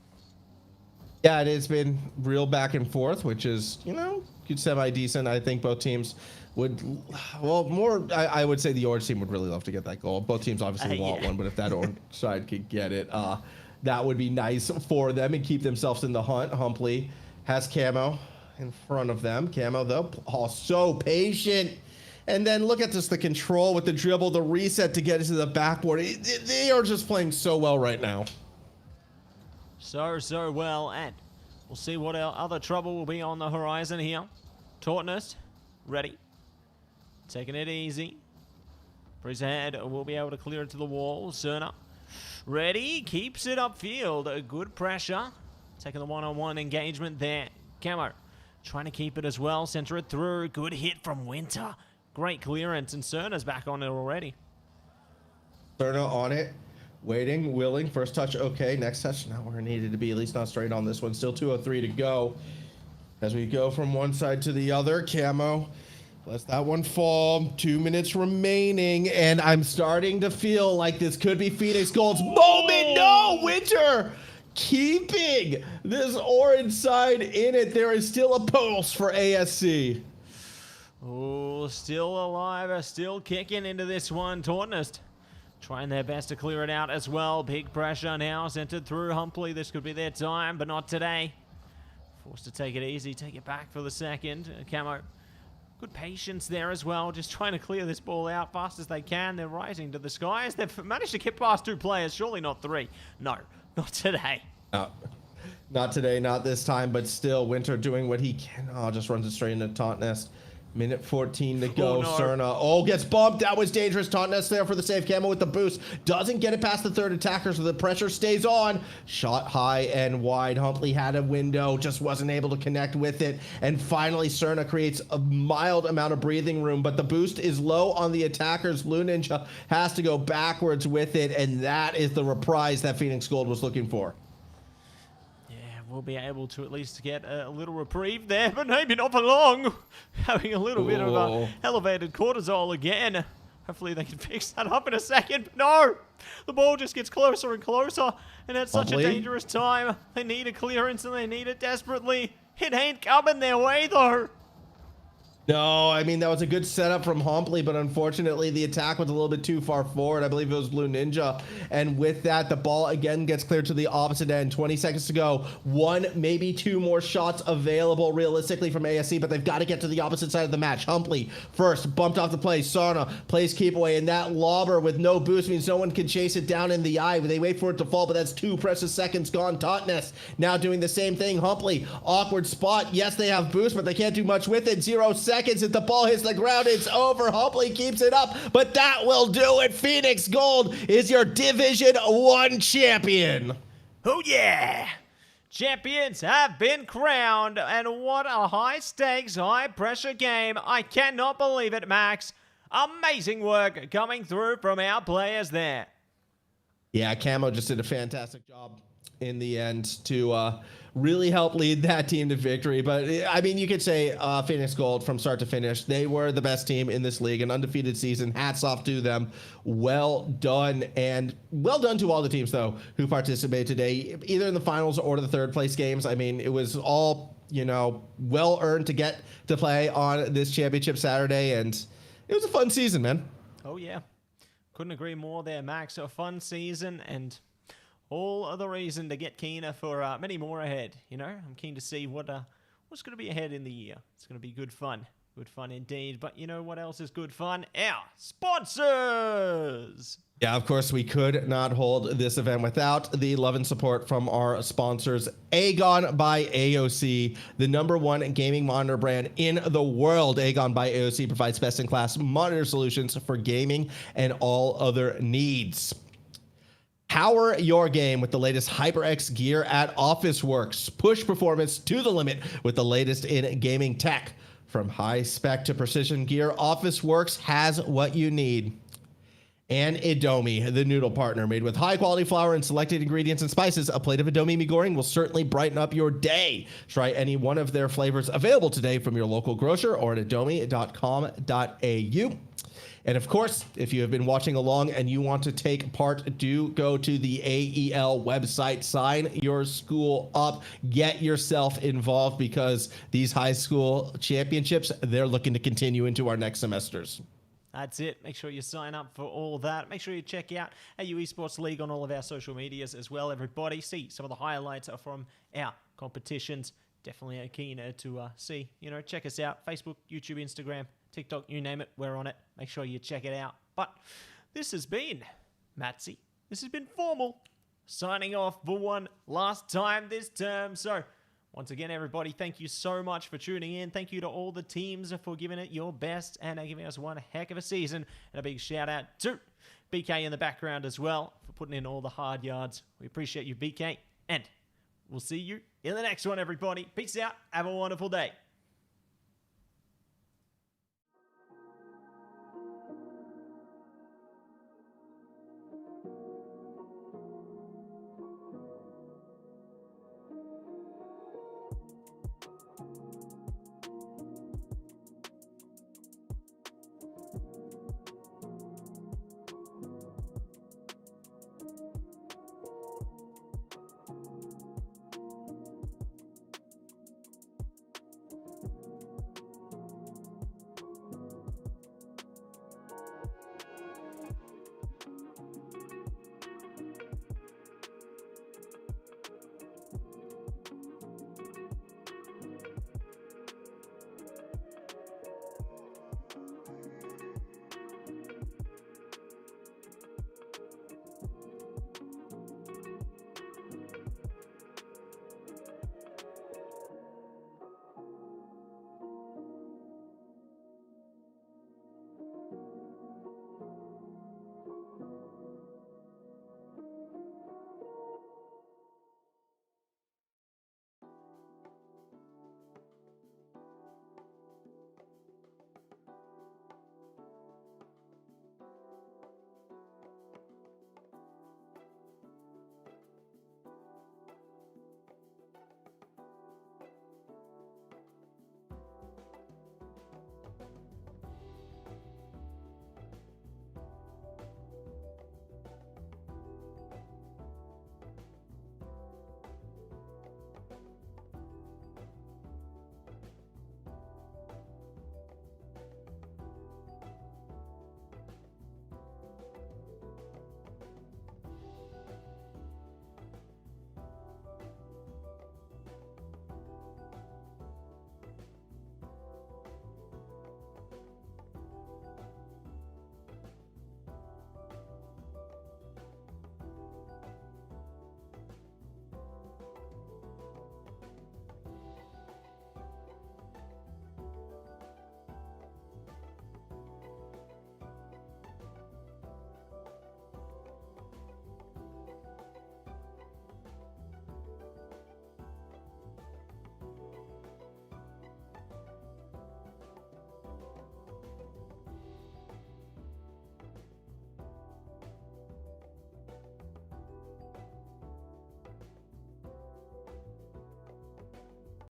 Speaker 2: Yeah, it has been real back and forth, which is, you know, good, semi-decent. I think both teams would, well, more, I would say the orange team would really love to get that goal. Both teams obviously want one, but if that orange side could get it, that would be nice for them and keep themselves in the hunt. Humpley has Camo in front of them. Camo, though, oh, so patient. And then look at this, the control with the dribble, the reset to get into the backboard. They are just playing so well right now.
Speaker 1: So well, and we'll see what our other trouble will be on the horizon here. Tautness, ready. Taking it easy. Breeze ahead, will be able to clear it to the wall. Cerna, ready, keeps it upfield. A good pressure. Taking the one-on-one engagement there. Camo, trying to keep it as well. Center it through. Good hit from Winter. Great clearance, and Cerna's back on it already.
Speaker 2: Cerna on it. Waiting, willing, first touch, okay. Next touch, not where it needed to be, at least not straight on this one. Still 2:03 to go. As we go from one side to the other, Camo lets that one fall. 2 minutes remaining, and I'm starting to feel like this could be Phoenix Gold's moment. No, Winter keeping this orange side in it. There is still a pulse for ASC.
Speaker 1: Oh, still alive, still kicking into this one. Tautness trying their best to clear it out as well. Big pressure now, centered through Humpley. This could be their time, but not today. Forced to take it easy, take it back for the second. Camo, good patience there as well, just trying to clear this ball out fast as they can. They're rising to the skies. They've managed to get past 2 players, surely not 3. No, not today.
Speaker 2: Not today, not this time, but still, Winter doing what he can. Oh, just runs it straight into Tautness. Minute 14 to go.
Speaker 1: Oh, no.
Speaker 2: Cerna, oh, gets bumped. That was dangerous. Tautness there for the save. Camo with the boost. Doesn't get it past the third attacker, so the pressure stays on. Shot high and wide. Humpley had a window, just wasn't able to connect with it. And finally, Cerna creates a mild amount of breathing room, but the boost is low on the attackers. Blue Ninja has to go backwards with it, and that is the reprise that Phoenix Gold was looking for.
Speaker 1: We'll be able to at least get a little reprieve there, but maybe not for long. Having a little bit of elevated cortisol again. Hopefully they can fix that up in a second. But no! The ball just gets closer and closer, and at such a dangerous time. They need a clearance, and they need it desperately. It ain't coming their way, though.
Speaker 2: No, I mean, that was a good setup from Humpley, but unfortunately the attack was a little bit too far forward. I believe it was Blue Ninja. And with that, the ball again gets cleared to the opposite end. 20 seconds to go. 1, maybe 2 more shots available realistically from ASC, but they've got to get to the opposite side of the match. Humpley first, bumped off the play. Sarna plays keep away, and that lobber with no boost means no one can chase it down in the eye. They wait for it to fall, but that's 2 precious seconds gone. Tautness now doing the same thing. Humpley, awkward spot. Yes, they have boost, but they can't do much with it. 0 seconds. If the ball hits the ground, it's over. Humpley keeps it up, but that will do it. Phoenix Gold is your Division 1 champion.
Speaker 1: Oh yeah! Champions have been crowned, and what a high-stakes, high-pressure game. I cannot believe it, Max. Amazing work coming through from our players there.
Speaker 2: Yeah, Camo just did a fantastic job in the end to really help lead that team to victory. But I mean, you could say Phoenix Gold from start to finish, they were the best team in this league, an undefeated season. Hats off to them. Well done, and well done to all the teams though who participated today, either in the finals or the third place games. I mean, it was all, you know, well earned to get to play on this championship Saturday, and it was a fun season, man.
Speaker 1: Oh yeah, couldn't agree more there, Max. A fun season, and all of the reason to get keener for many more ahead. You know, I'm keen to see what's going to be ahead in the year. It's going to be good fun. Good fun indeed. But you know what else is good fun? Our sponsors!
Speaker 2: Yeah, of course, we could not hold this event without the love and support from our sponsors. AGON by AOC, the #1 gaming monitor brand in the world. AGON by AOC provides best-in-class monitor solutions for gaming and all other needs. Power your game with the latest HyperX gear at Officeworks. Push performance to the limit with the latest in gaming tech. From high spec to precision gear, Officeworks has what you need. And Indomie, the noodle partner, made with high quality flour and selected ingredients and spices. A plate of Indomie mee goreng will certainly brighten up your day. Try any one of their flavors available today from your local grocer or at indomie.com.au. And of course, if you have been watching along and you want to take part, do go to the AEL website, sign your school up, get yourself involved, because these high school championships, they're looking to continue into our next semesters.
Speaker 1: That's it. Make sure you sign up for all that. Make sure you check out AU Esports League on all of our social medias as well, everybody. See some of the highlights are from our competitions. Definitely keen to see. Check us out. Facebook, YouTube, Instagram, TikTok, you name it. We're on it. Make sure you check it out. But this has been Mattse. This has been Formal. Signing off for one last time this term. So, once again, everybody, thank you so much for tuning in. Thank you to all the teams for giving it your best and giving us one heck of a season. And a big shout out to BK in the background as well for putting in all the hard yards. We appreciate you, BK. And we'll see you in the next one, everybody. Peace out. Have a wonderful day.